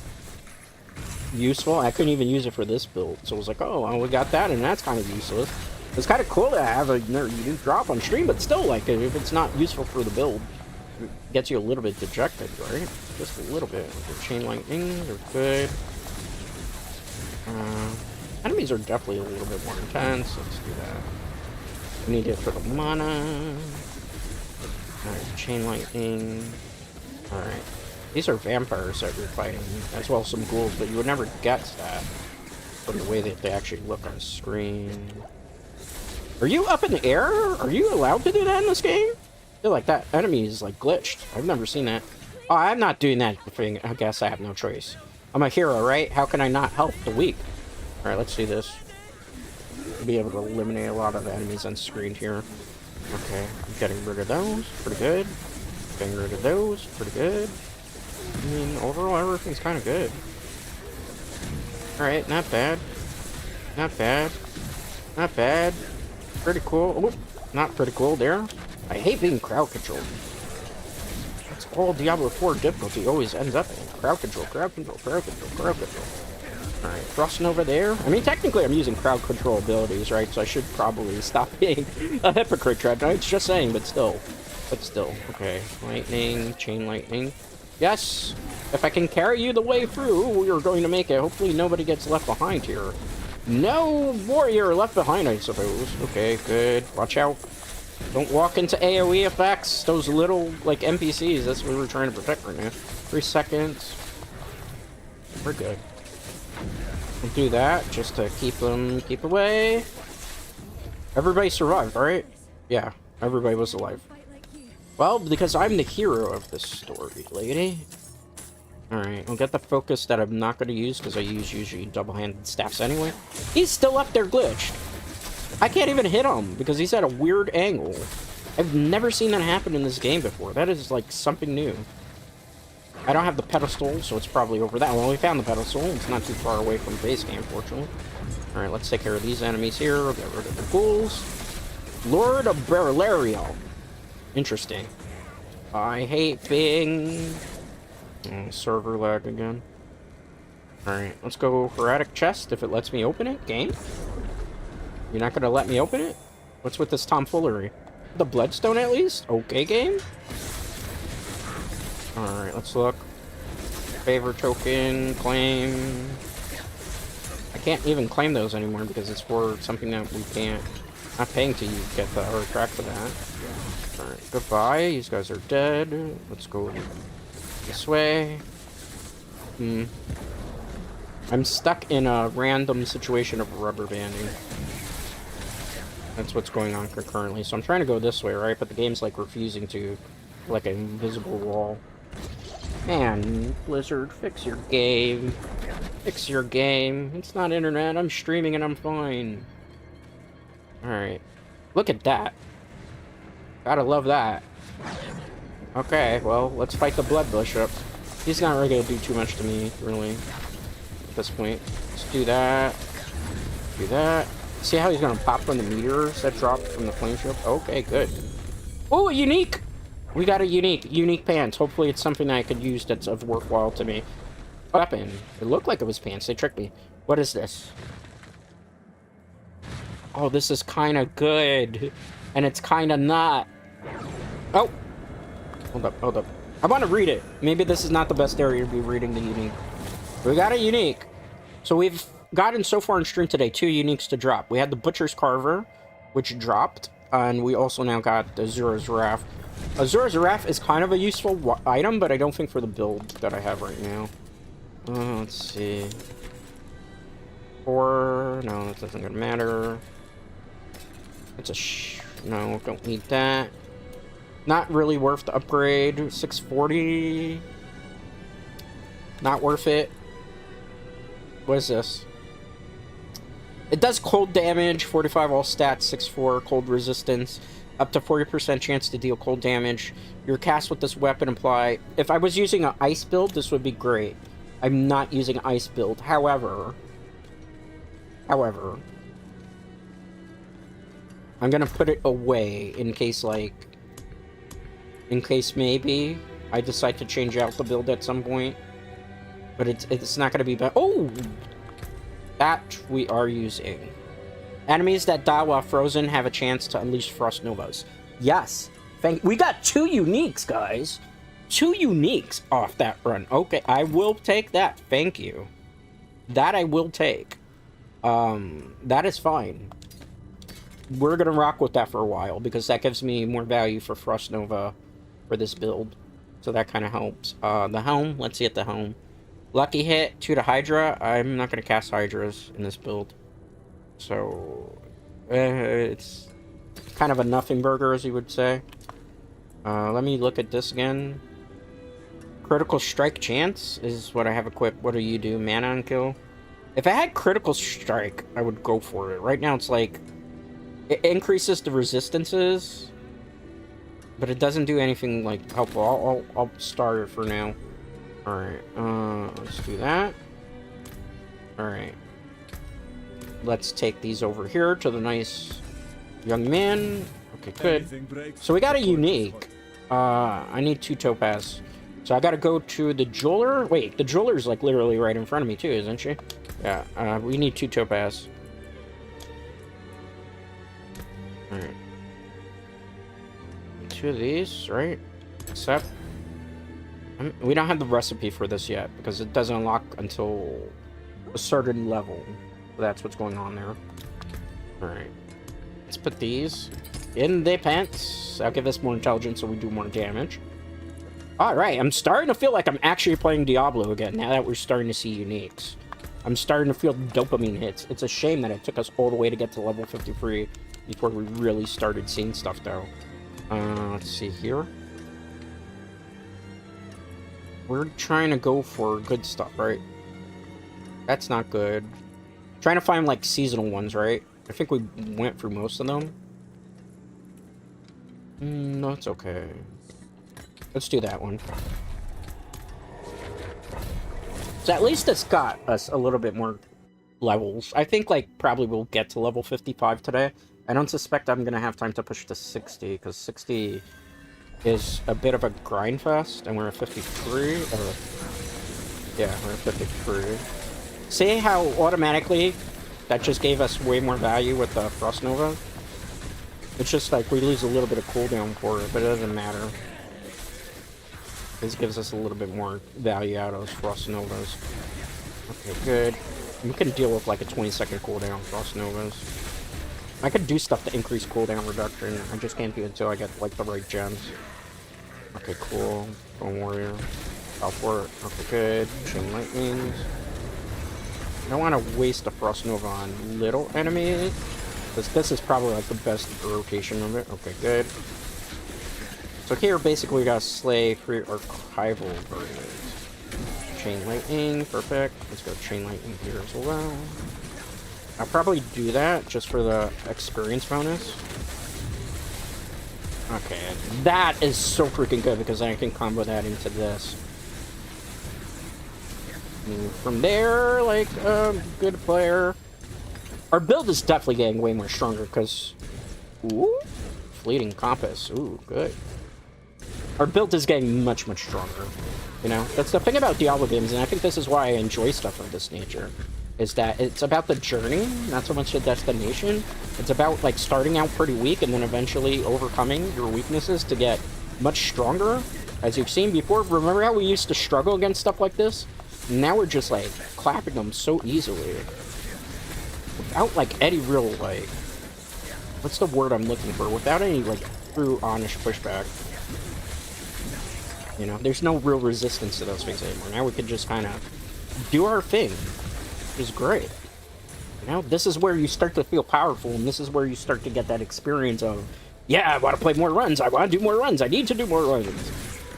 useful. I couldn't even use it for this build, so I was like, oh, well, we got that, and that's kind of useless. It's kind of cool to have a unique drop on stream, but still, like, if it's not useful for the build, it gets you a little bit dejected, right? Just a little bit. The chain lightning, they're good. Enemies are definitely a little bit more intense. Let's do that. We need it for the mana. Alright, chain lightning. Alright. These are vampires that we're fighting, as well as some ghouls, but you would never get that from the way that they actually look on screen. Are you up in the air? Are you allowed to do that in this game? I feel like that enemy is like glitched. I've never seen that. Oh, I'm not doing that thing. I guess I have no choice. I'm a hero, right? How can I not help the weak? Alright, let's do this. We'll be able to eliminate a lot of the enemies on screen here. Okay, I'm getting rid of those. Pretty good. Getting rid of those. Pretty good. I mean, overall, everything's kind of good. Alright, not bad. Not bad. Not bad. Pretty cool. Oh, not pretty cool there. I hate being crowd controlled. That's all Diablo 4 difficulty always ends up in. Crowd control, crowd control, crowd control, crowd control. Alright, thrusting over there. I mean, technically I'm using crowd control abilities, right? So I should probably stop being a hypocrite, Dread Knights. Just saying, but still. But still. Okay, lightning, chain lightning. Yes! If I can carry you the way through, we're going to make it. Hopefully nobody gets left behind here. No warrior left behind, I suppose. Okay, good. Watch out. Don't walk into AoE effects. Those little, like, NPCs. That's what we're trying to protect right now. 3 seconds. We're good. We'll do that just to keep them away. Everybody survived, right? Yeah, everybody was alive. Well, because I'm the hero of this story, lady. Alright, I'll get the focus that I'm not going to use because I use usually double-handed staffs anyway. He's still up there glitched. I can't even hit him because he's at a weird angle. I've never seen that happen in this game before. That is like something new. I don't have the pedestal, so it's probably over that. Well, we found the pedestal. It's not too far away from base camp, fortunately. Alright, let's take care of these enemies here. Get rid of the ghouls. Lord of Berlario. Interesting. I hate being... Oh, server lag again. Alright, let's go Heretic Chest if it lets me open it. Game? You're not gonna let me open it? What's with this tomfoolery? The Bloodstone at least? Okay, game? Alright, let's look. Favor token, claim. I can't even claim those anymore because it's for something that we can't... Not paying to get the artifact for that. Alright, goodbye. These guys are dead. Let's go this way. I'm stuck in a random situation of rubber banding. That's what's going on concurrently. So I'm trying to go this way, right? But the game's like refusing to, like an invisible wall. Man, Blizzard, fix your game. Fix your game. It's not internet. I'm streaming and I'm fine. Alright. Look at that. Gotta love that. Okay, well, let's fight the Blood Bishop. He's not really gonna do too much to me, really, at this point. Let's do that. Do that. See how he's gonna pop from the meteors that dropped from the flame shield? Okay, good. Oh, unique! We got a unique pants. Hopefully it's something I could use that's of worthwhile to me. Weapon. It looked like it was pants. They tricked me. What is this? Oh, this is kind of good. And it's kind of not. Oh! Hold up, hold up. I want to read it. Maybe this is not the best area to be reading the unique. We got a unique. So we've gotten so far in stream today 2 uniques to drop. We had the Butcher's Carver, which dropped. And we also now got the Azura's Wrath. Azura's Wrath is kind of a useful item, but I don't think for the build that I have right now. Let's see. 4, no, that doesn't gonna matter. It's a no, don't need that. Not really worth the upgrade. 640. Not worth it. What is this? It does cold damage, 45 all stats, 6-4 cold resistance, up to 40% chance to deal cold damage. Your cast with this weapon apply. If I was using an ice build, this would be great. I'm not using an ice build. However, I'm gonna put it away in case maybe I decide to change out the build at some point. But it's not gonna be bad. Oh! That we are using. Enemies that die while frozen have a chance to unleash Frost Novas. Yes. We got 2 uniques, guys. 2 uniques off that run. Okay, I will take that. Thank you. That I will take. That is fine. We're gonna rock with that for a while because that gives me more value for Frost Nova for this build. So that kind of helps. The helm. Let's see at the helm. Lucky hit, 2 to Hydra. I'm not going to cast Hydras in this build. So, it's kind of a nothing burger, as you would say. Let me look at this again. Critical strike chance is what I have equipped. What do you do? Mana and kill? If I had critical strike, I would go for it. Right now, it's like, it increases the resistances, but it doesn't do anything, like, helpful. I'll start it for now. Alright, let's do that. Alright. Let's take these over here to the nice young man. Okay, good. So we got a unique. I need 2 topaz. So I gotta go to the jeweler. Wait, the jeweler's like literally right in front of me too, isn't she? Yeah, we need 2 topaz. Alright. 2 of these, right? Except we don't have the recipe for this yet because it doesn't unlock until a certain level. That's what's going on there. Alright. Let's put these in the pants. I'll give this more intelligence so we do more damage. Alright, I'm starting to feel like I'm actually playing Diablo again now that we're starting to see uniques. I'm starting to feel dopamine hits. It's a shame that it took us all the way to get to level 53 before we really started seeing stuff though. Let's see here. We're trying to go for good stuff, right? That's not good. Trying to find, like, seasonal ones, right? I think we went through most of them. No, it's okay. Let's do that one. So at least it's got us a little bit more levels. I think, like, probably we'll get to level 55 today. I don't suspect I'm going to have time to push to 60, because 60... is a bit of a grind fest, and we're at 53, yeah, we're at 53. See how automatically that just gave us way more value with the Frost Nova? It's just like we lose a little bit of cooldown for it, but it doesn't matter. This gives us a little bit more value out of those Frost Novas. Okay, good. We can deal with like a 20-second cooldown Frost Novas. I could do stuff to increase cooldown reduction, I just can't do it until I get like the right gems. Okay, cool. Bone Warrior. Out for it. Okay, good. Chain Lightnings. I don't want to waste a Frost Nova on little enemies, because this is probably like the best rotation of it. Okay, good. So here, basically, we gotta slay 3 archival versions. Chain Lightning, perfect. Let's go Chain Lightning here as well. I'll probably do that just for the experience bonus. Okay, that is so freaking good because I can combo that into this. And from there, like, good player. Our build is definitely getting way more stronger because... Ooh, Fleeting Compass. Ooh, good. Our build is getting much, much stronger. You know, that's the thing about Diablo games, and I think this is why I enjoy stuff of this nature. Is that it's about the journey, not so much the destination. It's about, like, starting out pretty weak and then eventually overcoming your weaknesses to get much stronger. As you've seen before, remember how we used to struggle against stuff like this? Now we're just, like, clapping them so easily. Without, like, any real, like, what's the word I'm looking for? Without any, like, true honest pushback. You know, there's no real resistance to those things anymore. Now we can just kind of do our thing, which is great. You know, this is where you start to feel powerful, and this is where you start to get that experience of, yeah, I want to play more runs, I want to do more runs, I need to do more runs.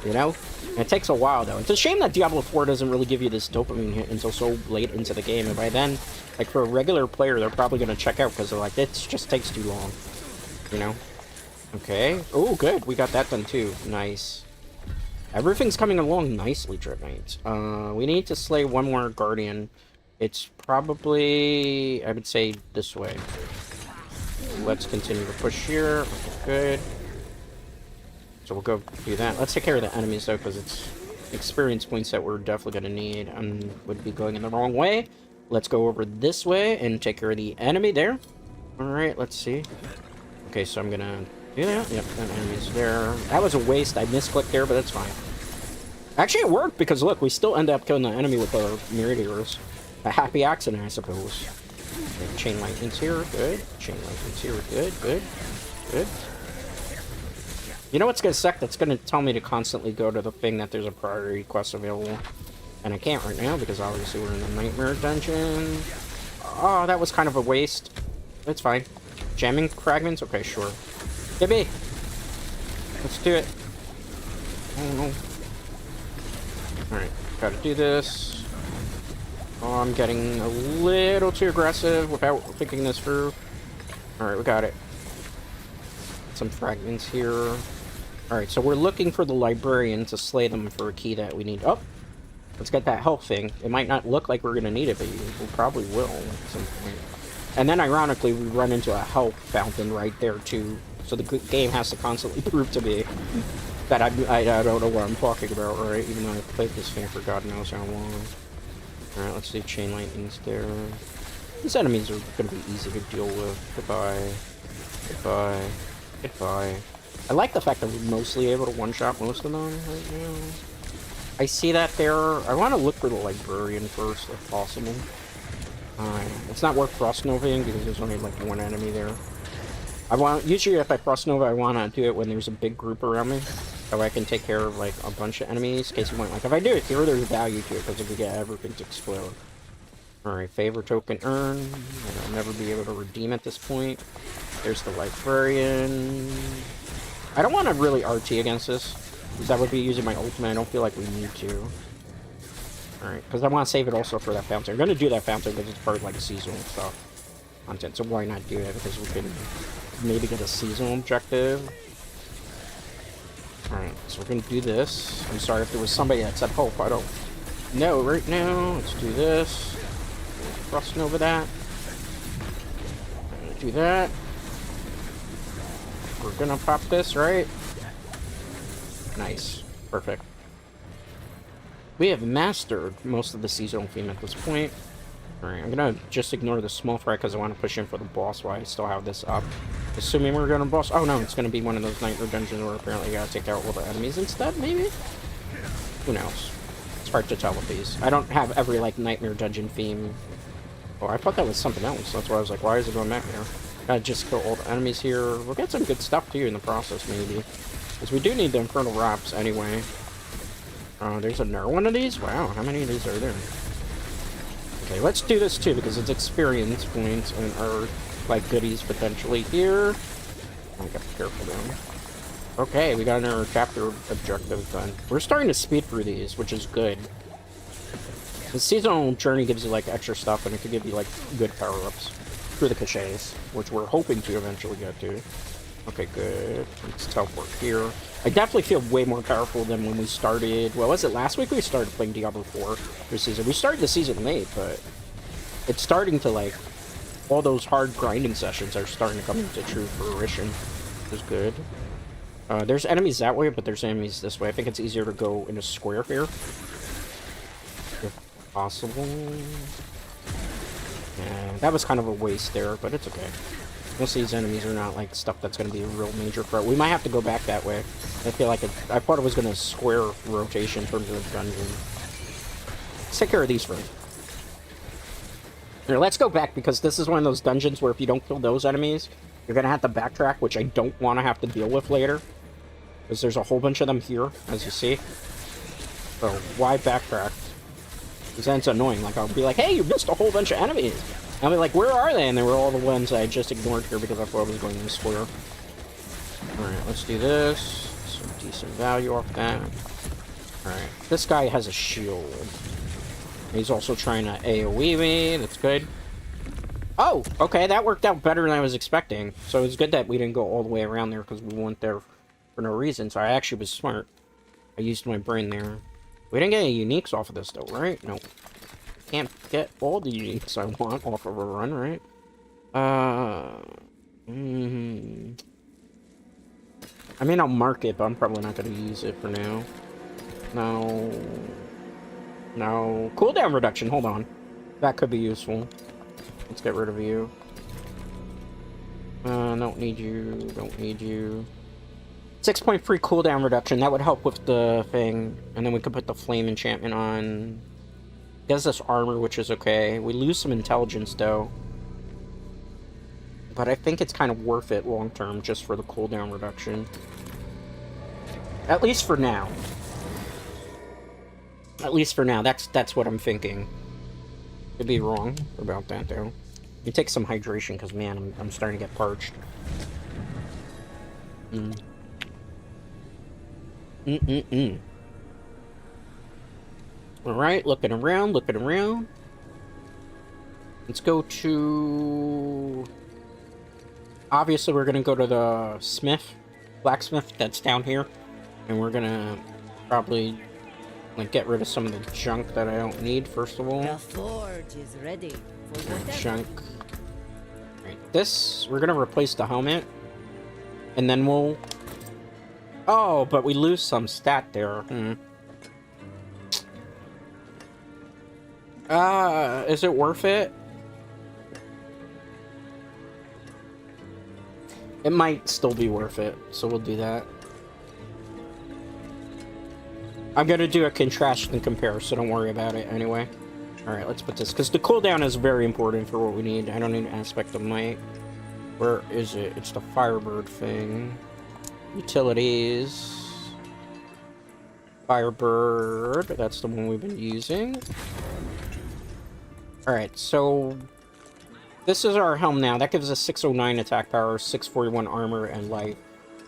You know? And it takes a while, though. It's a shame that Diablo IV doesn't really give you this dopamine hit until so late into the game, and by then, like, for a regular player, they're probably going to check out, because they're like, it just takes too long. You know? Okay. Oh, good. We got that done, too. Nice. Everything's coming along nicely, Dread Knights. We need to slay one more Guardian. It's probably, I would say, this way. Let's continue to push here. Okay, good. So we'll go do that. Let's take care of the enemies, though, because it's experience points that we're definitely going to need. I would be going in the wrong way. Let's go over this way and take care of the enemy there. Alright, let's see. Okay, so I'm going to do that. Yep, that enemy's there. That was a waste. I misclicked there, but that's fine. Actually, it worked, because look, we still end up killing the enemy with our Meridians. A happy accident, I suppose. Okay, chain lightning's here. Good. Chain lightning's here. Good, good, good. You know what's gonna suck? That's gonna tell me to constantly go to the thing that there's a priority quest available. And I can't right now because obviously we're in the Nightmare Dungeon. Oh, that was kind of a waste. It's fine. Jamming fragments? Okay, sure. Hit me! Let's do it. Oh no. Alright, gotta do this. Oh, I'm getting a little too aggressive without thinking this through. Alright, we got it. Some fragments here. Alright, so we're looking for the librarian to slay them for a key that we need. Oh! Let's get that health thing. It might not look like we're gonna need it, but we probably will at some point. And then, ironically, we run into a health fountain right there, too. So the game has to constantly prove to me that I don't know what I'm talking about, right? Even though I've played this thing for God knows how long. Alright, let's see. Chain lightning's there. These enemies are gonna be easy to deal with. Goodbye. Goodbye. Goodbye. I like the fact that we're mostly able to one-shot most of them right now. I see that there. I want to look for the librarian first, if possible. It's not worth Frost Novaing because there's only like one enemy there. Usually if I Frost Nova, I want to do it when there's a big group around me. So I can take care of like a bunch of enemies. In case you want, like, if I do it here, there's value to it because if we get everything to explode. Alright, favor token earned. And I'll never be able to redeem at this point. There's the librarian. I don't want to really RT against this, because that would be using my ultimate. I don't feel like we need to. Alright, because I want to save it also for that fountain. I'm going to do that fountain because it's part of like seasonal stuff. Content, so why not do it? Because we can maybe get a seasonal objective. Alright, so we're going to do this. I'm sorry if there was somebody that said hope. I don't know right now. Let's do this. Crossing over that. I'm going to do that. We're gonna pop this, right? Nice. Perfect. We have mastered most of the seasonal theme at this point. Alright, I'm gonna just ignore the small fry because I want to push in for the boss while I still have this up. Assuming we're gonna boss. Oh no, it's gonna be one of those nightmare dungeons where apparently you gotta take out all the enemies instead, maybe? Who knows? It's hard to tell with these. I don't have every, like, nightmare dungeon theme. Oh, I thought that was something else. That's why I was like, why is it going back there? Gotta just kill all the enemies here. We'll get some good stuff too in the process, maybe. Because we do need the Infernal Wraps anyway. There's another one of these? Wow, how many of these are there? Okay, let's do this too, because it's experience points and our, like, goodies potentially here. I gotta be careful though. Okay, we got another chapter objective done. We're starting to speed through these, which is good. The seasonal journey gives you, like, extra stuff, and it could give you, like, good power-ups. Through the caches, which we're hoping to eventually get to. Okay, good. Let's teleport here. I definitely feel way more powerful than when we started. Well, was it last week we started playing Diablo IV this season? We started the season late, but it's starting to, like, all those hard grinding sessions are starting to come into true fruition, which is good. There's enemies that way, but there's enemies this way. I think it's easier to go in a square here, if possible. Yeah, that was kind of a waste there, but it's okay. Most of these enemies are not, like, stuff that's going to be a real major threat. We might have to go back that way. I feel like I thought it was going to square rotation in terms of the dungeon. Let's take care of these first. Here, let's go back, because this is one of those dungeons where if you don't kill those enemies, You're gonna have to backtrack, which I don't want to have to deal with later. Because there's a whole bunch of them here, as you see. So, why backtrack? Because then it's annoying. Like, I'll be like, hey, you missed a whole bunch of enemies! And I'll be like, where are they? And they were all the ones I just ignored here because I thought I was going in the square. Alright, let's do this. Some decent value off that. Alright, this guy has a shield. He's also trying to AoE me. That's good. Oh, okay, that worked out better than I was expecting. So it's good that we didn't go all the way around there because we weren't there for no reason. So I actually was smart. I used my brain there. We didn't get any uniques off of this though, right? No. Can't get all the uniques I want off of a run, right? I mean, I'll mark it, but I'm probably not going to use it for now. No. No. Cooldown reduction, hold on. That could be useful. Let's get rid of you. Don't need you. Don't need you. 6.3 cooldown reduction. That would help with the thing. And then we could put the flame enchantment on. He has this armor, which is okay. We lose some intelligence, though. But I think it's kind of worth it long term, just for the cooldown reduction. At least for now. At least for now. That's what I'm thinking. Could be wrong about that, though. You take some hydration, because, man, I'm starting to get parched. Alright, looking around, looking around. Let's go to... Obviously, we're going to go to the blacksmith that's down here. And we're going to probably... like, get rid of some of the junk that I don't need, first of all. The forge is ready for whatever. Junk. Right, this, we're gonna replace the helmet. And then we'll... Oh, but we lose some stat there. Is it worth it? It might still be worth it, so we'll do that. I'm gonna do a contrast and compare, so don't worry about it anyway. Alright, let's put this, because the cooldown is very important for what we need. I don't need an aspect of might. Where is it? It's the Firebird thing. Utilities. Firebird, that's the one we've been using. Alright, so... this is our helm now. That gives us 609 attack power, 641 armor, and life.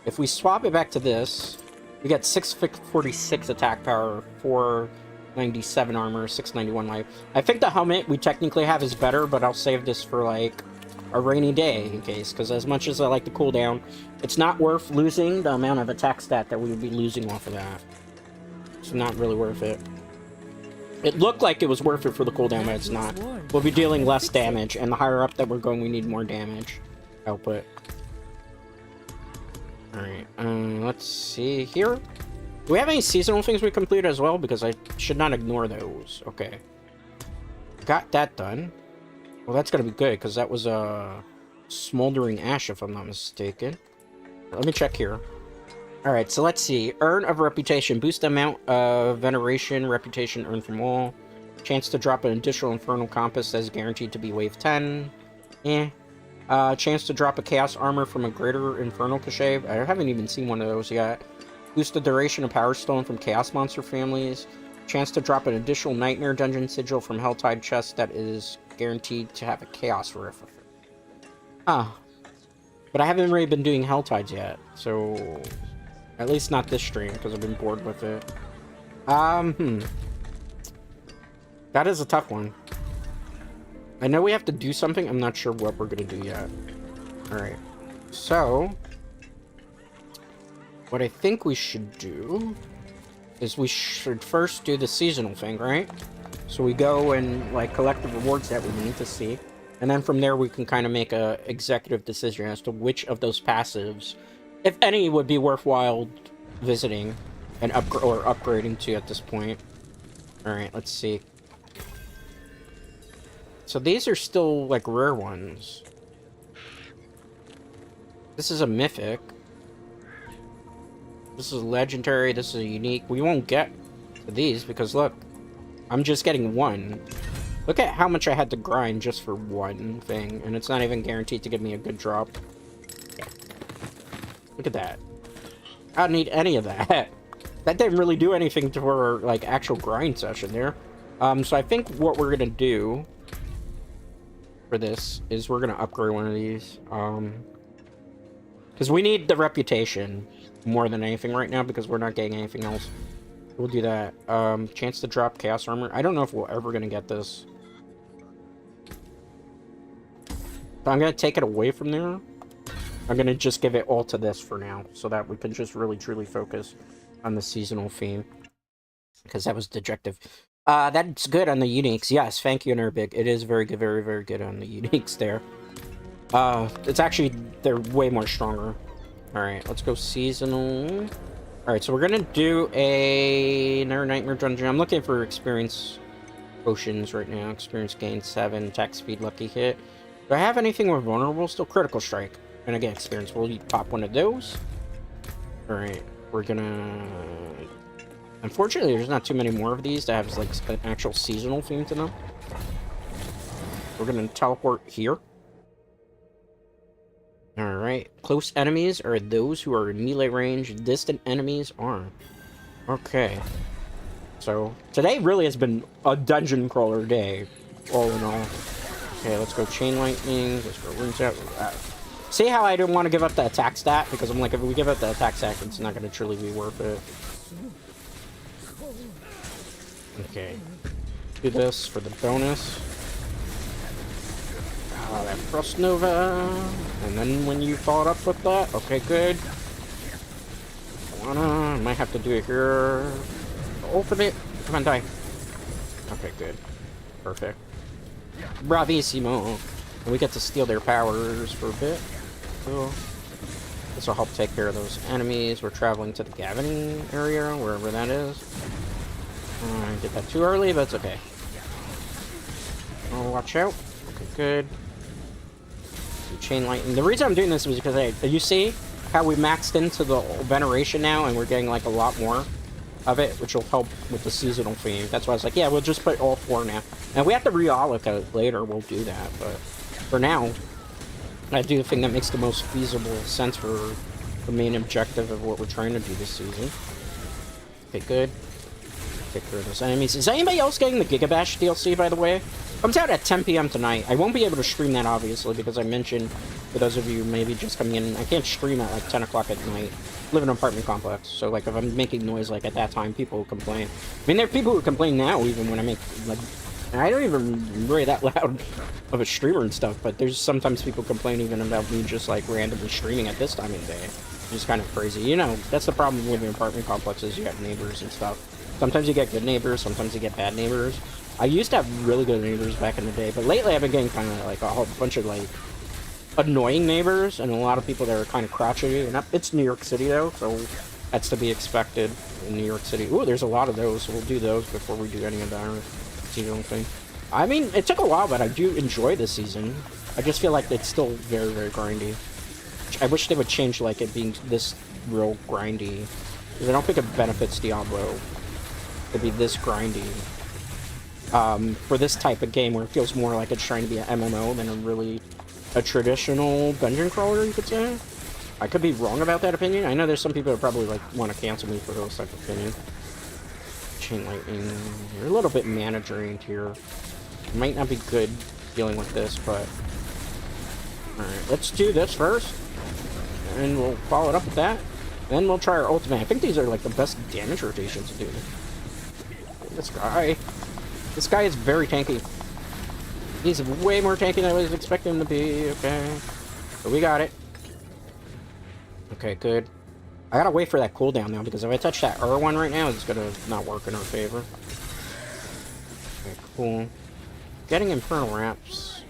If we swap it back to this... we got 646 attack power, 497 armor, 691 life. I think the helmet we technically have is better, but I'll save this for, like, a rainy day in case. Because as much as I like the cooldown, it's not worth losing the amount of attack stat that we would be losing off of that. It's not really worth it. It looked like it was worth it for the cooldown, but it's not. We'll be dealing less damage, and the higher up that we're going, we need more damage output. Alright, let's see here. Do we have any seasonal things we completed as well? Because I should not ignore those. Okay. Got that done. Well, that's gonna be good, because that was a smoldering ash, if I'm not mistaken. Let me check here. Alright, so let's see. Urn of Reputation. Boost the amount of veneration, reputation earned from all. Chance to drop an additional Infernal Compass that is guaranteed to be wave 10. Chance to drop a Chaos Armor from a greater Infernal Cachet. I haven't even seen one of those yet. Boost the duration of Power Stone from Chaos Monster families. Chance to drop an additional Nightmare Dungeon Sigil from Helltide chest that is guaranteed to have a Chaos Rift. Huh. But I haven't really been doing Helltides yet, so... at least not this stream, because I've been bored with it. That is a tough one. I know we have to do something, I'm not sure what we're gonna do yet. Alright. So... what I think we should do... is we should first do the seasonal thing, right? So we go and, like, collect the rewards that we need to see. And then from there we can kind of make a executive decision as to which of those passives, if any, would be worthwhile visiting and upgrading to at this point. Alright, let's see. So these are still, like, rare ones. This is a mythic. This is legendary, this is a unique. We won't get to these because, look, I'm just getting one. Look at how much I had to grind just for one thing, and it's not even guaranteed to give me a good drop. Look at that. I don't need any of that. That didn't really do anything to our, like, actual grind session there. So I think what we're gonna do for this is we're gonna upgrade one of these. Because we need the reputation more than anything right now because we're not getting anything else. We'll do that. Chance to drop chaos armor. I don't know if we're ever gonna get this. So I'm gonna take it away from there. I'm gonna just give it all to this for now, so that we can just really truly focus on the seasonal theme. Because that was dejective. That's good on the uniques. Yes, thank you, Nerbig. It is very good, very, very good on the uniques there. It's actually, they're way more stronger. Alright, let's go seasonal. Alright, so we're gonna do another Nightmare Dungeon. I'm looking for experience potions right now. Experience gain 7, attack speed, lucky hit. Do I have anything with vulnerable? Still critical strike. And again, experience. We'll pop one of those. Alright, we're gonna... Unfortunately, there's not too many more of these that have like an actual seasonal theme to them. We're gonna teleport here. Alright, close enemies are those who are in melee range, distant enemies aren't. Okay. So, today really has been a dungeon crawler day, all in all. Okay, let's go Chain Lightning, let's go Runes Out. See how I didn't want to give up the attack stat? Because I'm like, if we give up the attack stat, it's not going to truly be worth it. Okay. Do this for the bonus. That Frost Nova, and then when you follow it up with that, okay, good. I might have to do it here. Ultimate, come on, die. Okay, good. Perfect. Bravissimo. And we get to steal their powers for a bit. Cool. This will help take care of those enemies. We're traveling to the Gavin area, wherever that is. I did that too early, but it's okay. Oh, watch out. Okay, good. Chain Lightning. The reason I'm doing this was because you see how we maxed into the Veneration now, and we're getting like a lot more of it, which will help with the seasonal theme. That's why I was like, yeah, we'll just put all 4 now. And we have to reallocate later, we'll do that, but for now, I do the thing that makes the most feasible sense for the main objective of what we're trying to do this season. Okay, good. Take care of those enemies. Is anybody else getting the Gigabash DLC, by the way? Comes out at 10 p.m. tonight. I won't be able to stream that, obviously, because I mentioned, for those of you maybe just coming in, I can't stream at like 10 o'clock at night. I live in an apartment complex, so like if I'm making noise like at that time, people will complain. I mean, there are people who complain now, even when I make, like, I don't even really that loud of a streamer and stuff, but there's sometimes people complain even about me just like randomly streaming at this time of the day. Which is kind of crazy. You know, that's the problem with living in apartment complexes, you got neighbors and stuff. Sometimes you get good neighbors, sometimes you get bad neighbors. I used to have really good neighbors back in the day, but lately I've been getting kind of like a whole bunch of like annoying neighbors and a lot of people that are kind of crotchety. And it's New York City though, so that's to be expected in New York City. Ooh, there's a lot of those, so we'll do those before we do any of the seasonal thing. I mean, it took a while, but I do enjoy this season. I just feel like it's still very, very grindy. I wish they would change like it being this real grindy, because I don't think it benefits Diablo to be this grindy. For this type of game where it feels more like it's trying to be an MMO than a traditional dungeon crawler, you could say. I could be wrong about that opinion. I know there's some people that probably like want to cancel me for those type of opinion. Chain Lightning. You're a little bit mana drained here. It might not be good dealing with this, but alright, let's do this first. And we'll follow it up with that. Then we'll try our ultimate. I think these are like the best damage rotations to do. This guy is very tanky. He's way more tanky than I was expecting him to be. Okay. But we got it. Okay, good. I gotta wait for that cooldown now, because if I touch that one right now, it's gonna not work in our favor. Okay, cool. Getting Infernal Wraps.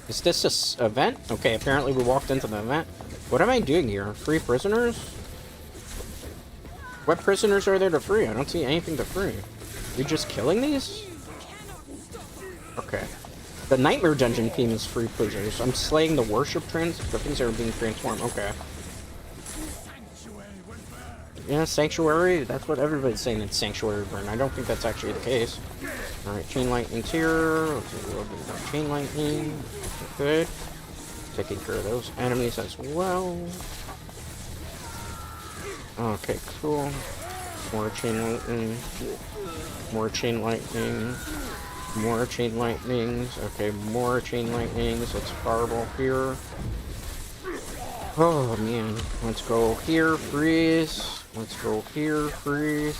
Is this a event? Okay, apparently we walked into the event. What am I doing here? Free prisoners? What prisoners are there to free? I don't see anything to free. You're just killing these? Okay. The Nightmare Dungeon theme is free prisoners. I'm slaying the the things that are being transformed. Okay. Yeah, Sanctuary. That's what everybody's saying, it's Sanctuary burn. I don't think that's actually the case. Alright, Chain Lightning's here. Let's do a little bit of Chain Lightning. Good. taking care of those enemies as well. Okay, cool. More chain lightning. More chain lightning. More chain lightnings. Okay, more chain lightnings. Let's fireball here. Oh man. Let's go here, freeze. Let's go here, freeze.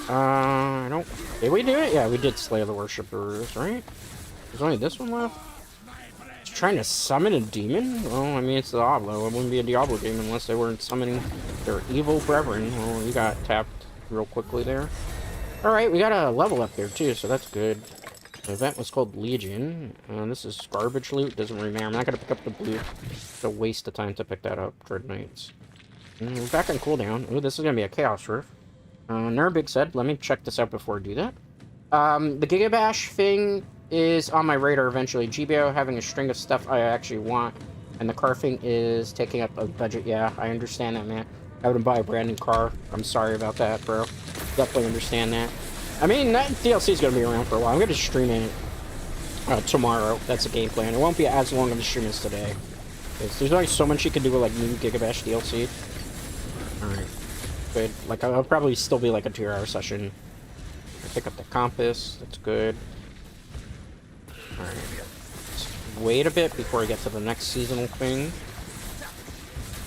I don't. Did we do it? Yeah, we did slay the worshippers, right? There's only this one left. It's trying to summon a demon? Well, I mean, it's Diablo. It wouldn't be a Diablo demon unless they weren't summoning their evil brethren. Well, you got tapped real quickly there. Alright, we got a level up there too, so that's good. The event was called Legion. This is garbage loot. Doesn't really matter. I'm not going to pick up the blue. It's a waste of time to pick that up. Dread Knights. We're back on cooldown. Ooh, this is going to be a Chaos Rift. Nurbig said, let me check this out before I do that. The Gigabash thing is on my radar eventually. GBO having a string of stuff I actually want. And the car thing is taking up a budget. Yeah, I understand that, man. I wouldn't buy a brand new car. I'm sorry about that, bro. Definitely understand that. I mean, that DLC is going to be around for a while. I'm going to stream it tomorrow. That's the game plan. It won't be as long of a stream as today. There's only so much you can do with, like, new Gigabash DLC. Alright. Good. Like, I'll probably still be, like, a 2-hour session. I pick up the compass. That's good. Alright. Let's wait a bit before I get to the next seasonal thing.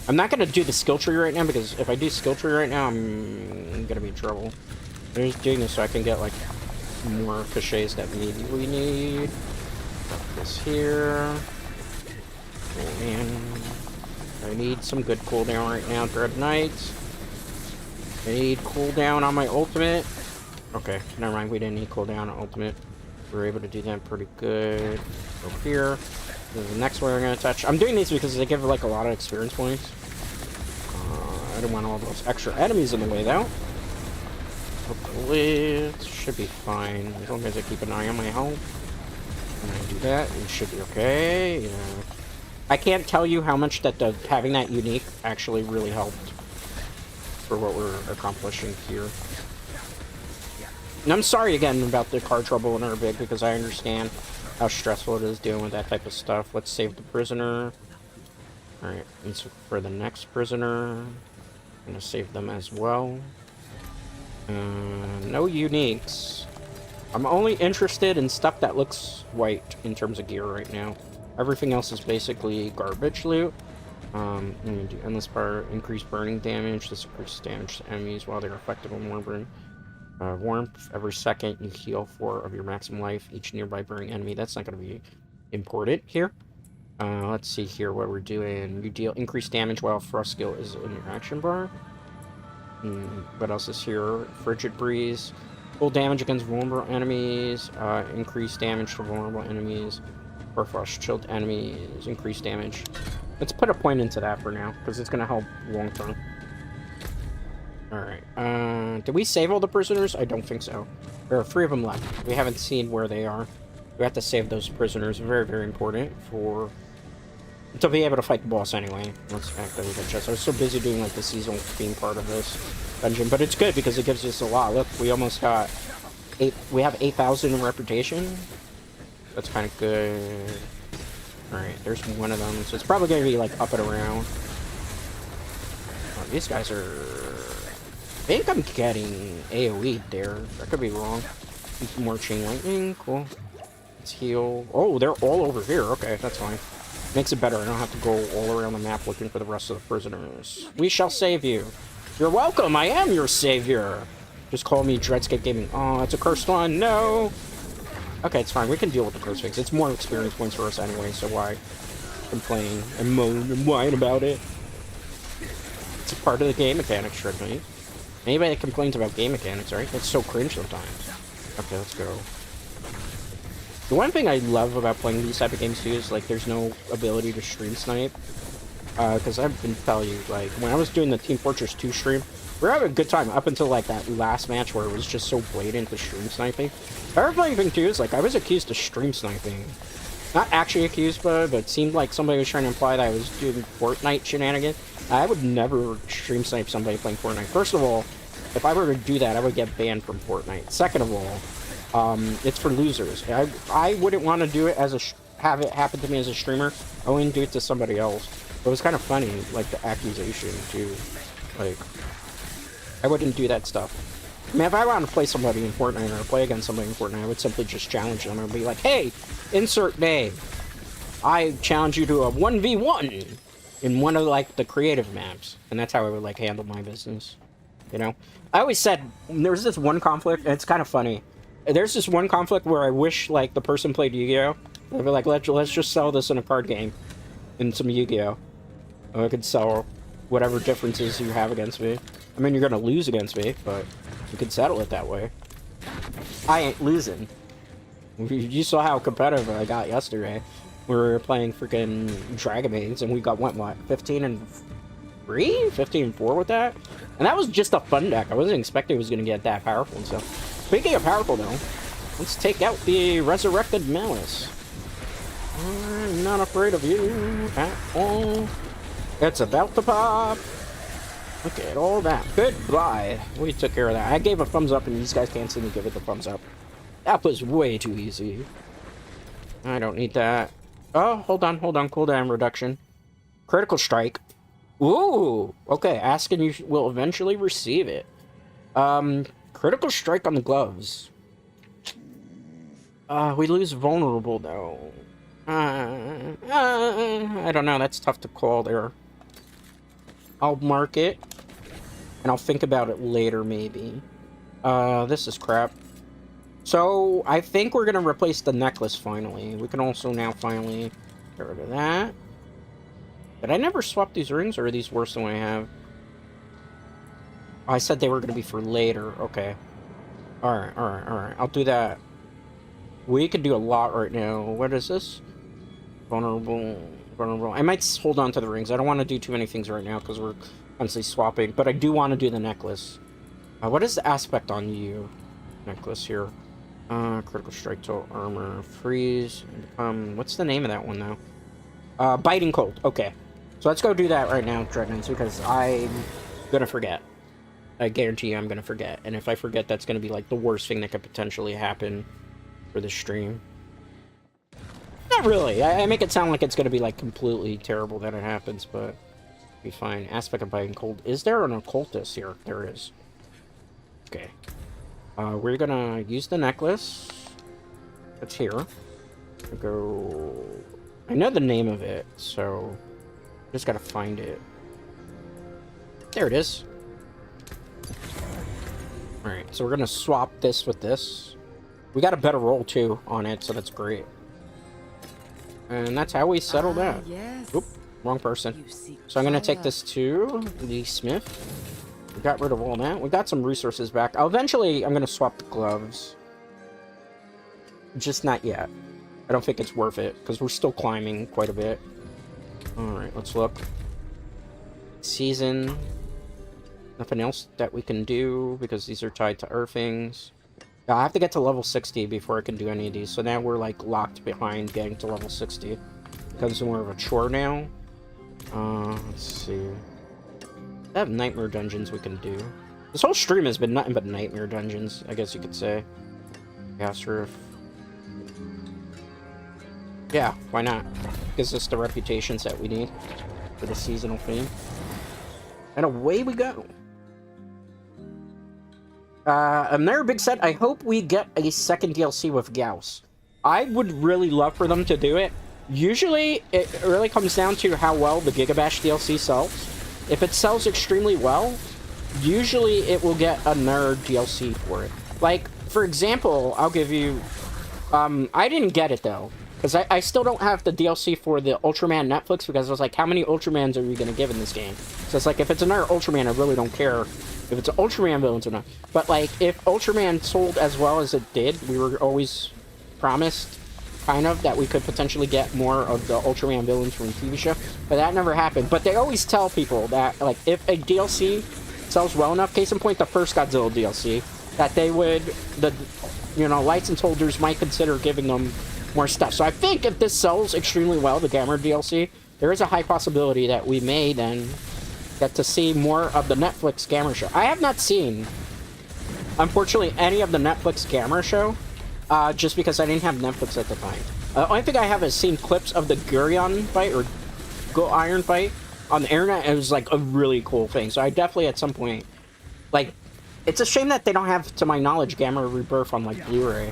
I'm not going to do the skill tree right now, because if I do skill tree right now, I'm going to be in trouble. I'm just doing this so I can get, like, more cliches that we need. Got this here. Oh, man. I need some good cooldown right now, Dread Knights. I need cooldown on my ultimate. Okay, never mind. We didn't need cooldown on ultimate. We were able to do that pretty good. Over here. This is the next one we're going to touch. I'm doing these because they give, like, a lot of experience points. I don't want all those extra enemies in the way, though. Hopefully, it should be fine. As long as I keep an eye on my health. When I do that, it should be okay. Yeah. I can't tell you how much that having that unique actually really helped for what we're accomplishing here. And I'm sorry again about the car trouble in Urbig, because I understand how stressful it is dealing with that type of stuff. Let's save the prisoner. Alright, and so for the next prisoner, I'm gonna save them as well. No uniques. I'm only interested in stuff that looks white in terms of gear right now. Everything else is basically garbage loot. I'm gonna do endless power, increase burning damage. This increases damage to enemies while they're effective on warmth. Warmth. Every second you heal 4 of your maximum life. Each nearby burning enemy. That's not gonna be important here. Let's see here what we're doing. You deal increased damage while frost skill is in your action bar. What else is here? Frigid breeze. Full damage against vulnerable enemies. Increased damage to vulnerable enemies. Or frost chilled enemies. Increased damage. Let's put a point into that for now, because it's going to help long term. Alright. Did we save all the prisoners? I don't think so. There are 3 of them left. We haven't seen where they are. We have to save those prisoners. Very, very important for... to be able to fight the boss anyway. Let's activate the chest. I was so busy doing, like, the seasonal theme part of this dungeon. But it's good, because it gives us a lot. Look, we almost got... we have 8,000 in reputation. That's kind of good. Alright, there's one of them. So it's probably going to be, like, up and around. Oh, these guys are... I think I'm getting AoE there. I could be wrong. More chain lightning. Cool. Let's heal. Oh, they're all over here. Okay, that's fine. Makes it better. I don't have to go all around the map looking for the rest of the prisoners. We shall save you. You're welcome. I am your savior. Just call me Dreadscape Gaming. Oh, it's a cursed one. No. Okay, it's fine. We can deal with the curse fix. It's more experience points for us anyway, so why complain and moan and whine about it? It's a part of the game mechanics, Dread Knight. Anybody that complains about game mechanics, right? That's so cringe sometimes. Okay, let's go. The one thing I love about playing these type of games too is, like, there's no ability to stream snipe. Because I've been telling you, like, when I was doing the Team Fortress 2 stream, we were having a good time up until, like, that last match where it was just so blatant the stream sniping. The other funny thing too is, like, I was accused of stream sniping. Not actually accused, but it seemed like somebody was trying to imply that I was doing Fortnite shenanigans. I would never stream snipe somebody playing Fortnite. First of all, if I were to do that, I would get banned from Fortnite. Second of all, it's for losers. I wouldn't want to do it as a have it happen to me as a streamer. I wouldn't do it to somebody else. But it was kind of funny, like the accusation too. Like, I wouldn't do that stuff. I mean, if I wanted to play somebody in Fortnite or play against somebody in Fortnite, I would simply just challenge them and be like, hey, insert name. I challenge you to a 1v1 in one of, like, the creative maps. And that's how I would, like, handle my business. You know? I always said, there's this one conflict, and it's kind of funny. There's this one conflict where I wish, like, the person played Yu-Gi-Oh! I'd be like, let's just sell this in a card game. In some Yu-Gi-Oh! I could sell whatever differences you have against me. I mean, you're gonna lose against me, but you could settle it that way. I ain't losing. You saw how competitive I got yesterday. We were playing freaking Dragon Maids, and we got, what, 15 and 3? 15 and 4 with that? And that was just a fun deck. I wasn't expecting it was gonna get that powerful and stuff. Speaking of powerful, though, let's take out the Resurrected Malice. I'm not afraid of you at all. It's about to pop. Look at all that. Goodbye. We took care of that. I gave a thumbs up, and these guys can't see me give it the thumbs up. That was way too easy. I don't need that. Oh, hold on. Cooldown reduction. Critical strike. Ooh. Okay, ask and you will eventually receive it. Critical strike on the gloves. We lose vulnerable, though. I don't know. That's tough to call there. I'll mark it, and I'll think about it later, maybe. This is crap. So, I think we're gonna replace the necklace, finally. We can also now finally get rid of that. Did I never swap these rings, or are these worse than what I have? Oh, I said they were gonna be for later. Okay. Alright. I'll do that. We could do a lot right now. What is this? Vulnerable. I might hold on to the rings. I don't want to do too many things right now because we're constantly swapping, but I do want to do the necklace. What is the aspect on you? Necklace here. Critical strike, total armor, freeze. What's the name of that one though? Biting cold. Okay, so let's go do that right now, Dreadnoughts, because I'm gonna forget. I guarantee you I'm gonna forget, and if I forget, that's gonna be like the worst thing that could potentially happen for the stream. Not really. I make it sound like it's going to be, like, completely terrible that it happens, but it'll be fine. Aspect of biting cold. Is there an occultist here? There is. Okay. We're going to use the necklace. It's here. Go... I know the name of it, so... just got to find it. There it is. Alright, so we're going to swap this with this. We got a better roll, too, on it, so that's great. And that's how we settle that. Yes. Oop, wrong person. So I'm going to take this to the smith. We got rid of all that. We got some resources back. Eventually, I'm going to swap the gloves. Just not yet. I don't think it's worth it, because we're still climbing quite a bit. Alright, let's look. Season. Nothing else that we can do, because these are tied to earthings. I have to get to level 60 before I can do any of these, so now we're, like, locked behind getting to level 60. It becomes more of a chore now. Let's see. I have nightmare dungeons we can do. This whole stream has been nothing but nightmare dungeons, I guess you could say. Gas roof. Yeah, why not? Gives us the reputations that we need for the seasonal theme. And away we go. Another big set. I hope we get a second DLC with Gauss. I would really love for them to do it. Usually, it really comes down to how well the Gigabash DLC sells. If it sells extremely well, usually it will get another DLC for it. Like, for example, I'll give you... I didn't get it, though. Because I still don't have the DLC for the Ultraman Netflix, because I was like, how many Ultramans are we going to give in this game? So it's like, if it's another Ultraman, I really don't care if it's an Ultraman villain or not. But, like, if Ultraman sold as well as it did, we were always promised, kind of, that we could potentially get more of the Ultraman villains from the TV show. But that never happened. But they always tell people that, like, if a DLC sells well enough, case in point, the first Godzilla DLC, that they would, license holders might consider giving them more stuff. So I think if this sells extremely well, the Gamer DLC, there is a high possibility that we may then get to see more of the Netflix Gamer show. I have not seen, unfortunately, any of the Netflix Gamer show, just because I didn't have Netflix at the time. Only thing I have is seen clips of the Gurion fight or Go Iron fight on the internet. It was like a really cool thing. So I definitely at some point, like, it's a shame that they don't have, to my knowledge, Gamma Rebirth on like Blu-ray,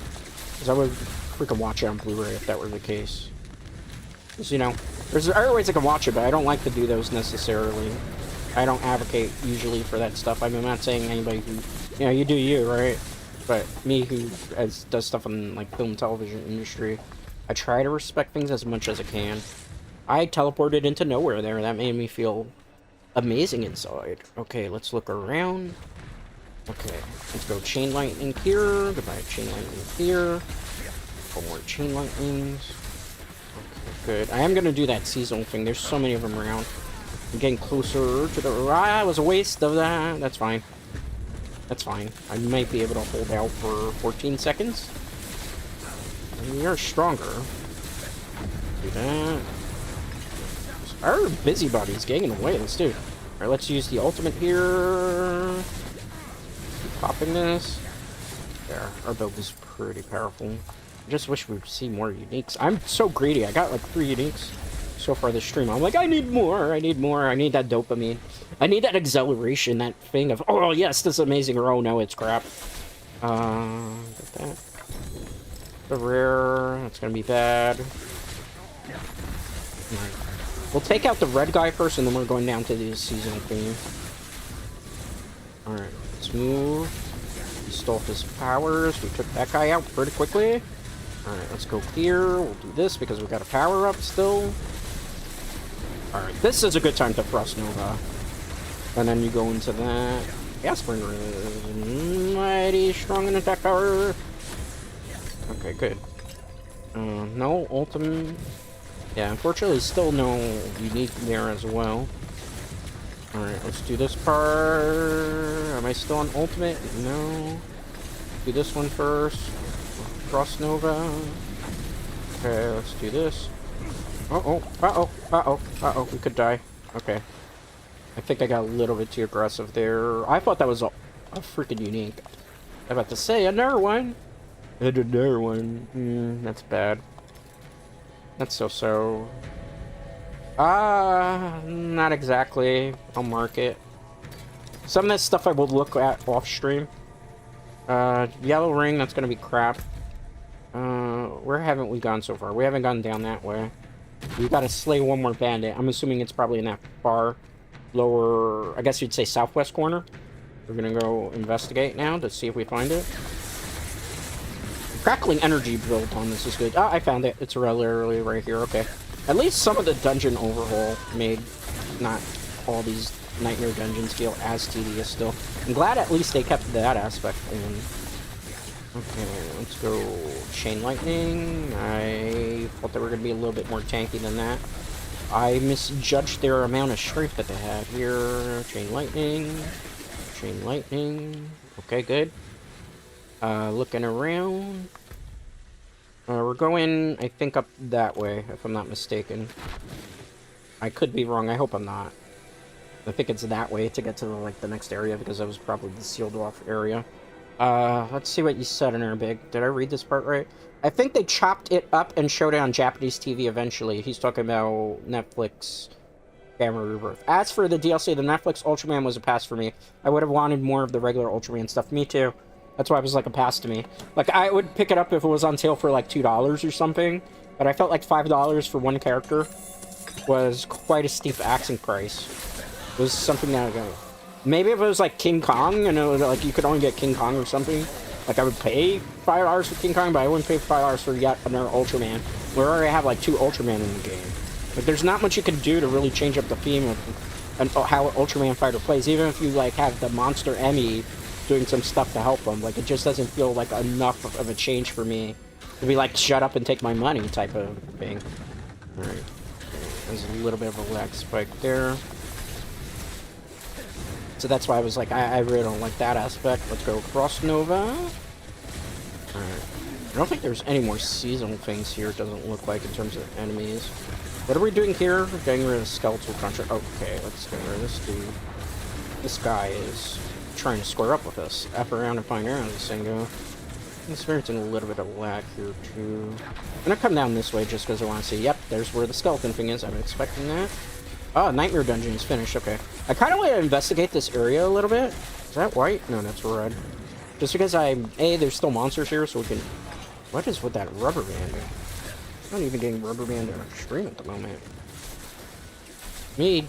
because I would freaking watch it on Blu-ray if that were the case. Because, you know, there's other ways I can watch it, but I don't like to do those necessarily. I don't advocate usually for that stuff. I mean, I'm not saying anybody who, you know, you do you, right? But me who does stuff in like film and television industry, I try to respect things as much as I can. I teleported into nowhere there. That made me feel amazing inside. Okay, let's look around. Okay, let's go chain lightning here. Goodbye, chain lightning here. Couple more chain lightnings. Okay, good. I am gonna do that seasonal thing. There's so many of them around. I'm getting closer to the... Ah, it was a waste of that. That's fine. That's fine. I might be able to hold out for 14 seconds. We are stronger. Do that. Our busybody's getting in the way. Let's do it. Alright, let's use the ultimate here. Keep popping this. There. Our build is pretty powerful. I just wish we'd see more uniques. I'm so greedy. I got like 3 uniques so far this stream. I'm like, I need more. I need more. I need that dopamine. I need that exhilaration. That thing of, oh yes, this is amazing. Or oh no, it's crap. Get that. The rare. That's gonna be bad. Right. We'll take out the red guy first, and then we're going down to the seasonal theme. Alright, let's move. We stole his powers. We took that guy out pretty quickly. Alright, let's go here. We'll do this because we got a power up still. Alright, this is a good time to Frost Nova. And then you go into that. Gasbringer is mighty strong in attack power. Okay, good. No ultimate. Yeah, unfortunately, still no unique there as well. Alright, let's do this part. Am I still on ultimate? No. Do this one first. Frost Nova. Okay, let's do this. Uh-oh, uh-oh, uh-oh, uh-oh, we could die. Okay. I think I got a little bit too aggressive there. I thought that was a freaking unique. I'm about to say, another one. And another one. That's bad. That's so-so. Not exactly. I'll mark it. Some of this stuff I will look at off-stream. Yellow ring, that's gonna be crap. Where haven't we gone so far? We haven't gone down that way. We gotta slay one more bandit. I'm assuming it's probably in that far lower, I guess you'd say southwest corner. We're gonna go investigate now to see if we find it. Crackling energy build on this is good. Ah, I found it. It's really right here. Okay. At least some of the dungeon overhaul made not all these nightmare dungeons feel as tedious still. I'm glad at least they kept that aspect in. Okay, let's go chain lightning. I thought they were going to be a little bit more tanky than that. I misjudged their amount of strength that they had here. Chain lightning. Chain lightning. Okay, good. Looking around. We're going, I think, up that way, if I'm not mistaken. I could be wrong. I hope I'm not. I think it's that way to get to the next area, because that was probably the sealed off area. Let's see what you said in there, Big. Did I read this part right? I think they chopped it up and showed it on Japanese TV eventually. He's talking about Netflix Gamma Rebirth. As for the DLC, the Netflix Ultraman was a pass for me. I would have wanted more of the regular Ultraman stuff. Me too. That's why it was like a pass to me. Like, I would pick it up if it was on sale for like $2 or something. But I felt like $5 for one character was quite a steep asking price. It was something that maybe if it was like King Kong and it was like you could only get King Kong or something, like I would pay $5 for King Kong, but I wouldn't pay $5 for yet another Ultraman. We already have like 2 Ultraman in the game. Like, there's not much you can do to really change up the theme of how an Ultraman fighter plays, even if you like have the monster Emmy doing some stuff to help them. Like, it just doesn't feel like enough of a change for me to be like, shut up and take my money type of thing. Alright. There's a little bit of a lag spike there. So that's why I was like, I really don't like that aspect. Let's go Frost Nova. Alright. I don't think there's any more seasonal things here, it doesn't look like, in terms of enemies. What are we doing here? We're getting rid of the skeletal contract. Okay, let's get rid of this dude. This guy is trying to square up with us. Up around and find around this thing go. I'm experiencing a little bit of lag here, too. I'm gonna come down this way just because I want to see. Yep, there's where the skeleton thing is. I'm expecting that. Oh, Nightmare Dungeon is finished. Okay. I kind of want to investigate this area a little bit. Is that white? No, that's red. Just because there's still monsters here, so we can... What is with that rubber band? I'm not even getting rubber band on stream at the moment. Me.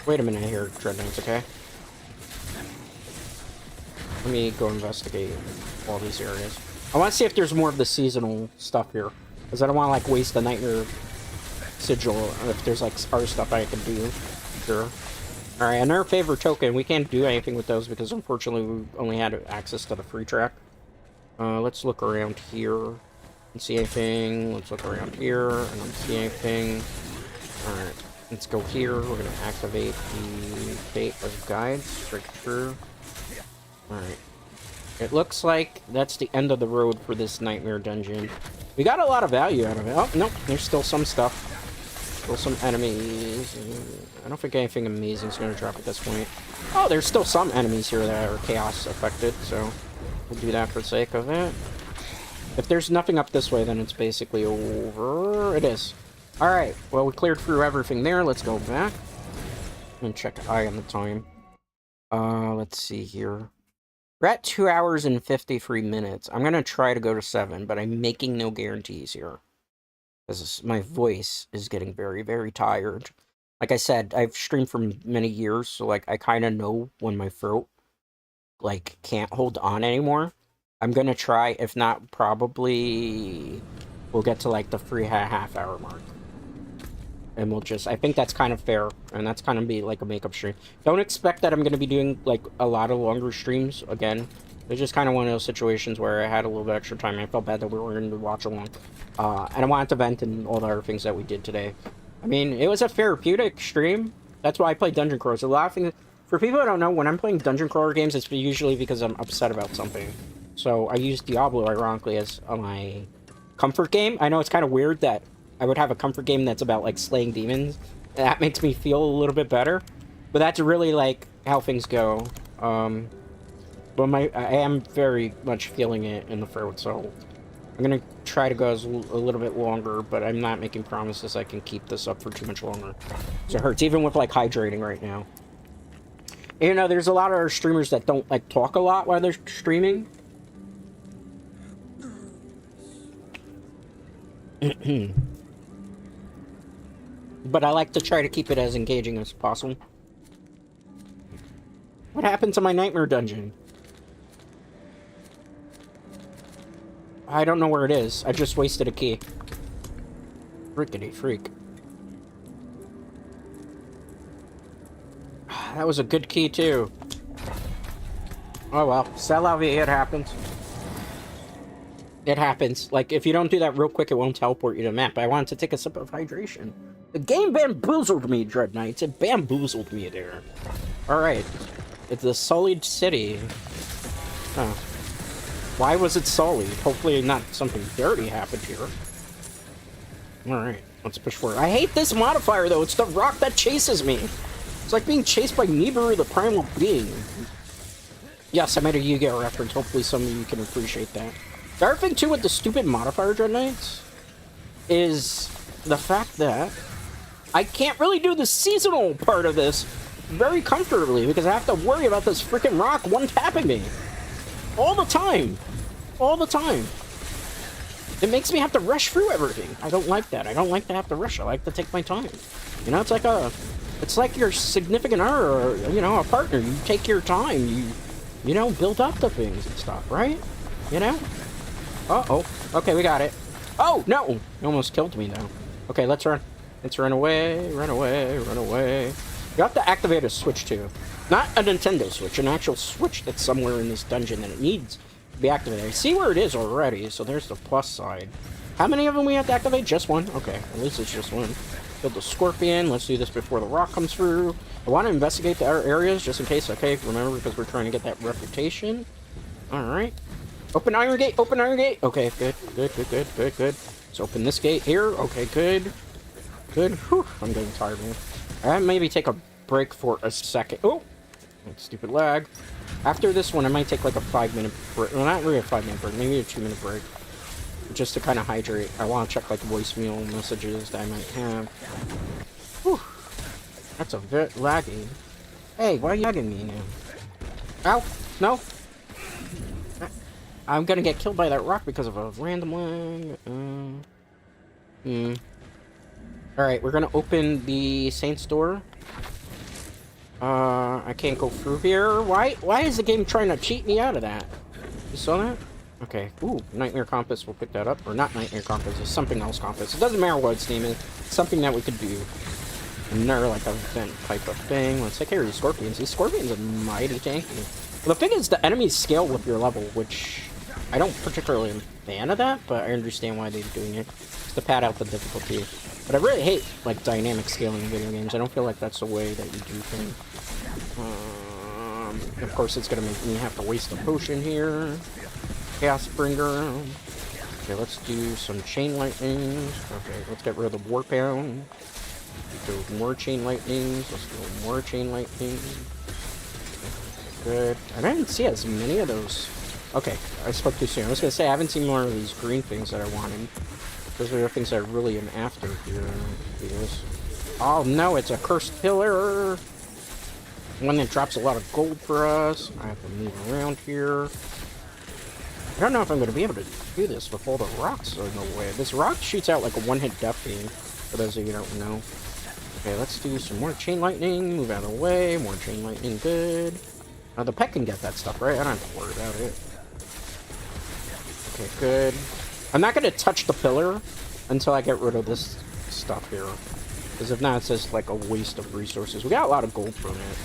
Wait a minute here, Dread Knights, okay? Let me go investigate all these areas. I want to see if there's more of the seasonal stuff here. Because I don't want to, like, waste the Nightmare Sigil if there's, like, other stuff I can do. Sure. Alright, another favorite token. We can't do anything with those because, unfortunately, we only had access to the free track. Let's look around here. Don't see anything. Let's look around here. I don't see anything. Alright, let's go here. We're going to activate the Fate of Guides. Straight through. Alright. It looks like that's the end of the road for this Nightmare Dungeon. We got a lot of value out of it. Oh, no, there's still some stuff. Still some enemies. I don't think anything amazing is going to drop at this point. Oh, there's still some enemies here that are chaos affected, so we'll do that for the sake of it. If there's nothing up this way, then it's basically over. It is. Alright, well, we cleared through everything there. Let's go back and check eye on the time. Let's see here. We're at 2 hours and 53 minutes. I'm going to try to go to 7, but I'm making no guarantees here. Because my voice is getting very, very tired. Like I said, I've streamed for many years, so, like, I kind of know when my throat, like, can't hold on anymore. I'm going to try, if not, probably we'll get to, like, the 3.5 hour mark. And we'll just, I think that's kind of fair, and that's kind of be, like, a makeup stream. Don't expect that I'm going to be doing, like, a lot of longer streams, again. It's just kind of one of those situations where I had a little bit extra time. I felt bad that we were going to watch along. And I wanted to vent and all the other things that we did today. I mean, it was a therapeutic stream. That's why I play Dungeon Crawlers. A lot of things... For people who don't know, when I'm playing Dungeon Crawler games, it's usually because I'm upset about something. So I use Diablo, ironically, as my comfort game. I know it's kind of weird that I would have a comfort game that's about, like, slaying demons. That makes me feel a little bit better. But that's really, like, how things go. But I am very much feeling it in the throat, so I'm gonna try to go a little bit longer, but I'm not making promises I can keep this up for too much longer. So it hurts, even with, like, hydrating right now. And, you know, there's a lot of our streamers that don't, like, talk a lot while they're streaming. But I like to try to keep it as engaging as possible. What happened to my Nightmare Dungeon? I don't know where it is. I just wasted a key. Frickety freak. That was a good key, too. Oh, well. C'est la vie, it happens. It happens. Like, if you don't do that real quick, it won't teleport you to the map. I wanted to take a sip of hydration. The game bamboozled me, Dread Knights. It bamboozled me there. Alright. It's a sullied city. Oh. Why was it sullied? Hopefully not something dirty happened here. Alright, let's push forward. I hate this modifier, though. It's the rock that chases me. It's like being chased by Nibiru, the primal being. Yes, I made a Yu-Gi-Oh! Reference. Hopefully some of you can appreciate that. The other thing, too, with the stupid modifier, Dread Knights, is the fact that I can't really do the seasonal part of this very comfortably because I have to worry about this freaking rock one-tapping me. All the time. All the time. It makes me have to rush through everything. I don't like that. I don't like to have to rush. I like to take my time. You know, it's like your significant other or, you know, a partner. You take your time. You know, build up the things and stuff, right? You know? Uh-oh. Okay, we got it. Oh, no! It almost killed me, though. Okay, let's run. Let's run away, run away, run away. You have to activate a switch, too. Not a Nintendo Switch, an actual Switch that's somewhere in this dungeon that it needs to be activated. I see where it is already, so there's the plus side. How many of them we have to activate? Just one? Okay, at least it's just one. Build the Scorpion. Let's do this before the rock comes through. I want to investigate the other areas just in case. Okay, remember, because we're trying to get that reputation. Alright. Open Iron Gate! Open Iron Gate! Okay, good, good, good, good, good, good. Let's open this gate here. Okay, good. Good. Whew, I'm getting tired, man. Alright, maybe take a break for a second. Oh! Stupid lag. After this one, I might take like a 5-minute break. Well, not really a 5-minute break, maybe a 2-minute break. Just to kind of hydrate. I want to check like voicemail messages that I might have. Whew. That's a bit laggy. Hey, why are you lagging me now? Ow! No! I'm gonna get killed by that rock because of a random lag. Alright, we're gonna open the Saints door. I can't go through here. Why is the game trying to cheat me out of that? You saw that? Okay. Ooh, Nightmare Compass, we'll pick that up. Or not Nightmare Compass, it's something else Compass. It doesn't matter what its name is. It's something that we could do. Another, like, event type of thing. Let's take care of these scorpions. These scorpions are mighty tanky. Well, the thing is, the enemies scale with your level, which I don't particularly am a fan of that, but I understand why they're doing it. Just to pad out the difficulty. But I really hate, like, dynamic scaling in video games. I don't feel like that's the way that you do things. Of course, it's gonna make me have to waste a potion here. Chaos Bringer. Okay, let's do some Chain Lightnings. Okay, let's get rid of the Warpound. Do more Chain Lightnings. Let's do more Chain Lightnings. Good. I didn't see as many of those. Okay, I spoke too soon. I was gonna say, I haven't seen more of these green things that I wanted. Those are the things I really am after here. Oh no, it's a cursed pillar! One that drops a lot of gold for us. I have to move around here. I don't know if I'm going to be able to do this with all the rocks in the way. This rock shoots out like a one-hit death beam, for those of you who don't know. Okay, let's do some more Chain Lightning. Move out of the way. More Chain Lightning, good. The pet can get that stuff, right? I don't have to worry about it. Okay, good. I'm not going to touch the pillar until I get rid of this stuff here. Because if not, it's just like a waste of resources. We got a lot of gold from it.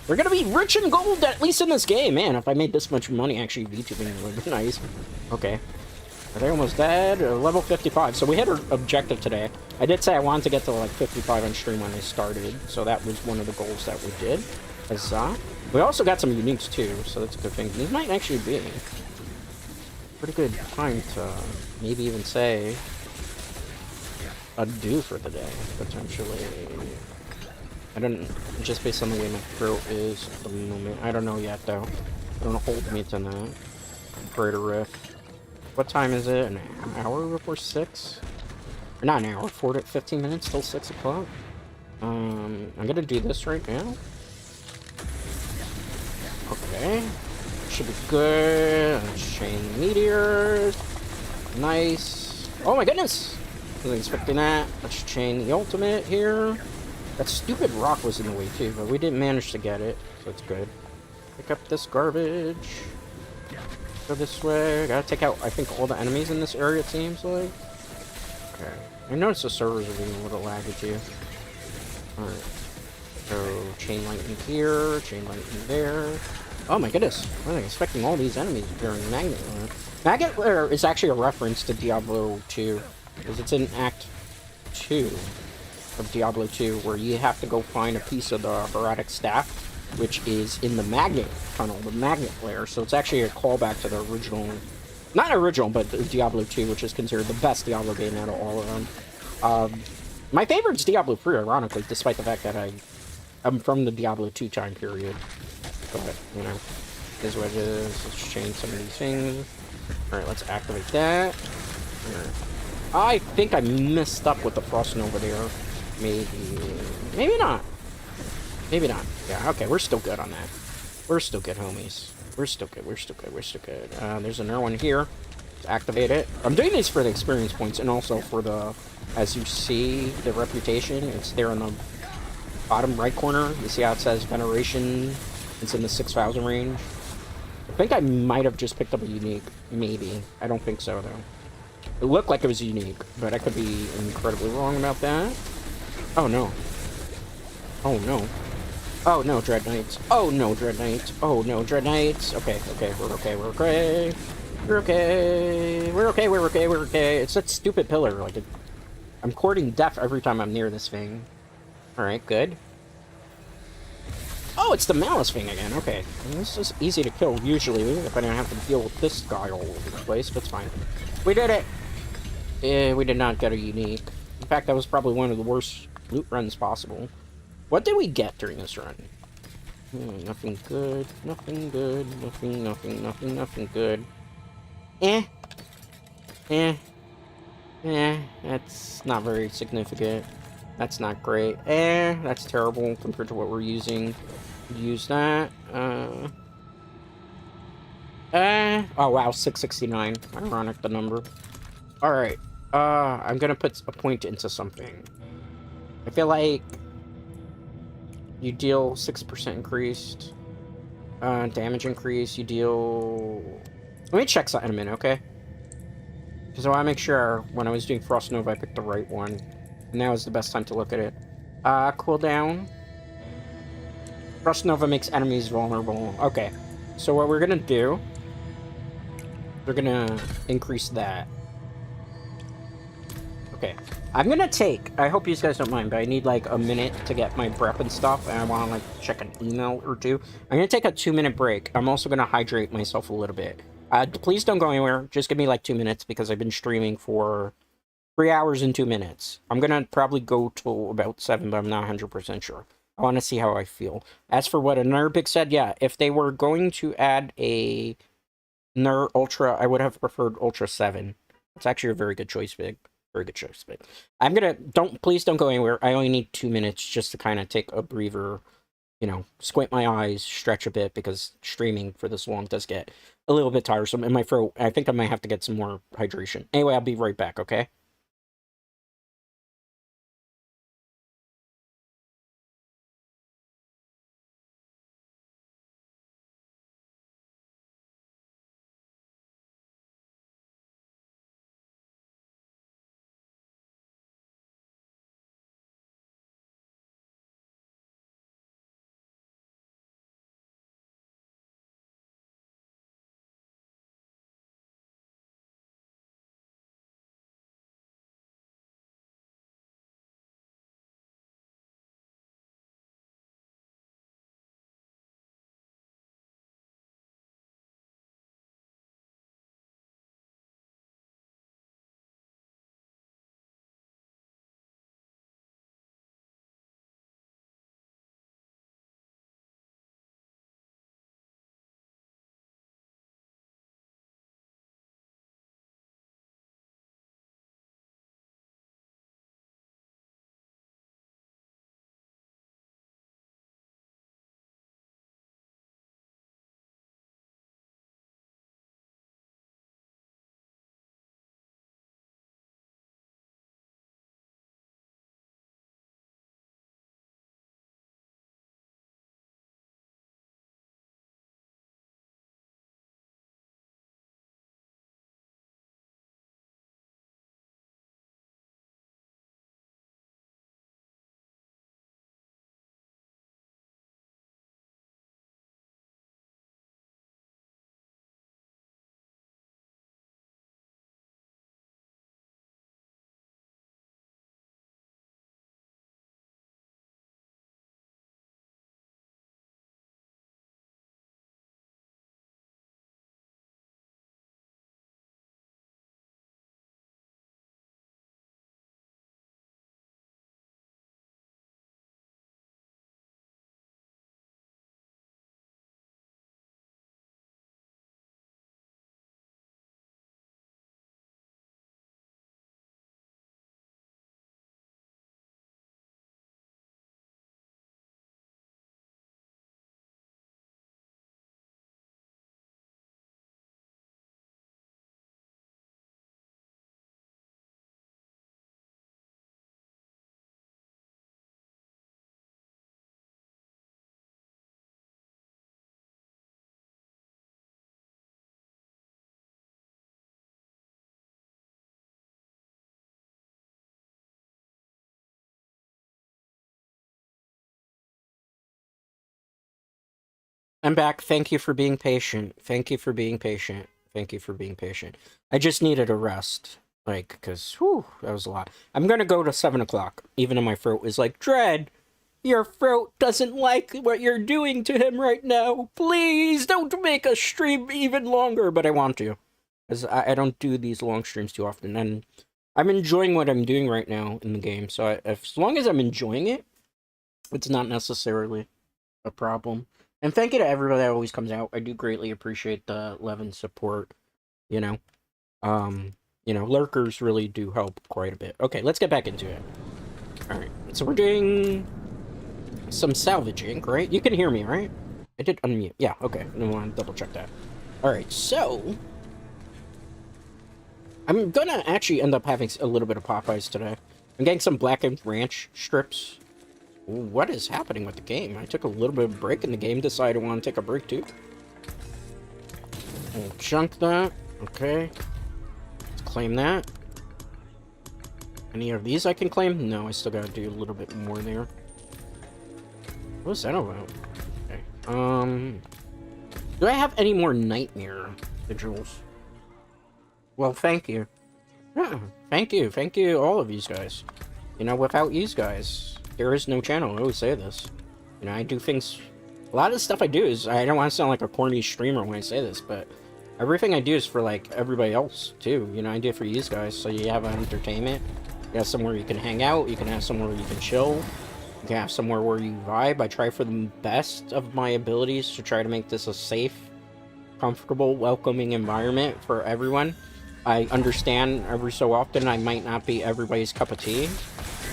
We're gonna be rich in gold, at least in this game. Man, if I made this much money actually VTubing would be nice. Okay. Are they almost dead? Level 55. So we hit our objective today. I did say I wanted to get to like 55 on stream when I started. So that was one of the goals that we did. We also got some uniques too, so that's a good thing. These might actually be pretty good time to maybe even say adieu for the day, potentially. I don't, just based on the way my throat is at the moment. I don't know yet, though. Don't hold me to that. Crater Rift. What time is it? An hour before 6? Or not an hour, 15 minutes, still 6 o'clock. I'm gonna do this right now. Okay. Should be good. Chain Meteors. Nice. Oh my goodness! Wasn't expecting that. Let's chain the ultimate here. That stupid rock was in the way too, but we didn't manage to get it, so it's good. Pick up this garbage. Go this way. Gotta take out, I think, all the enemies in this area, it seems like. Okay. I noticed the servers are being a little laggy too. Alright. So, Chain Lightning here, Chain Lightning there. Oh my goodness. I wasn't expecting all these enemies during Magnet Lair. Magnet Lair is actually a reference to Diablo 2, because it's in Act 2. Of Diablo 2, where you have to go find a piece of the Heroic Staff, which is in the magnet tunnel, the magnet layer. So it's actually a callback to the original, not original, but Diablo 2, which is considered the best Diablo game out of all of them. My favorite is Diablo 3, ironically, despite the fact that I'm from the Diablo 2 time period. But, you know, is what it is. Let's change some of these things. Alright, let's activate that. Right. I think I messed up with the Frost Nova there. Maybe not. Maybe not. Yeah, okay, we're still good on that. We're still good, homies. We're still good. There's another one here. Let's activate it. I'm doing these for the experience points and also for the, as you see, the reputation. It's there in the bottom right corner. You see how it says Veneration? It's in the 6,000 range. I think I might have just picked up a unique. Maybe. I don't think so, though. It looked like it was unique, but I could be incredibly wrong about that. Oh no. Oh no. Oh no, Dread Knights. Oh no, Dread Knights. Oh no, Dread Knights. Okay, we're okay. It's that stupid pillar. Like, I'm courting death every time I'm near this thing. Alright, good. Oh, it's the Malice thing again. Okay. This is easy to kill, usually, if I don't have to deal with this guy all over the place, but it's fine. We did it! Yeah, we did not get a unique. In fact, that was probably one of the worst loot runs possible. What did we get during this run? Nothing good. Nothing good. Nothing good. Eh. Eh. That's not very significant. That's not great. That's terrible compared to what we're using. Use that. Oh wow, 669. Ironic, the number. Alright. I'm gonna put a point into something. I feel like you deal 6% increased. Damage increase, you deal... Let me check something in a minute, okay? Because I want to make sure when I was doing Frost Nova, I picked the right one. And now is the best time to look at it. Cooldown. Frost Nova makes enemies vulnerable. Okay. So what we're gonna do... We're gonna increase that. Okay. I'm gonna take... I hope you guys don't mind, but I need like a minute to get my prep and stuff. And I want to like check an email or two. I'm gonna take a 2-minute break. I'm also gonna hydrate myself a little bit. Please don't go anywhere. Just give me like 2 minutes because I've been streaming for 3 hours and 2 minutes. I'm gonna probably go till about 7, but I'm not 100% sure. I want to see how I feel. As for what another Big said, yeah, if they were going to add a Ner Ultra, I would have preferred Ultra 7. It's actually a very good choice, Big. Very good choice, Big. I'm gonna, please don't go anywhere. I only need 2 minutes just to kind of take a breather, you know, squint my eyes, stretch a bit, because streaming for this long does get a little bit tiresome. In my throat, I think I might have to get some more hydration. Anyway, I'll be right back, okay? I'm back. Thank you for being patient. Thank you for being patient. Thank you for being patient. I just needed a rest. Like, because, whew, that was a lot. I'm gonna go to 7 o'clock, even though my throat is like, Dread, your throat doesn't like what you're doing to him right now. Please don't make us stream even longer. But I want to. Because I don't do these long streams too often. And I'm enjoying what I'm doing right now in the game. So as long as I'm enjoying it, it's not necessarily a problem. And thank you to everybody that always comes out. I do greatly appreciate the love and support. You know, lurkers really do help quite a bit. Okay, let's get back into it. All right, so we're doing some salvaging, right? You can hear me, right? I did unmute. Yeah, okay. I want to double check that. All right, so I'm gonna actually end up having a little bit of Popeyes today. I'm getting some blackened ranch strips. What is happening with the game? I took a little bit of a break in the game, decided I want to take a break too. I'll chunk that. Okay. Let's claim that. Any of these I can claim? No, I still gotta do a little bit more there. What's that about? Okay. Do I have any more nightmare vigils? Well, thank you. Yeah, thank you. Thank you, all of you guys. You know, without you guys, there is no channel. I always say this. You know, I do things... A lot of the stuff I do is... I don't want to sound like a corny streamer when I say this, but... Everything I do is for, like, everybody else, too. You know, I do it for you guys, so you have entertainment. You have somewhere you can hang out. You can have somewhere where you can chill. You can have somewhere where you vibe. I try for the best of my abilities to try to make this a safe, comfortable, welcoming environment for everyone. I understand every so often I might not be everybody's cup of tea,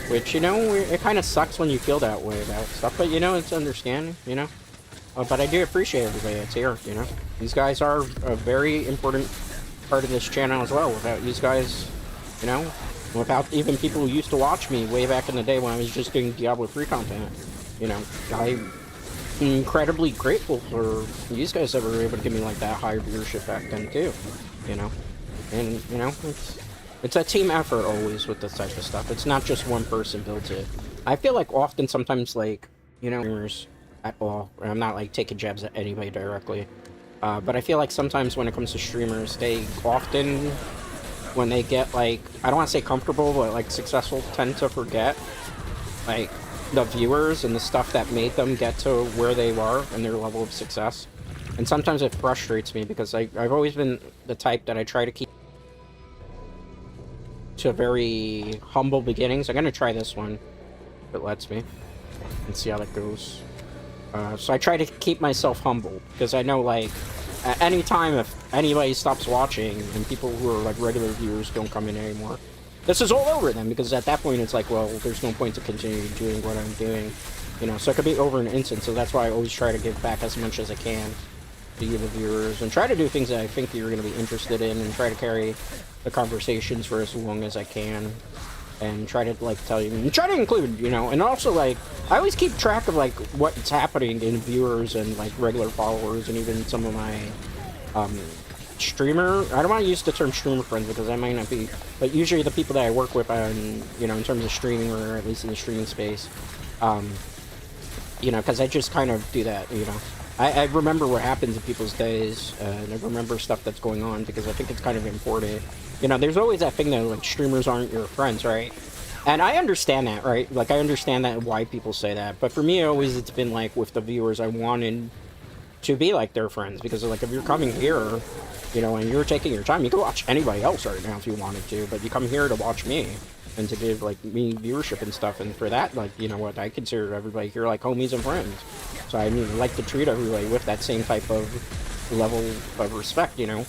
which, you know, it kind of sucks when you feel that way about stuff, but, you know, it's understanding, you know? But I do appreciate everybody that's here, you know? These guys are a very important part of this channel as well. Without these guys, you know, without even people who used to watch me way back in the day when I was just doing Diablo IV content, you know, I'm incredibly grateful for these guys that were able to give me, like, that high viewership back then, too, you know? And, you know, it's a team effort always with this type of stuff. It's not just one person builds it. I feel like often sometimes, like, you know, streamers at all, I'm not, like, taking jabs at anybody directly, but I feel like sometimes when it comes to streamers, they often, when they get, like, I don't want to say comfortable, but, like, successful, tend to forget, like, the viewers and the stuff that made them get to where they are and their level of success. And sometimes it frustrates me because I've always been the type that I try to keep to very humble beginnings. I'm gonna try this one, if it lets me, and see how that goes. So I try to keep myself humble, because I know, like, at any time if anybody stops watching and people who are, like, regular viewers don't come in anymore, this is all over them, because at that point it's like, well, there's no point to continue doing what I'm doing, you know, so it could be over in an instant. So that's why I always try to give back as much as I can to you, the viewers, and try to do things that I think you're going to be interested in, and try to carry the conversations for as long as I can, and try to, like, tell you, and try to include, you know, and also, like, I always keep track of, like, what's happening in viewers and, like, regular followers, and even some of my, streamer, I don't want to use the term streamer friends, because I might not be, but usually the people that I work with on, you know, in terms of streaming, or at least in the streaming space, you know, because I just kind of do that, you know. I remember what happens in people's days, and I remember stuff that's going on, because I think it's kind of important. You know, there's always that thing that, like, streamers aren't your friends, right? And I understand that, right? Like, I understand that, why people say that. But for me, it's been, like, with the viewers, I wanted to be like their friends, because, like, if you're coming here, you know, and you're taking your time, you could watch anybody else right now if you wanted to, but you come here to watch me, and to give, like, me viewership and stuff, and for that, like, you know what, I consider everybody here, like, homies and friends. So I mean, I like to treat everybody with that same type of level of respect, you know?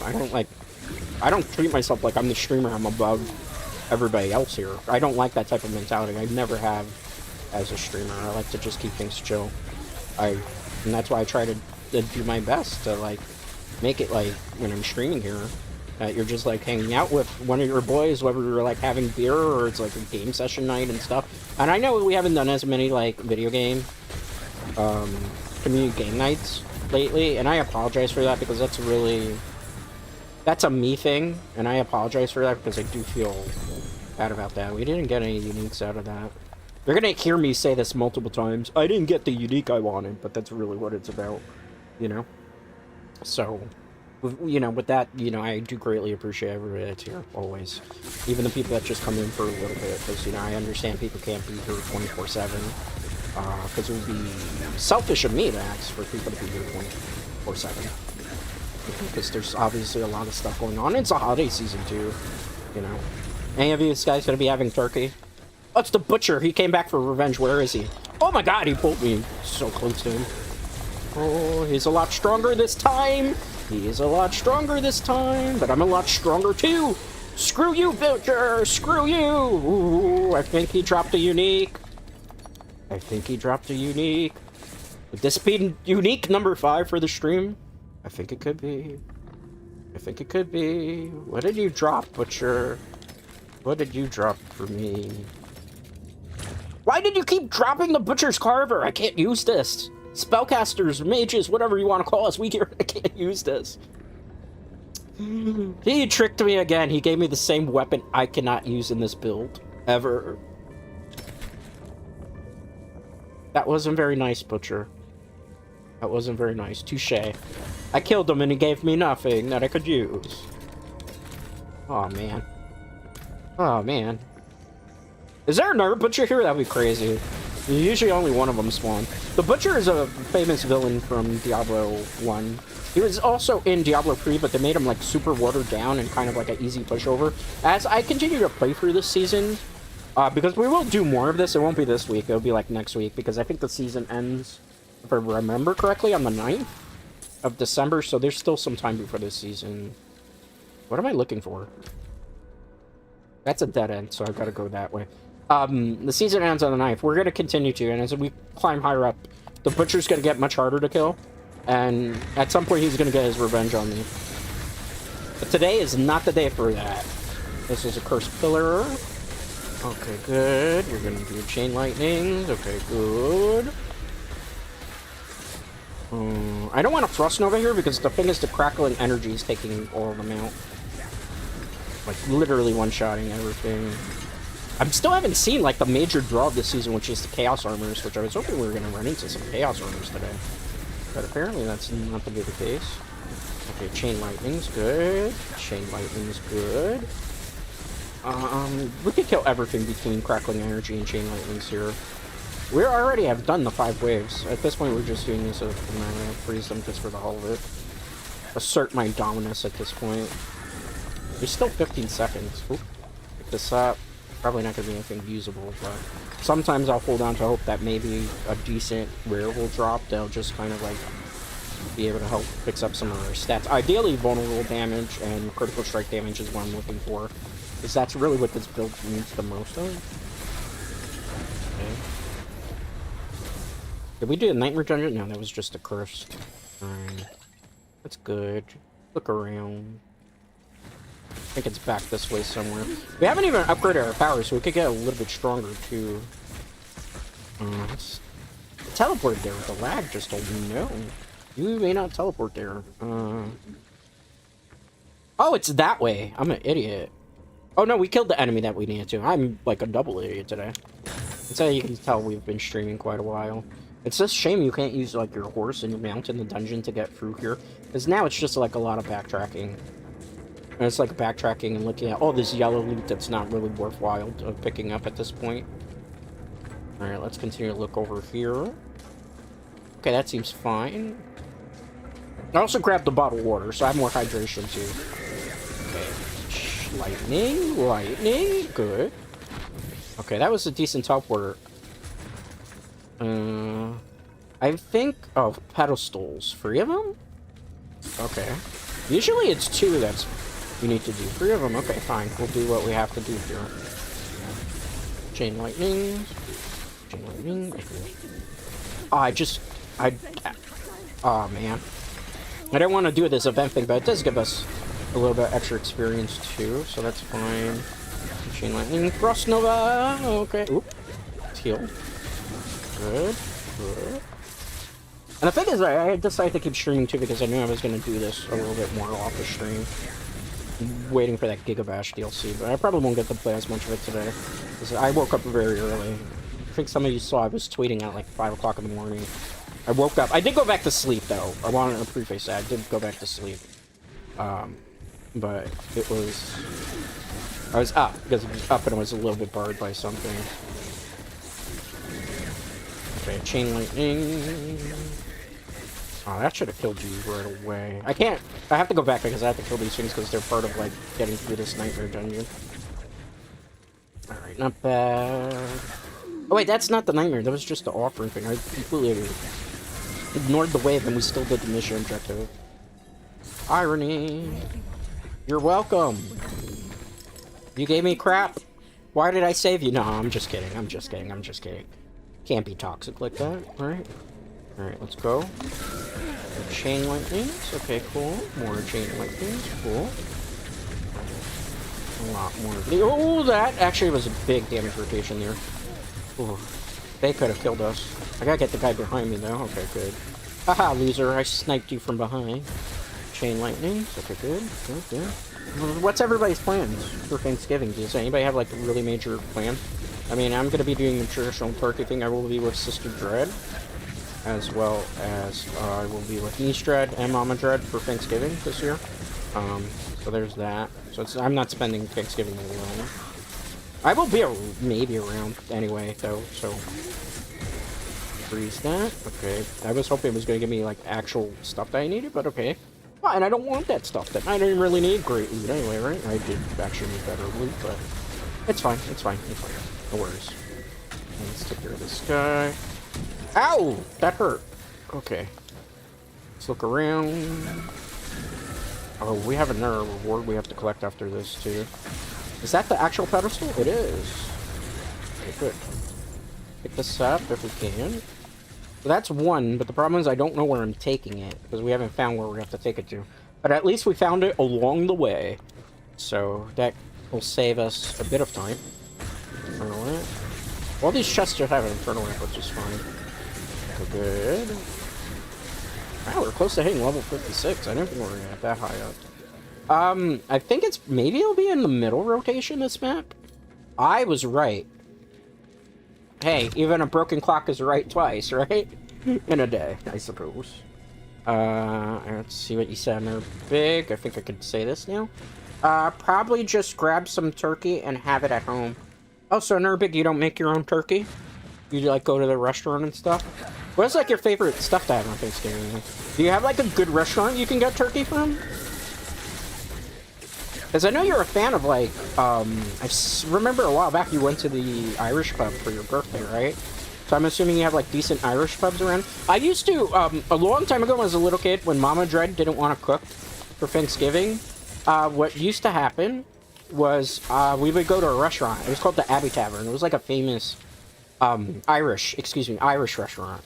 I don't treat myself like I'm the streamer, I'm above everybody else here. I don't like that type of mentality. I never have as a streamer. I like to just keep things chill. And that's why I try to do my best to, like, make it, like, when I'm streaming here, that you're just, like, hanging out with one of your boys, whether you're, like, having beer or it's, like, a game session night and stuff. And I know we haven't done as many, like, video game community game nights lately, and I apologize for that, because that's a me thing, and I apologize for that, because I do feel bad about that. We didn't get any uniques out of that. You're gonna hear me say this multiple times. I didn't get the unique I wanted, but that's really what it's about, you know? So, you know, with that, you know, I do greatly appreciate everybody that's here, always. Even the people that just come in for a little bit, because, you know, I understand people can't be here 24/7. Because it would be selfish of me to ask for people to be here 24/7. Because there's obviously a lot of stuff going on. It's a holiday season too, you know. Any of you guys gonna be having turkey? Oh, it's the butcher. He came back for revenge. Where is he? Oh my god, he pulled me so close to him. Oh, he's a lot stronger this time. He's a lot stronger this time, but I'm a lot stronger too. Screw you, Butcher! Screw you! Ooh, I think he dropped a unique. I think he dropped a unique. Would this be unique number 5 for the stream? I think it could be. I think it could be. What did you drop, Butcher? What did you drop for me? Why did you keep dropping the Butcher's Carver? I can't use this. Spellcasters, mages, whatever you want to call us, we here, I can't use this. He tricked me again. He gave me the same weapon I cannot use in this build. Ever. That wasn't very nice, Butcher. That wasn't very nice. Touché. I killed him and he gave me nothing that I could use. Oh, man. Oh, man. Is there another Butcher here? That'd be crazy. Usually only one of them spawn. The Butcher is a famous villain from Diablo 1. He was also in Diablo 3, but they made him like super watered down and kind of like an easy pushover. As I continue to play through this season, because we will do more of this, it won't be this week, it'll be like next week, because I think the season ends, if I remember correctly, on the 9th of December, so there's still some time before this season. What am I looking for? That's a dead end, so I've got to go that way. The season ends on the 9th. We're going to continue to, and as we climb higher up, the Butcher's going to get much harder to kill, and at some point he's going to get his revenge on me. But today is not the day for that. This is a cursed pillar. Okay, good. You're going to do chain lightnings. Okay, good. I don't want to Frost Nova here because the thing is the crackling energy is taking all of them out. Like, literally one-shotting everything. I still haven't seen, like, the major draw of this season, which is the Chaos Armors, which I was hoping we were going to run into some Chaos Armors today. But apparently that's not to be the case. Okay, Chain Lightning's good. Chain Lightning's good. We could kill everything between Crackling Energy and Chain Lightnings here. We already have done the 5 waves. At this point, we're just doing this to freeze them just for the hell of it. Assert my dominance at this point. There's still 15 seconds. Oop. Pick this up. Probably not going to be anything usable, but sometimes I'll hold on to hope that maybe a decent rare will drop. They'll just kind of like be able to help fix up some of our stats. Ideally, vulnerable damage and critical strike damage is what I'm looking for, because that's really what this build needs the most of. Okay. Did we do a Nightmare Dungeon? No, that was just a curse. Alright. That's good. Look around. I think it's back this way somewhere. We haven't even upgraded our power, so we could get a little bit stronger, too. Let's teleport there with the lag just told me no. You may not teleport there. Oh, it's that way. I'm an idiot. Oh, no, we killed the enemy that we needed to. I'm, like, a double idiot today. That's how you can tell we've been streaming quite a while. It's just a shame you can't use, like, your horse and your mount in the dungeon to get through here. Because now it's just, like, a lot of backtracking. And it's like backtracking and looking at all this yellow loot that's not really worthwhile picking up at this point. Alright, let's continue to look over here. Okay, that seems fine. I also grabbed the bottled water, so I have more hydration too. Okay. Lightning, lightning, good. Okay, that was a decent teleporter. I think... Oh, pedestals. 3 of them? Okay. Usually it's 2 that's... You need to do 3 of them. Okay, fine. We'll do what we have to do here. Chain lightning. Chain lightning. Oh, oh, man. I didn't want to do this event thing, but it does give us a little bit extra experience, too. So that's fine. Chain lightning. Frost Nova. Okay. Oop. Let's heal. Good. Good. And the thing is, I decided to keep streaming, too, because I knew I was going to do this a little bit more off the stream. Waiting for that Gigabash DLC, but I probably won't get to play as much of it today, because I woke up very early. I think some of you saw I was tweeting at like 5 o'clock in the morning. I woke up. I did go back to sleep, though. I wanted to preface that. I did go back to sleep. But it was... I was up, because I was up and I was a little bit bored by something. Okay, Chain Lightning... Oh, that should have killed you right away. I can't... I have to go back because I have to kill these things because they're part of, like, getting through this Nightmare Dungeon. Alright, not bad. Oh, wait, that's not the Nightmare. That was just the offering thing. I completely... ignored the wave and we still did the mission objective. Irony. You're welcome. You gave me crap. Why did I save you? No, I'm just kidding. I'm just kidding. I'm just kidding. Can't be toxic like that, right? Alright, let's go. Chain lightnings. Okay, cool. More chain lightnings. Cool. A lot more. Oh, that actually was a big damage rotation there. Ooh. They could have killed us. I gotta get the guy behind me, though. Okay, good. Haha, loser. I sniped you from behind. Chain lightnings. Okay, good. Good, good. What's everybody's plans for Thanksgiving? Does anybody have, like, a really major plan? I mean, I'm gonna be doing the traditional turkey thing. I will be with Sister Dread, as well as I will be with Niece Dread and Mama Dread for Thanksgiving this year. So there's that. So I'm not spending Thanksgiving alone. I will be maybe around anyway, though, so... Freeze that. Okay. I was hoping it was going to give me, like, actual stuff that I needed, but okay. Fine, I don't want that stuff then. I didn't really need great loot anyway, right? I did actually need better loot, but... It's fine, it's fine, it's fine. No worries. Let's take care of this guy. Ow! That hurt. Okay. Let's look around. Oh, we have another reward we have to collect after this, too. Is that the actual pedestal? It is. Okay, good. Pick this up if we can. So that's one, but the problem is I don't know where I'm taking it, because we haven't found where we have to take it to. But at least we found it along the way. So that will save us a bit of time. Infernal Lamp. All these chests just have an Infernal Lamp, which is fine. So good. Wow, we're close to hitting level 56. I didn't think we were gonna get that high up. I think it's... Maybe it'll be in the middle rotation, this map? I was right. Hey, even a broken clock is right twice, right? In a day, I suppose. Let's see what you said. They're big. I think I could say this now. Probably just grab some turkey and have it at home. Oh, so Nurbig, you don't make your own turkey? You, like, go to the restaurant and stuff? What's, like, your favorite stuff to have on Thanksgiving? Do you have, like, a good restaurant you can get turkey from? Because I know you're a fan of, like, remember a while back you went to the Irish pub for your birthday, right? So I'm assuming you have, like, decent Irish pubs around. I used to, a long time ago when I was a little kid, when Mama Dread didn't want to cook for Thanksgiving, what used to happen was, we would go to a restaurant. It was called the Abbey Tavern. It was, like, a famous, Irish restaurant.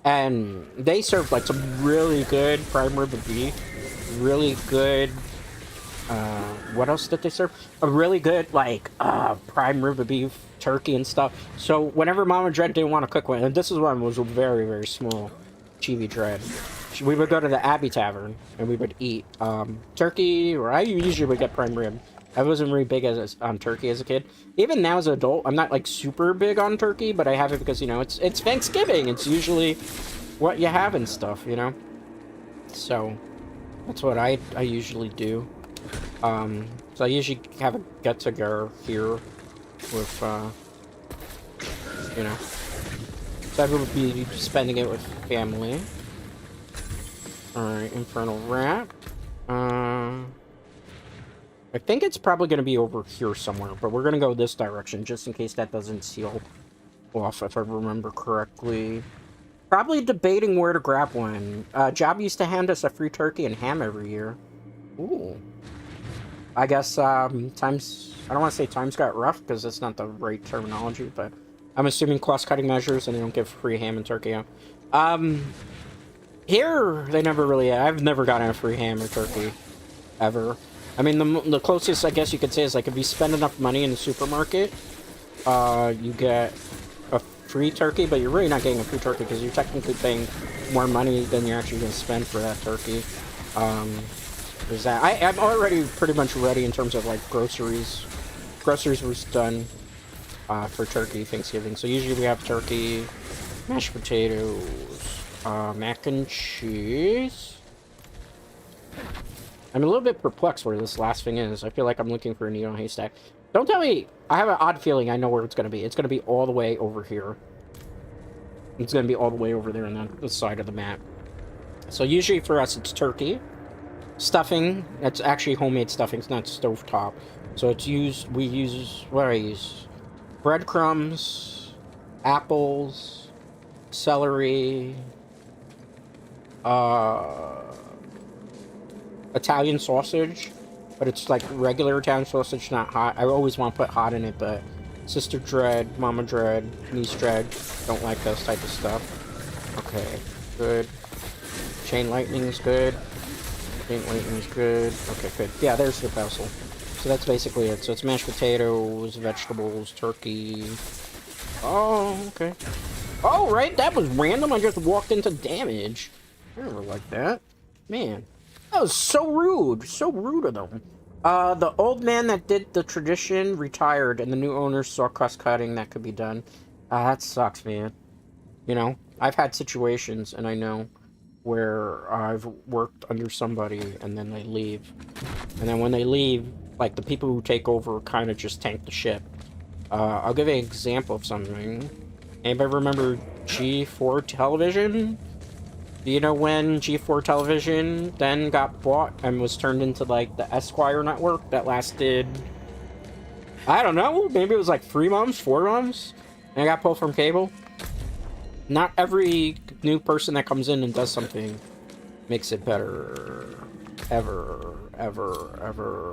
And they served, like, some really good prime rib of beef, really good... what else did they serve? A really good, like, prime rib of beef, turkey and stuff. So, whenever Mama Dread didn't want to cook one, and this is when it was very, very small, Chibi Dread, we would go to the Abbey Tavern, and we would eat, turkey, or I usually would get prime rib. I wasn't really big on turkey as a kid. Even now as an adult, I'm not, like, super big on turkey, but I have it because, you know, it's Thanksgiving. It's usually what you have and stuff, you know? So, that's what I usually do. So I usually have a get-together here with, you know, so I would be spending it with family. Alright, Infernal Rat. I think it's probably going to be over here somewhere, but we're going to go this direction, just in case that doesn't seal off, if I remember correctly. Probably debating where to grab one. Job used to hand us a free turkey and ham every year. Ooh. I guess, times... I don't want to say times got rough, because that's not the right terminology, but... I'm assuming cost-cutting measures, and they don't give free ham and turkey out. Here, they never really... I've never gotten a free ham or turkey. Ever. I mean, the closest, I guess you could say, is, like, if you spend enough money in the supermarket, you get a free turkey, but you're really not getting a free turkey, because you're technically paying more money than you're actually going to spend for that turkey. There's that. I'm already pretty much ready in terms of, like, groceries. Groceries was done for turkey Thanksgiving. So usually we have turkey, mashed potatoes, mac and cheese. I'm a little bit perplexed where this last thing is. I feel like I'm looking for a needle haystack. Don't tell me! I have an odd feeling I know where it's going to be. It's going to be all the way over here. It's going to be all the way over there on the side of the map. So usually for us it's turkey. Stuffing, that's actually homemade stuffing, it's not stovetop. So it's used, we use, what do I use? Breadcrumbs, apples, celery, uh, Italian sausage, but it's like regular Italian sausage, not hot. I always want to put hot in it, but Sister Dread, Mama Dread, Niece Dread don't like those type of stuff. Okay, good. Chain lightning's good. Chain lightning's good. Okay, good. Yeah, there's the vessel. So that's basically it. So it's mashed potatoes, vegetables, turkey. Oh, okay. Oh, right, that was random. I just walked into damage. I never like that. Man, that was so rude. So rude of them. The old man that did the tradition retired, and the new owner saw cost cutting that could be done. That sucks, man. You know, I've had situations, and I know where I've worked under somebody, and then they leave. And then when they leave, like, the people who take over kind of just tank the ship. I'll give you an example of something. Anybody remember G4 television? Do you know when G4 television then got bought and was turned into, like, the Esquire network that lasted, I don't know, maybe it was like 3 months, 4 months, and it got pulled from cable? Not every new person that comes in and does something makes it better. Ever.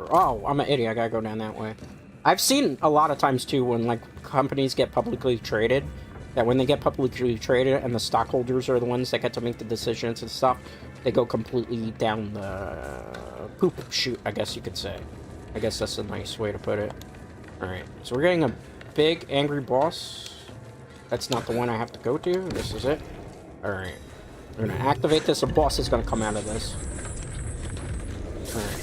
Oh, I'm an idiot. I gotta go down that way. I've seen a lot of times, too, when, like, companies get publicly traded, that when they get publicly traded and the stockholders are the ones that get to make the decisions and stuff, they go completely down the poop chute, I guess you could say. I guess that's a nice way to put it. Alright, so we're getting a big angry boss. That's not the one I have to go to. This is it. Alright. We're gonna activate this. A boss is gonna come out of this. Alright.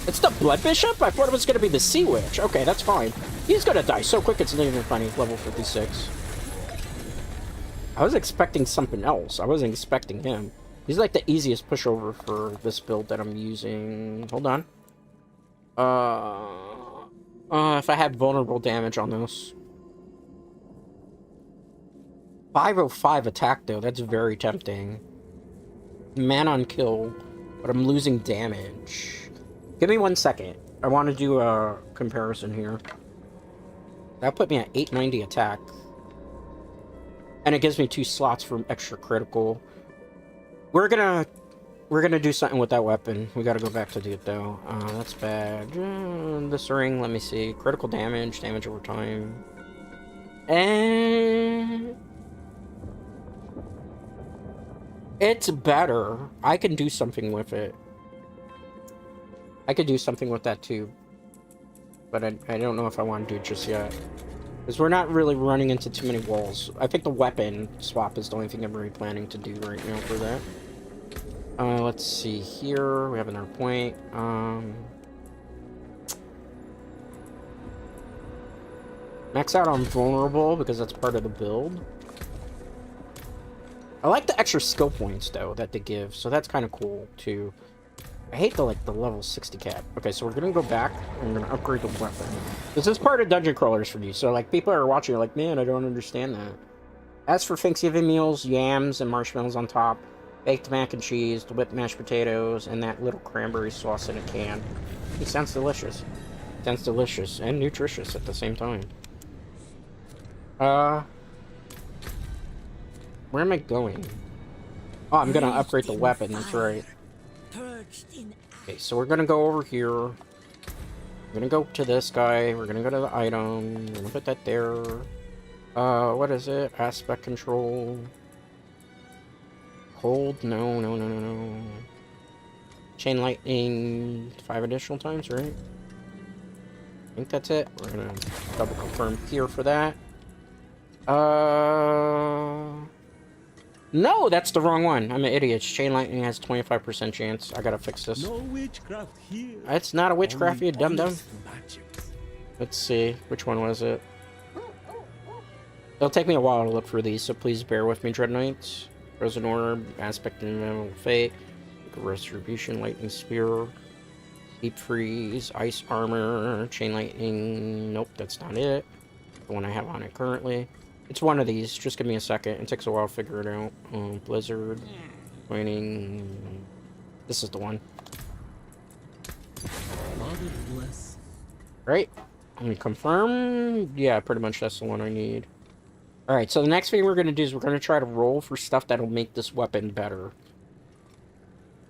It's the Blood Bishop? I thought it was gonna be the Sea Witch. Okay, that's fine. He's gonna die so quick it's not even funny. Level 56. I was expecting something else. I wasn't expecting him. He's like the easiest pushover for this build that I'm using. Hold on. If I had vulnerable damage on this. 505 attack, though. That's very tempting. Man on kill, but I'm losing damage. Give me 1 second. I want to do a comparison here. That put me at 890 attack. And it gives me 2 slots for extra critical. We're gonna do something with that weapon. We gotta go back to do it, though. That's bad. This ring, let me see. Critical damage, damage over time. And... it's better. I can do something with it. I could do something with that too. But I don't know if I want to do it just yet. Because we're not really running into too many walls. I think the weapon swap is the only thing I'm really planning to do right now for that. Let's see here. We have another point. Max out on vulnerable because that's part of the build. I like the extra skill points though that they give, so that's kind of cool too. I hate the level 60 cap. Okay, so we're gonna go back and we're gonna upgrade the weapon. This is part of dungeon crawlers for you, so like people are watching are like, man, I don't understand that. As for Thanksgiving meals, yams and marshmallows on top, baked mac and cheese, the whipped mashed potatoes, and that little cranberry sauce in a can. It sounds delicious. Sounds delicious and nutritious at the same time. Where am I going? Oh, I'm gonna upgrade the weapon, that's right. Okay, so we're gonna go over here. We're gonna go to this guy. We're gonna go to the item. We're gonna put that there. What is it? Aspect control. Hold? No. Chain lightning 5 additional times, right? I think that's it. We're gonna double confirm here for that. No, that's the wrong one. I'm an idiot. Chain lightning has 25% chance. I gotta fix this. No witchcraft here. It's not a witchcraft, you dum-dum. Honest magic. Let's see. Which one was it? It'll take me a while to look for these, so please bear with me, Dread Knights. Frozen Orb, Aspect and Elemental Fate, Retribution, Lightning Spear, Deep Freeze, Ice Armor, Chain Lightning. Nope, that's not it. The one I have on it currently. It's one of these. Just give me a second. It takes a while to figure it out. Blizzard. Pointing. This is the one. Right? Let me confirm. Yeah, pretty much that's the one I need. Alright, so the next thing we're going to do is we're going to try to roll for stuff that'll make this weapon better.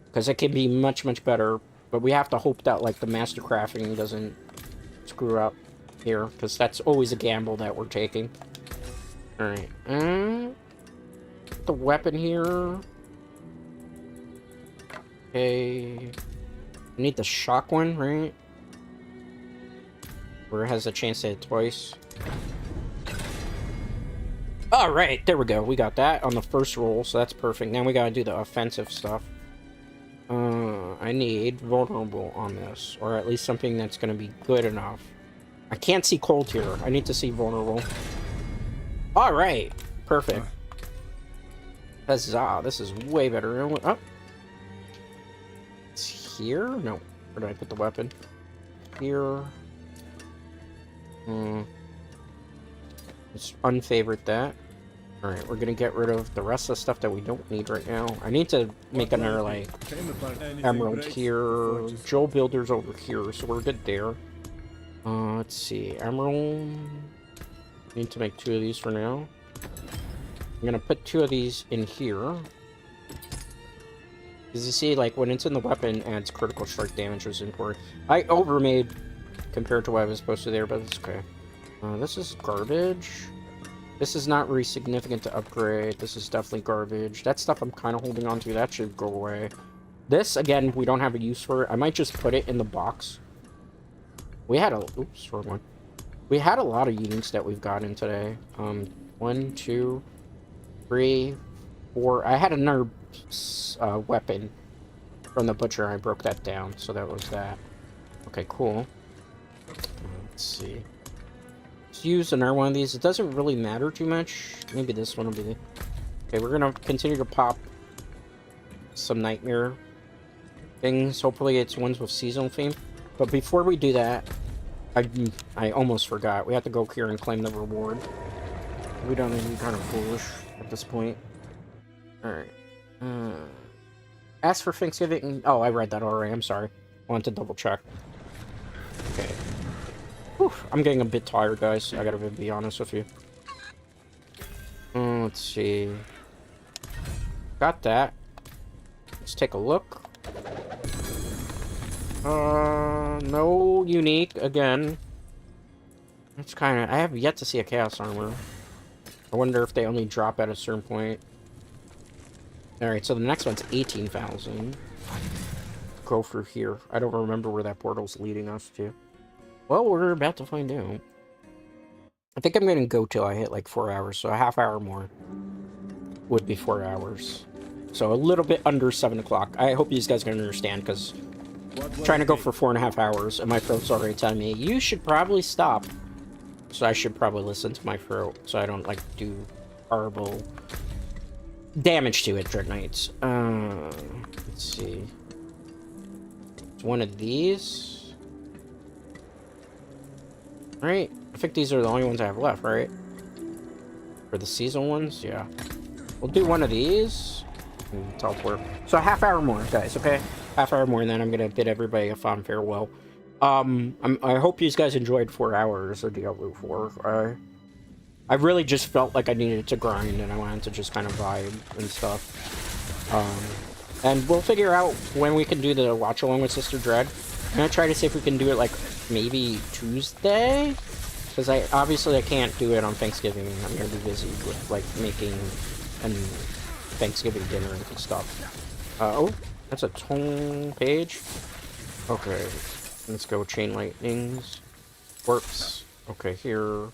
Because it can be much, much better. But we have to hope that, like, the master crafting doesn't screw up here. Because that's always a gamble that we're taking. Alright. The weapon here. Okay. I need the shock one, right? Where it has a chance to hit twice. Alright, there we go. We got that on the first roll, so that's perfect. Now we gotta do the offensive stuff. I need vulnerable on this. Or at least something that's gonna be good enough. I can't see cold here. I need to see vulnerable. Alright, perfect. Huzzah, this is way better. Oh. It's here? No. Where did I put the weapon? Here. Let's unfavorite that. Alright, we're gonna get rid of the rest of the stuff that we don't need right now. I need to make another, like, emerald here. Joel Builder's over here, so we're good there. Let's see. Emerald. Need to make 2 of these for now. I'm gonna put 2 of these in here. As you see, like, when it's in the weapon, it adds critical strike damage, which is important. I overmade compared to what I was supposed to there, but it's okay. This is garbage. This is not really significant to upgrade. This is definitely garbage. That stuff I'm kind of holding on to. That should go away. This, again, we don't have a use for it. I might just put it in the box. We had a... Oops, wrong one. We had a lot of units that we've gotten today. 1, 2, 3, 4. I had another weapon from the butcher. I broke that down, so that was that. Okay, cool. Let's see. Let's use another one of these. It doesn't really matter too much. Maybe this one will be... Okay, we're gonna continue to pop some nightmare things. Hopefully it's ones with seasonal theme. But before we do that, I almost forgot. We have to go here and claim the reward. We don't need to be kind of foolish at this point. Alright. Ask for Thanksgiving... Oh, I read that already. I'm sorry. I wanted to double check. Okay. Whew, I'm getting a bit tired, guys. I gotta be honest with you. Let's see. Got that. Let's take a look. No unique again. It's kind of... I have yet to see a chaos armor. I wonder if they only drop at a certain point. Alright, so the next one's 18,000. Go through here. I don't remember where that portal's leading us to. Well, we're about to find out. I think I'm going to go till I hit like 4 hours, so a half hour more would be 4 hours. So a little bit under 7 o'clock. I hope these guys can understand, because I'm trying to go for 4.5 hours, and my throat's already telling me, you should probably stop. So I should probably listen to my throat, so I don't, like, do horrible damage to it, Dread Knights. Let's see. It's one of these. Right? I think these are the only ones I have left, right? For the seasonal ones? Yeah. We'll do one of these. And teleport. So a half hour more, guys, okay? Half hour more, and then I'm gonna bid everybody a fond farewell. I hope you guys enjoyed 4 hours of Diablo 4. I really just felt like I needed to grind, and I wanted to just kind of vibe and stuff. And we'll figure out when we can do the watch along with Sister Dread. I'm gonna try to see if we can do it, like, maybe Tuesday? Because obviously I can't do it on Thanksgiving. I'm gonna be busy with, like, making a Thanksgiving dinner and stuff. Oh, that's a tone page. Okay, let's go Chain Lightnings. Works. Okay, here. I'm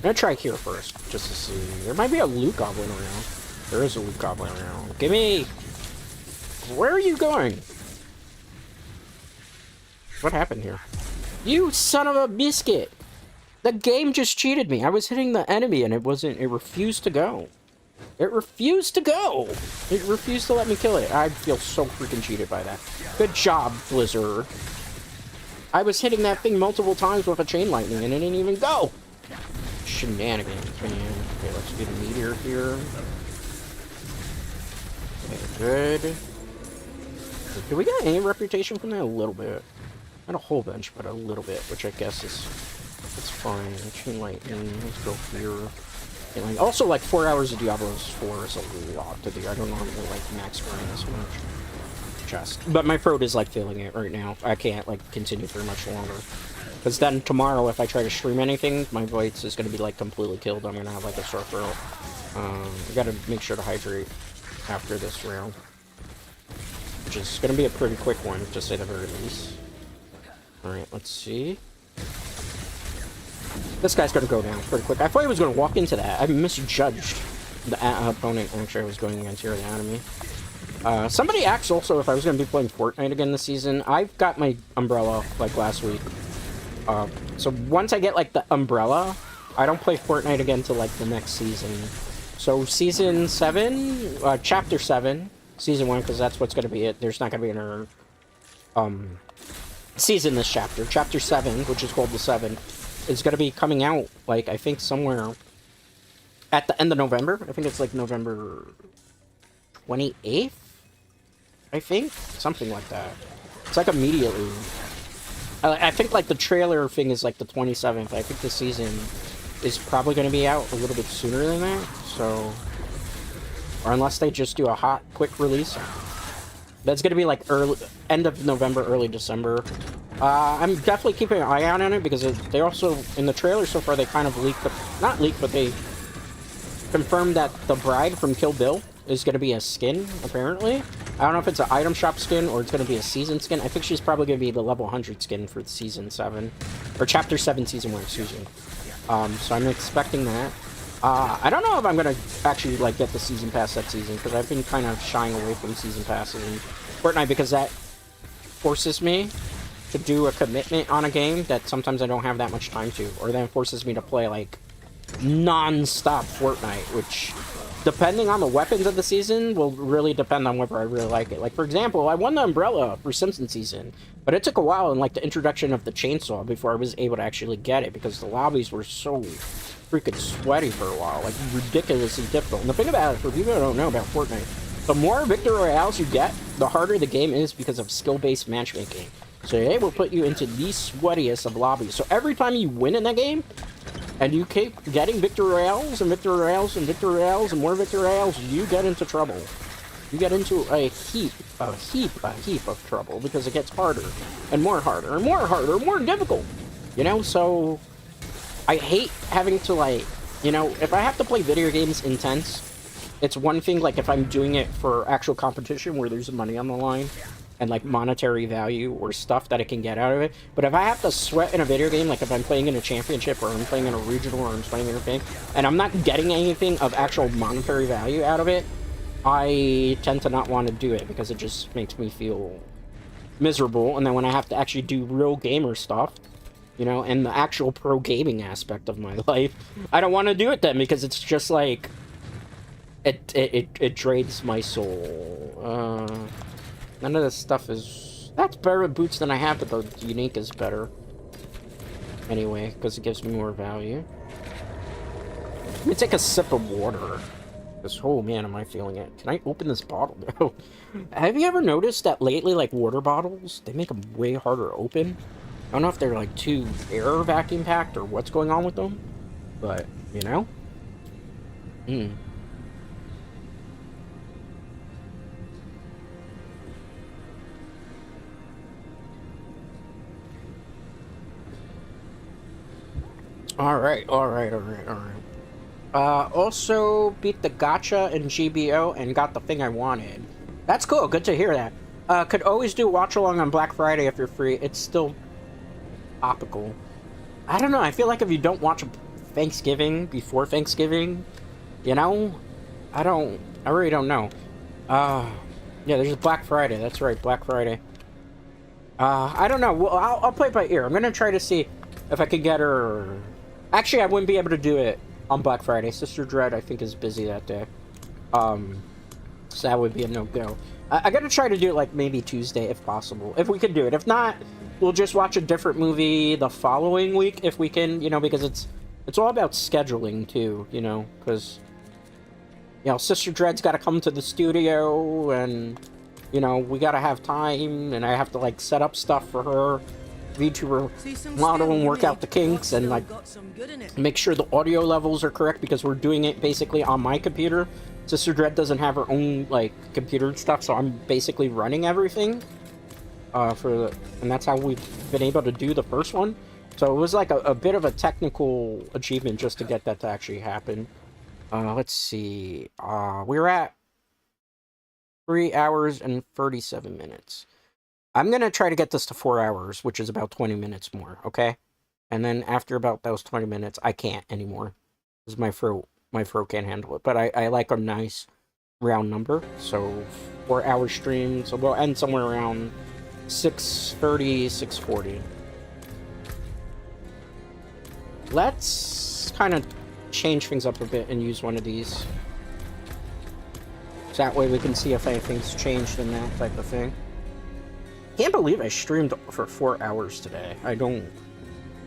gonna try here first, just to see. There might be a loot goblin around. There is a loot goblin around. Gimme! Where are you going? What happened here? You son of a biscuit! The game just cheated me. I was hitting the enemy and it refused to go. It refused to go! It refused to let me kill it. I feel so freaking cheated by that. Good job, Blizzard. I was hitting that thing multiple times with a chain lightning and it didn't even go! Shenanigans, man. Okay, let's get a meteor here. Okay, good. Do we get any reputation from that? A little bit. Not a whole bunch, but a little bit, which I guess is... It's fine. Chain lightning. Let's go here. And, like, also, like, 4 hours of Diablo 4 is a lot to do. I don't normally, like, max grind this much. Just. But my throat is, like, feeling it right now. I can't, like, continue for much longer. Because then tomorrow, if I try to stream anything, my voice is going to be, like, completely killed. I'm going to have, like, a sore throat. I got to make sure to hydrate after this round. Which is going to be a pretty quick one, to say the very least. Alright, let's see. This guy's going to go down pretty quick. I thought he was going to walk into that. I misjudged the opponent. Actually, I was going against here, the enemy. Somebody asked also if I was going to be playing Fortnite again this season. I've got my umbrella, like, last week. So once I get, like, the umbrella, I don't play Fortnite again until, like, the next season. So season 7, chapter 7, season 1, because that's what's going to be it. There's not going to be another, season this chapter. Chapter 7, which is called the 7, is going to be coming out, like, I think somewhere at the end of November. I think it's, like, November 28th? I think? Something like that. It's, like, immediately. I think, like, the trailer thing is, like, the 27th. I think the season is probably going to be out a little bit sooner than that, so... Or unless they just do a hot, quick release. That's going to be, like, end of November, early December. I'm definitely keeping an eye out on it, because they also, in the trailer so far, they kind of leaked, not leaked, but they confirmed that the bride from Kill Bill is going to be a skin, apparently. I don't know if it's an item shop skin or it's going to be a season skin. I think she's probably going to be the level 100 skin for season 7. Or chapter 7, season 1, excuse me. So I'm expecting that. I don't know if I'm going to actually, like, get the season pass that season, because I've been kind of shying away from season passes in Fortnite, because that forces me to do a commitment on a game that sometimes I don't have that much time to, or then forces me to play, like, non-stop Fortnite, which, depending on the weapons of the season, will really depend on whether I really like it. Like, for example, I won the umbrella for Simpson season, but it took a while in, like, the introduction of the chainsaw before I was able to actually get it, because the lobbies were so freaking sweaty for a while, like, ridiculously difficult. And the thing about it, for people who don't know about Fortnite, the more Victory Royales you get, the harder the game is because of skill-based matchmaking. So it will put you into the sweatiest of lobbies. So every time you win in that game, and you keep getting Victory Royales and Victory Royales and Victory Royales and more Victory Royales, you get into trouble. You get into a heap of trouble, because it gets harder and more harder and more harder and more difficult. You know, so I hate having to, like, you know, if I have to play video games intense, it's one thing, like, if I'm doing it for actual competition where there's money on the line and, like, monetary value or stuff that I can get out of it. But if I have to sweat in a video game, like if I'm playing in a championship or I'm playing in a regional or I'm playing in a thing, and I'm not getting anything of actual monetary value out of it, I tend to not want to do it, because it just makes me feel miserable. And then when I have to actually do real gamer stuff, you know, and the actual pro gaming aspect of my life, I don't want to do it then, because it's just like, it drains my soul. None of this stuff is... That's better boots than I have, but the unique is better. Anyway, because it gives me more value. Let me take a sip of water. This whole, man, am I feeling it. Can I open this bottle now? Have you ever noticed that lately, like, water bottles, they make them way harder to open? I don't know if they're, like, too air vacuum packed or what's going on with them. But, you know? Alright. Also beat the gacha in GBO and got the thing I wanted. That's cool, good to hear that. Could always do watch along on Black Friday if you're free. It's still topical. I don't know, I feel like if you don't watch Thanksgiving before Thanksgiving, you know? I really don't know. Yeah, there's Black Friday, that's right, Black Friday. I don't know, well, I'll play it by ear. I'm gonna try to see if I could get her... Actually, I wouldn't be able to do it on Black Friday. Sister Dread, I think, is busy that day. So that would be a no-go. I gotta try to do it, like, maybe Tuesday, if possible. If we could do it. If not, we'll just watch a different movie the following week, if we can, you know, because it's all about scheduling, too, you know, because, you know, Sister Dread's gotta come to the studio, and, you know, we gotta have time, and I have to, like, set up stuff for her. VTuber See some model skill and you work out need. the kinks and Still like got some good in it. make sure the audio levels are correct because we're doing it basically on my computer. Sister Dread doesn't have her own like computer and stuff, so I'm basically running everything. And that's how we've been able to do the first one. So it was like a bit of a technical achievement just to get that to actually happen. Let's see. We're at 3 hours and 37 minutes. I'm gonna try to get this to 4 hours, which is about 20 minutes more, okay? And then after about those 20 minutes, I can't anymore. Because my throat can't handle it. But I like a nice round number. So 4 hour stream, so we'll end somewhere around 6:30, 6:40. Let's kind of change things up a bit and use one of these. So that way we can see if anything's changed in that type of thing. Can't believe I streamed for 4 hours today. I don't...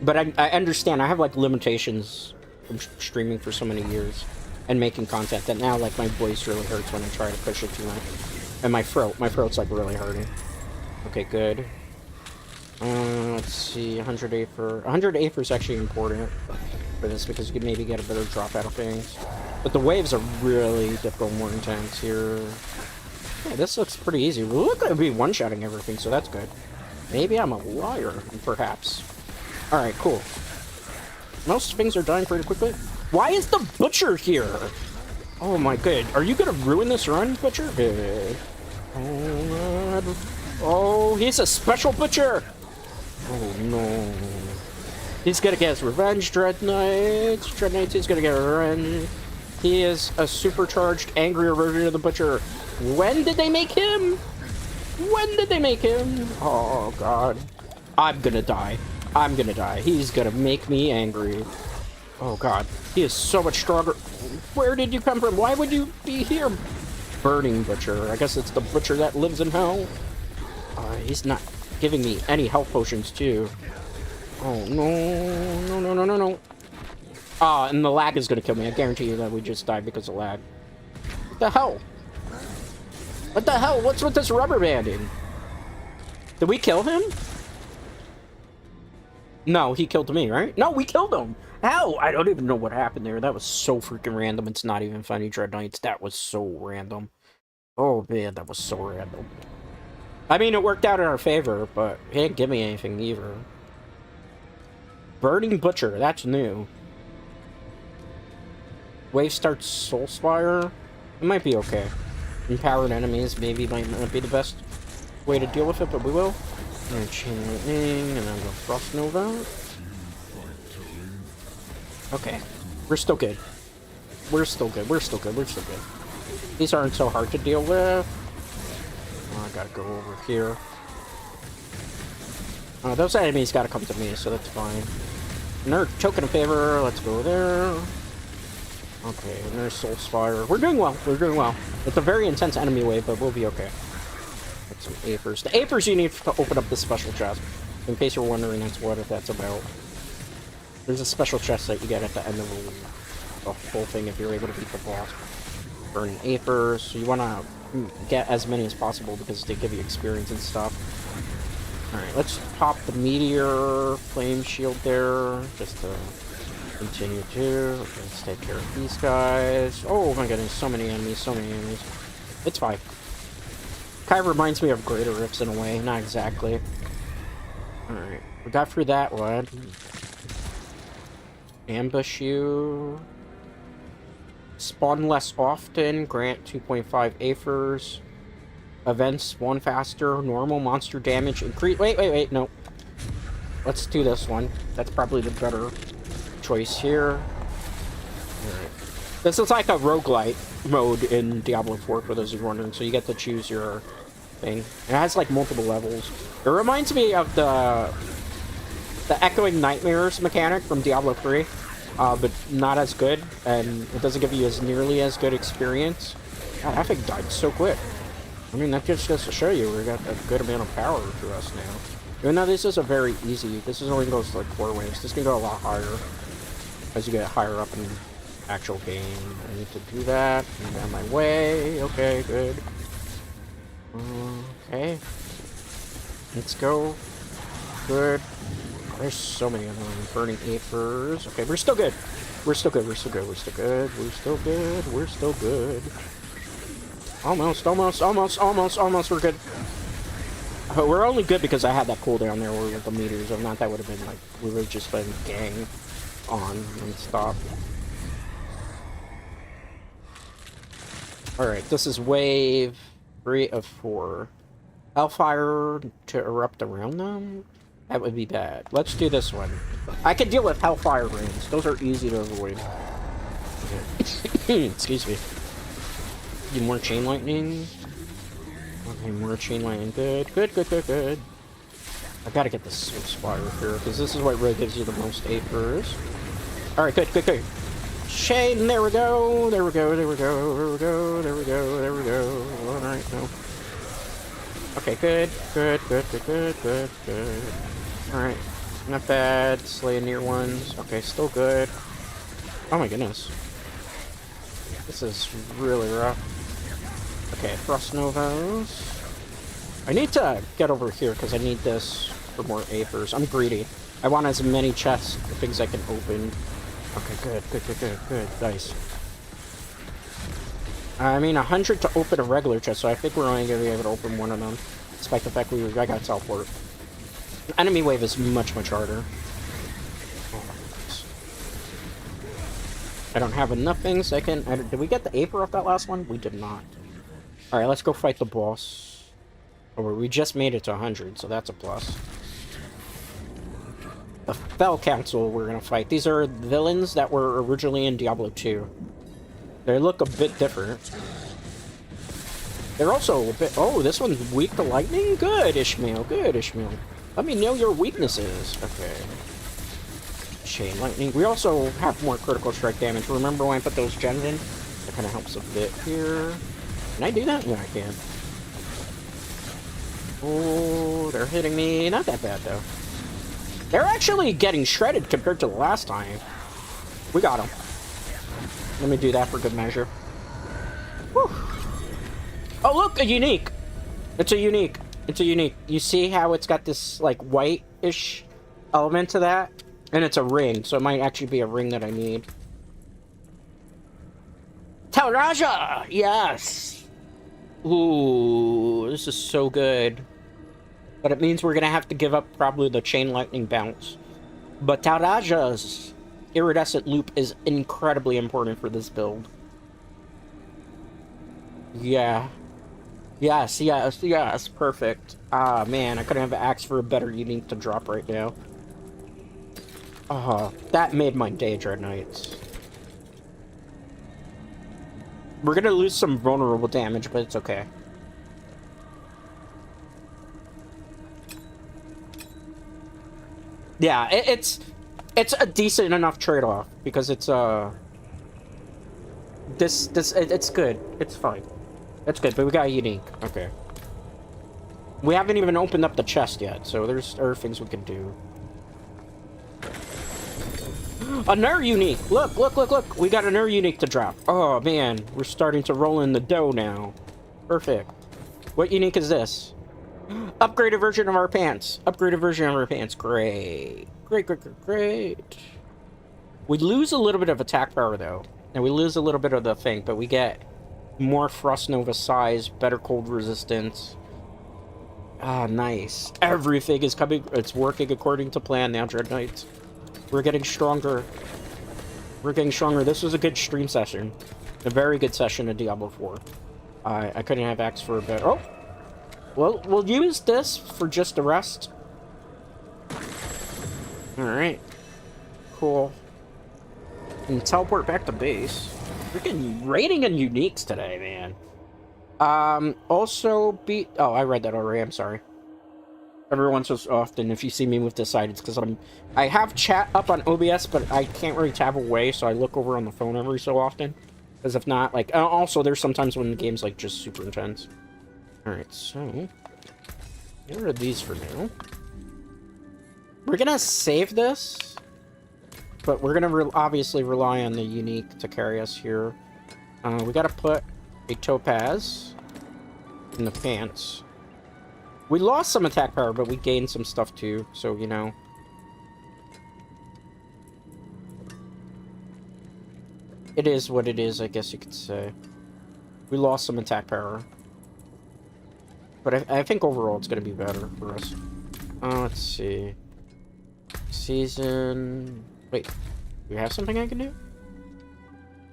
But I understand. I have, like, limitations from streaming for so many years and making content that now, like, my voice really hurts when I try to push it too much. And my throat's, like, really hurting. Okay, good. Let's see, 100 Aether. 100 Aether is actually important for this because you can maybe get a better drop out of things. But the waves are really difficult, more intense here. Yeah, this looks pretty easy. We look like we'll be one-shotting everything, so that's good. Maybe I'm a liar, perhaps. Alright, cool. Most things are dying pretty quickly. Why is the Butcher here? Oh my god. Are you gonna ruin this run, Butcher? Oh, God. Oh, he's a special Butcher! Oh no. He's gonna get his revenge, Dread Knight. Dread Knight is gonna get revenge. He is a supercharged, angrier version of the Butcher. When did they make him? When did they make him? Oh god. I'm gonna die. I'm gonna die. He's gonna make me angry. Oh god. He is so much stronger. Where did you come from? Why would you be here? Burning Butcher. I guess it's the Butcher that lives in hell. He's not giving me any health potions too. Oh no. No, no, no, no, no. And the lag is gonna kill me. I guarantee you that we just died because of lag. What the hell? What the hell? What's with this rubber banding? Did we kill him? No, he killed me, right? No, we killed him. How? I don't even know what happened there. That was so freaking random. It's not even funny, Dread Knights. That was so random. Oh, man, that was so random. I mean, it worked out in our favor, but he didn't give me anything either. Burning Butcher. That's new. Wave starts Soulspire. It might be okay. Empowered enemies maybe might not be the best way to deal with it, but we will. And Chain Lightning, and then go Frost Nova. Okay. We're still good. We're still good. We're still good. We're still good. These aren't so hard to deal with. Oh, I gotta go over here. Those enemies gotta come to me, so that's fine. Another token of favor. Let's go there. Okay, and there's Soulspire. We're doing well. We're doing well. It's a very intense enemy wave, but we'll be okay. Get some Aethers. The Aethers you need to open up this special chest. In case you're wondering what that's about. There's a special chest that you get at the end of the whole thing if you're able to beat the boss. Burning Aethers. So you want to get as many as possible because they give you experience and stuff. Alright, let's pop the Meteor Flame Shield there. Just to continue to. Let's take care of these guys. Oh my goodness, so many enemies, so many enemies. It's fine. Kind of reminds me of Greater Rifts in a way, not exactly. Alright, we got through that one. Ambush you. Spawn less often, grant 2.5 Aethers. Events 1 faster, normal monster damage, increase. Wait, no. Let's do this one. That's probably the better choice here. Alright. This is like a roguelite mode in Diablo IV, for those of you wondering, so you get to choose your thing. It has like multiple levels. It reminds me of the Echoing Nightmares mechanic from Diablo 3, but not as good, and it doesn't give you as nearly as good experience. God, that thing died so quick. I mean, that just goes to show you we got a good amount of power to us now. Even though this is a very easy, this is only goes to like 4 waves. This can go a lot higher as you get higher up in actual game. I need to do that. I'm on my way. Okay, good. Okay. Let's go. good. Oh, there's so many of them. Burning Apers. Okay, we're still good. We're still good, we're still good, we're still good, we're still good, we're still good. Almost, we're good. Oh, we're only good because I had that cooldown there with the meters. If not, that would have been like, we would have just been gang on and stop. Alright, this is wave 3 of 4. Hellfire to erupt around them? That would be bad. Let's do this one. I can deal with Hellfire rings. Those are easy to avoid. Okay. Excuse me. Do more Chain Lightning. Okay, more Chain Lightning. Good, good, good, good, good. I gotta get the Swift Spire here, because this is what really gives you the most Apers. Alright, good, good, good. Chain, there we go, there we go, there we go, there we go, there we go, there we go. Alright, no. Okay, good, good, good, good, good, good, good. Alright, not bad. Slaying near ones. Okay, still good. Oh my goodness. This is really rough. Okay, Frost Novas. I need to get over here because I need this for more Apers. I'm greedy. I want as many chests, things I can open. Okay, good, good, good, good, good. Nice. I mean, 100 to open a regular chest, so I think we're only going to be able to open one of them. Despite the fact I got teleport. Enemy wave is much, much harder. Oh, I don't have enough things I can... did we get the Aper off that last one? We did not. Alright, let's go fight the boss. Oh, we just made it to 100, so that's a plus. The Fell Council we're going to fight. These are villains that were originally in Diablo 2. They look a bit different. They're also a bit... Oh, this one's weak to lightning? Good, Ishmael. Good, Ishmael. Let me know your weaknesses. Okay. Chain lightning. We also have more critical strike damage. Remember when I put those gens in? That kind of helps a bit here. Can I do that? Yeah, I can. Oh, they're hitting me. Not that bad, though. They're actually getting shredded compared to the last time. We got them. Let me do that for good measure. Whew. Oh, look! A unique! It's a unique. It's a unique. You see how it's got this, like, white-ish element to that? And it's a ring, so it might actually be a ring that I need. Talraja! Yes! Ooh, this is so good. But it means we're gonna have to give up probably the Chain Lightning bounce. But Talraja's iridescent loop is incredibly important for this build. Yeah. Yes, yes, yes, perfect. Ah, man, I couldn't have asked for a better unique to drop right now. That made my day, Dread Knights. We're gonna lose some vulnerable damage, but it's okay. Yeah, it's a decent enough trade-off because it's it's good. It's fine. It's good, but we got a unique. Okay. We haven't even opened up the chest yet, so there's other things we can do. Another unique! Look, look, look, look! We got another unique to drop. Oh, man. We're starting to roll in the dough now. Perfect. What unique is this? Upgraded version of our pants. Upgraded version of our pants. Great. Great, great, great, great. We lose a little bit of attack power, though. And we lose a little bit of the thing, but we get more Frost Nova size, better cold resistance. Ah, nice. Everything is coming. It's working according to plan now, Dread Knights. We're getting stronger. We're getting stronger. This was a good stream session. A very good session of Diablo 4. I couldn't have asked for a better... Oh! Well, we'll use this for just the rest. Alright. Cool. And teleport back to base. Freaking rating and uniques today, man. Also beat... Oh, I read that already. I'm sorry. Every once so often, if you see me with this side, it's because I have chat up on OBS, but I can't really tab away, so I look over on the phone every so often. Because if not, like... Also, there's sometimes when the game's, like, just super intense. Alright, so... Get rid of these for now. We're gonna save this. But we're gonna obviously rely on the unique to carry us here. We gotta put a topaz in the pants. We lost some attack power, but we gained some stuff too, so, you know. It is what it is, I guess you could say. We lost some attack power. But I think overall it's going to be better for us. Let's see. Season... Wait, do we have something I can do?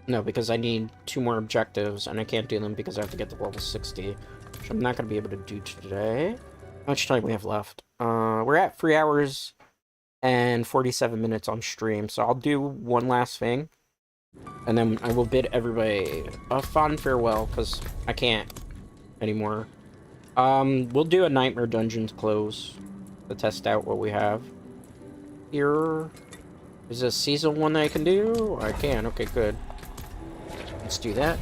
No, because I need 2 more objectives, and I can't do them because I have to get to level 60. Which I'm not going to be able to do today. How much time we have left? We're at 3 hours and 47 minutes on stream, so I'll do one last thing. And then I will bid everybody a fond farewell, because I can't anymore. We'll do a Nightmare Dungeons close to test out what we have. Here... Is this season 1 that I can do? I can, okay, good. Let's do that.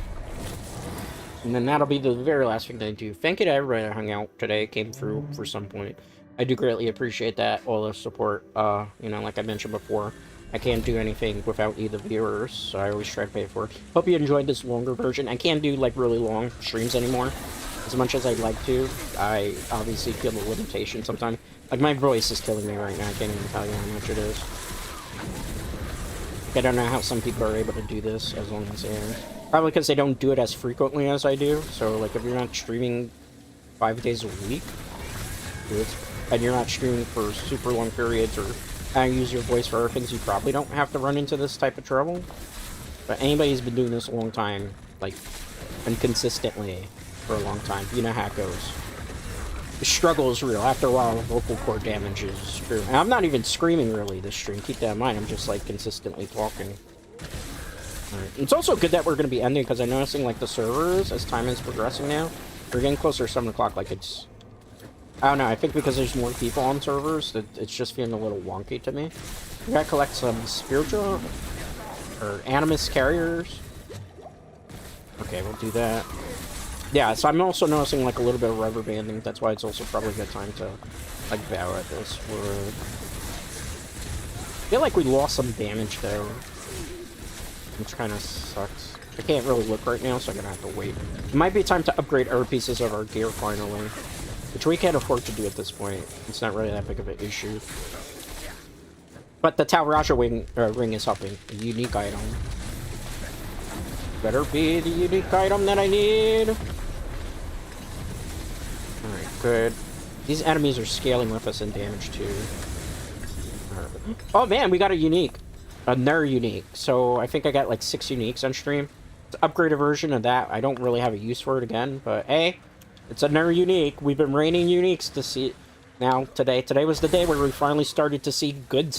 And then that'll be the very last thing that I do. Thank you to everybody that hung out today, came through for some point. I do greatly appreciate that, all the support. You know, like I mentioned before, I can't do anything without either viewers, so I always try to pay for it. Hope you enjoyed this longer version. I can't do, like, really long streams anymore. As much as I'd like to, I obviously feel the limitation sometimes. Like, my voice is killing me right now. I can't even tell you how much it is. I don't know how some people are able to do this as long as they are. Probably because they don't do it as frequently as I do. So, like, if you're not streaming 5 days a week, and you're not streaming for super long periods, or use your voice for other things, you probably don't have to run into this type of trouble. But anybody who's been doing this a long time, like, and consistently for a long time, you know how it goes. The struggle is real. After a while, vocal cord damage is true. And I'm not even screaming, really, this stream. Keep that in mind. I'm just, like, consistently talking. Right. It's also good that we're going to be ending, because I'm noticing, like, the servers, as time is progressing now, we're getting closer to 7 o'clock. Like, it's... I don't know. I think because there's more people on servers, that it's just feeling a little wonky to me. We gotta collect some spiritual... or animus carriers. Okay, we'll do that. Yeah, so I'm also noticing, like, a little bit of rubber banding. That's why it's also probably a good time to, like, bow at this word. I feel like we lost some damage, though. Which kind of sucks. I can't really look right now, so I'm gonna have to wait. It might be time to upgrade other pieces of our gear, finally. Which we can't afford to do at this point. It's not really that big of an issue. But the Talraja ring is helping. A unique item. Better be the unique item that I need. Alright, good. These enemies are scaling with us in damage too. Right. Oh man, we got a unique. Another unique. So I think I got like 6 uniques on stream. It's an upgraded version of that. I don't really have a use for it again, but hey, it's another unique. We've been raining uniques to see now today. Today was the day where we finally started to see good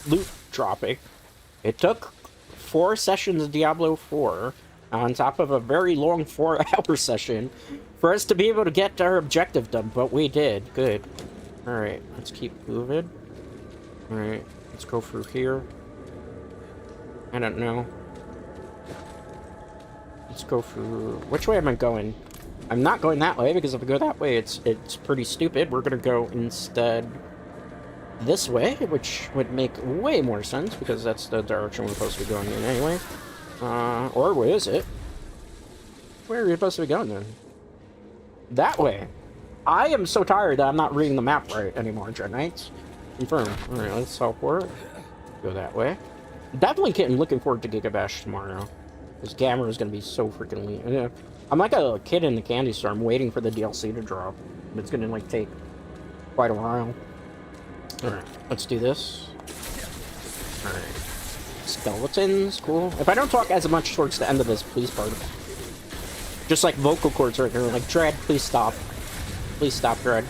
loot dropping. It took 4 sessions of Diablo 4 on top of a very long 4-hour session for us to be able to get our objective done, but we did. Good. Alright, let's keep moving. Alright, let's go through here. I don't know. Let's go through... Which way am I going? I'm not going that way, because if I go that way, it's pretty stupid. We're gonna go instead this way, which would make way more sense, because that's the direction we're supposed to be going in anyway. Or where is it? Where are we supposed to be going then? That way. I am so tired that I'm not reading the map right anymore, Dread Knights. Confirm. Alright, let's teleport. Go that way. Definitely looking forward to Gigabash tomorrow. This Gamma is gonna be so freaking lean. Yeah. I'm like a kid in the candy store. I'm waiting for the DLC to drop. It's gonna like take quite a while. Alright, let's do this. Alright. Skeletons, cool. If I don't talk as much towards the end of this, please pardon. Just like vocal cords right here, like, Dread, please stop. Please stop, Dread.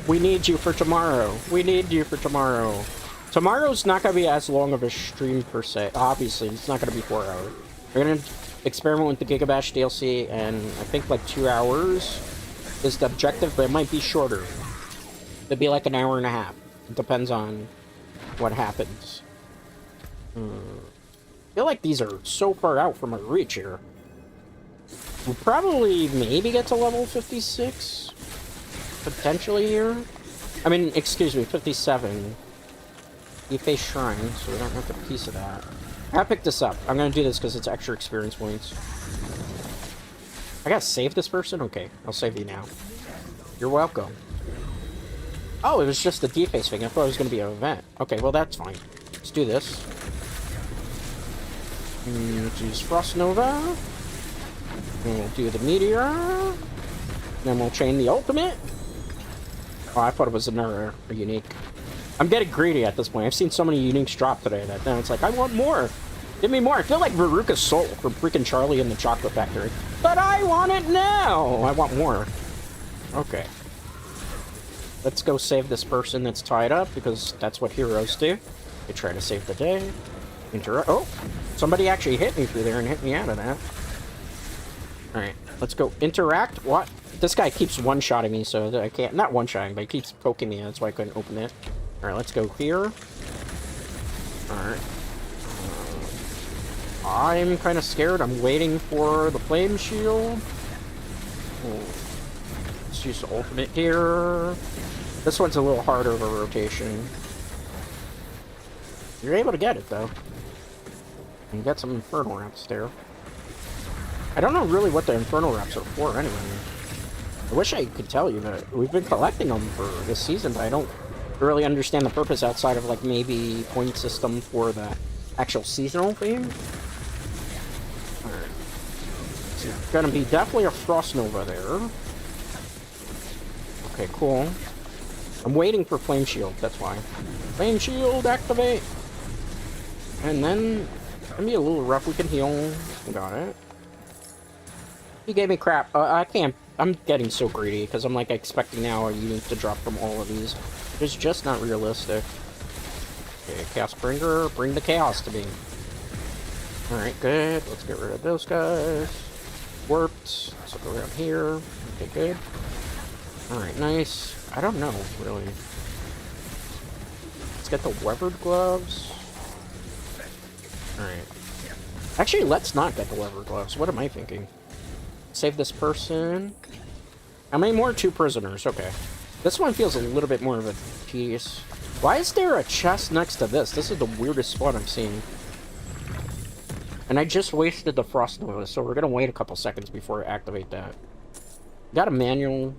We need you for tomorrow. We need you for tomorrow. Tomorrow's not gonna be as long of a stream per se. Obviously, it's not gonna be 4 hours. We're gonna experiment with the Gigabash DLC, and I think like 2 hours is the objective, but it might be shorter. It'd be like an hour and a half. It depends on what happens. I feel like these are so far out from our reach here. We'll probably maybe get to level 56. Potentially here. I mean, excuse me, 57. Ife Shrine, so we don't have a piece of that. I gotta pick this up. I'm gonna do this because it's extra experience points. I gotta save this person? Okay, I'll save you now. You're welcome. Oh, it was just the deface thing. I thought it was going to be an event. Okay, well, that's fine. Let's do this. Let's use Frost Nova. And we'll do the Meteor. Then we'll chain the ultimate. Oh, I thought it was another unique. I'm getting greedy at this point. I've seen so many uniques drop today that now it's like, I want more. Give me more. I feel like Veruca's Soul from freaking Charlie and the Chocolate Factory. But I want it now. I want more. Okay. Let's go save this person that's tied up, because that's what heroes do. They try to save the day. Oh, somebody actually hit me through there and hit me out of that. Alright, let's go interact. What? This guy keeps one-shotting me, so that I can't... Not one-shotting, but he keeps poking me. That's why I couldn't open it. Alright, let's go here. Alright. I'm kind of scared. I'm waiting for the flame shield. Oh. Let's use the ultimate here. This one's a little harder of a rotation. You're able to get it, though. And get some Infernal Wraps there. I don't know really what the Infernal Wraps are for, anyway. I wish I could tell you that we've been collecting them for this season, but I don't really understand the purpose outside of, like, maybe point system for the actual seasonal theme. Alright. So it's gonna be definitely a Frost Nova there. Okay, cool. I'm waiting for Flame Shield, that's why. Flame Shield, activate! And then, it's gonna be a little rough. We can heal. Got it. He gave me crap. I can't. I'm getting so greedy because I'm like expecting now a unique to drop from all of these. It's just not realistic. Okay, Chaos Bringer, bring the chaos to me. Alright, good. Let's get rid of those guys. Warped. Let's look around here. Okay, good. Alright, nice. I don't know, really. Let's get the Weathered Gloves. Alright. Actually, let's not get the Weathered Gloves. What am I thinking? Save this person. How many more? 2 prisoners. Okay. This one feels a little bit more of a tedious. Why is there a chest next to this? This is the weirdest spot I'm seeing. And I just wasted the Frost Nova, so we're gonna wait a couple seconds before I activate that. Got a manual.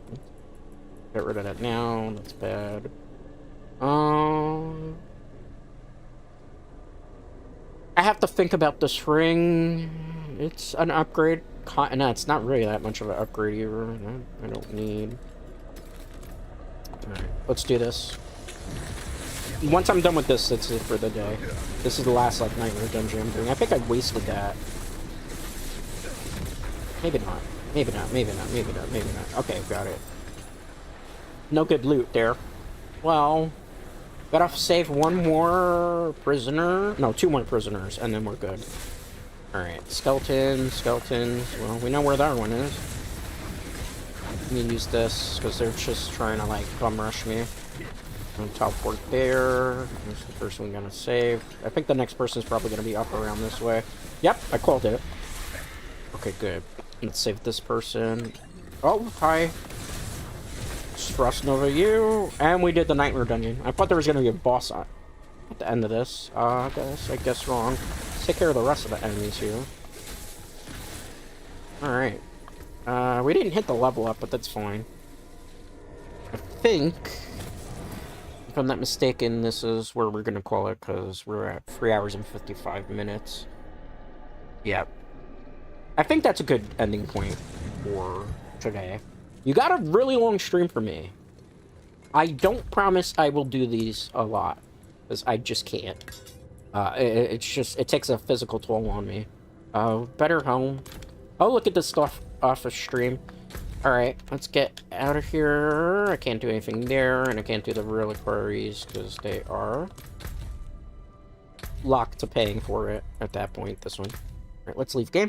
Get rid of that now. That's bad. I have to think about this ring. It's an upgrade. No, it's not really that much of an upgrade either. I don't need. Alright, let's do this. Once I'm done with this, that's it for the day. This is the last, like, Nightmare Dungeon I'm doing. I think I wasted that. Maybe not. Maybe not, maybe not, maybe not, maybe not. Okay, got it. No good loot there. Well, gotta save one more prisoner. No, 2 more prisoners, and then we're good. Alright, skeletons. Well, we know where the other one is. Let me use this, because they're just trying to, like, bum rush me. I'm teleport there. There's the person we're gonna save. I think the next person's probably gonna be up around this way. Yep, I called it. Okay, good. Let's save this person. Oh, hi. Frost Nova you. And we did the Nightmare Dungeon. I thought there was gonna be a boss at the end of this. I guess wrong. Let's take care of the rest of the enemies here. Alright. We didn't hit the level up, but that's fine. I think, if I'm not mistaken, this is where we're gonna call it, because we're at 3 hours and 55 minutes. Yep. I think that's a good ending point for today. You got a really long stream for me. I don't promise I will do these a lot, because I just can't. It takes a physical toll on me. Better home. Oh, look at this stuff off the stream. Alright, let's get out of here. I can't do anything there, and I can't do the reliquaries, because they are locked to paying for it at that point, this one. Alright, let's leave game.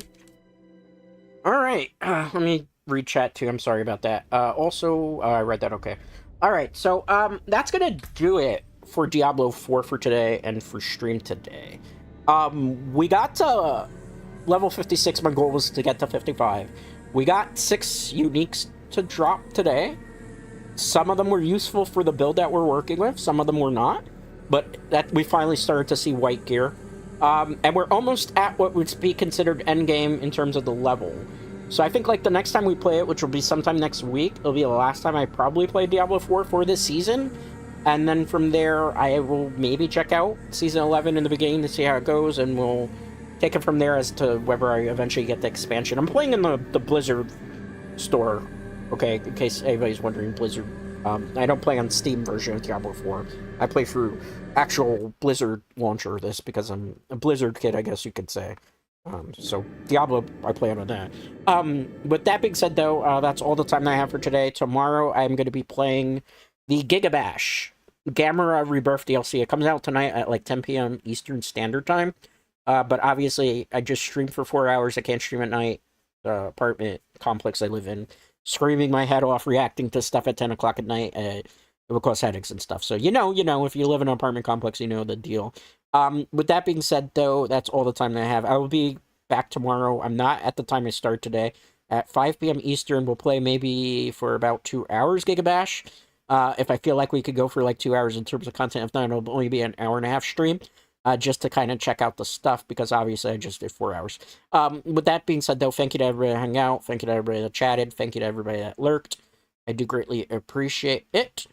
Alright, let me read chat too, I'm sorry about that. Also, I read that, okay. Alright, so, that's gonna do it for Diablo 4 for today, and for stream today. We got to level 56, my goal was to get to 55. We got 6 uniques to drop today. Some of them were useful for the build that we're working with, some of them were not. But that we finally started to see white gear. And we're almost at what would be considered endgame in terms of the level. So I think like the next time we play it, which will be sometime next week, it'll be the last time I probably play Diablo 4 for this season. And then from there, I will maybe check out Season 11 in the beginning to see how it goes, and we'll take it from there as to whether I eventually get the expansion. I'm playing in the Blizzard store, okay, in case anybody's wondering, Blizzard. I don't play on Steam version of Diablo 4. I play through actual Blizzard launcher this because I'm a Blizzard kid, I guess you could say. So Diablo, I play on that. With that being said, though, that's all the time that I have for today. Tomorrow, I'm going to be playing the Gigabash Gamera Rebirth DLC. It comes out tonight at like 10 p.m. Eastern Standard Time. But obviously, I just streamed for 4 hours. I can't stream at night. The apartment complex I live in, screaming my head off, reacting to stuff at 10 o'clock at night. It will cause headaches and stuff. So, you know, if you live in an apartment complex, you know the deal. With that being said, though, that's all the time that I have. I will be back tomorrow. I'm not at the time I start today. At 5 p.m. Eastern, we'll play maybe for about 2 hours Gigabash. If I feel like we could go for like 2 hours in terms of content, if not, it'll only be an hour and a half stream. Just to kind of check out the stuff, because obviously I just did 4 hours. With that being said, though, thank you to everybody that hung out. Thank you to everybody that chatted. Thank you to everybody that lurked. I do greatly appreciate it.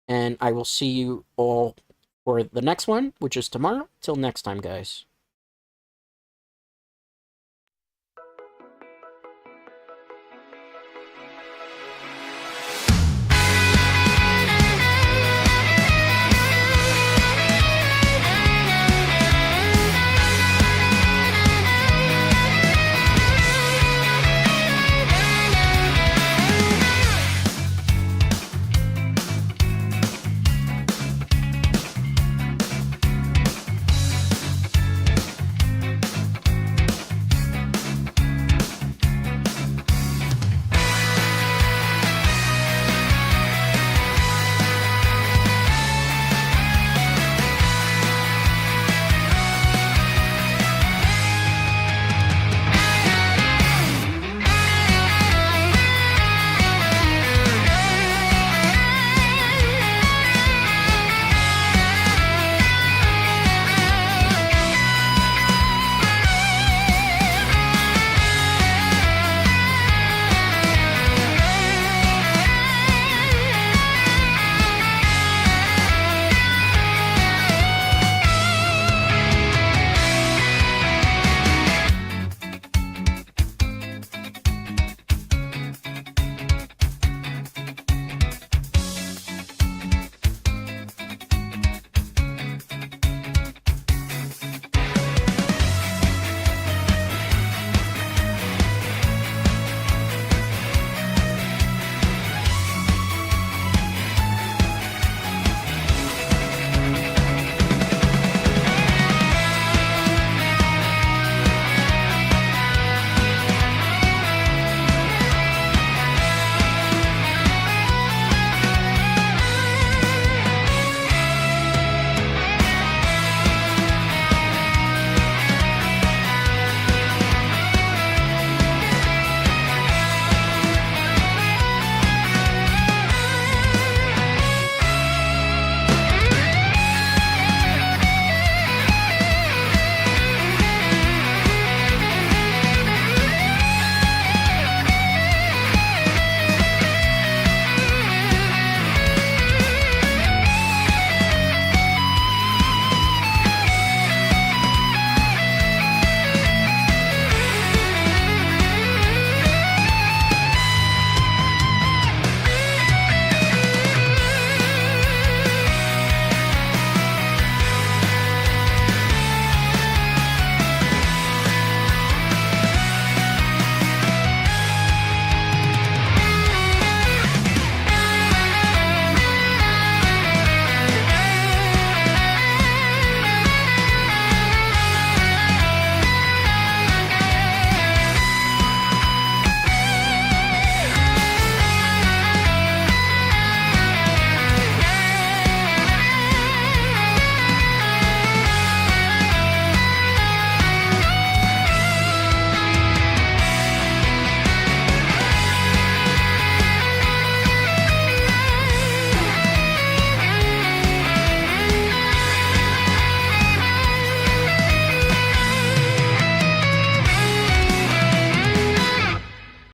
And I will see you all for the next one, which is tomorrow. Till next time, guys.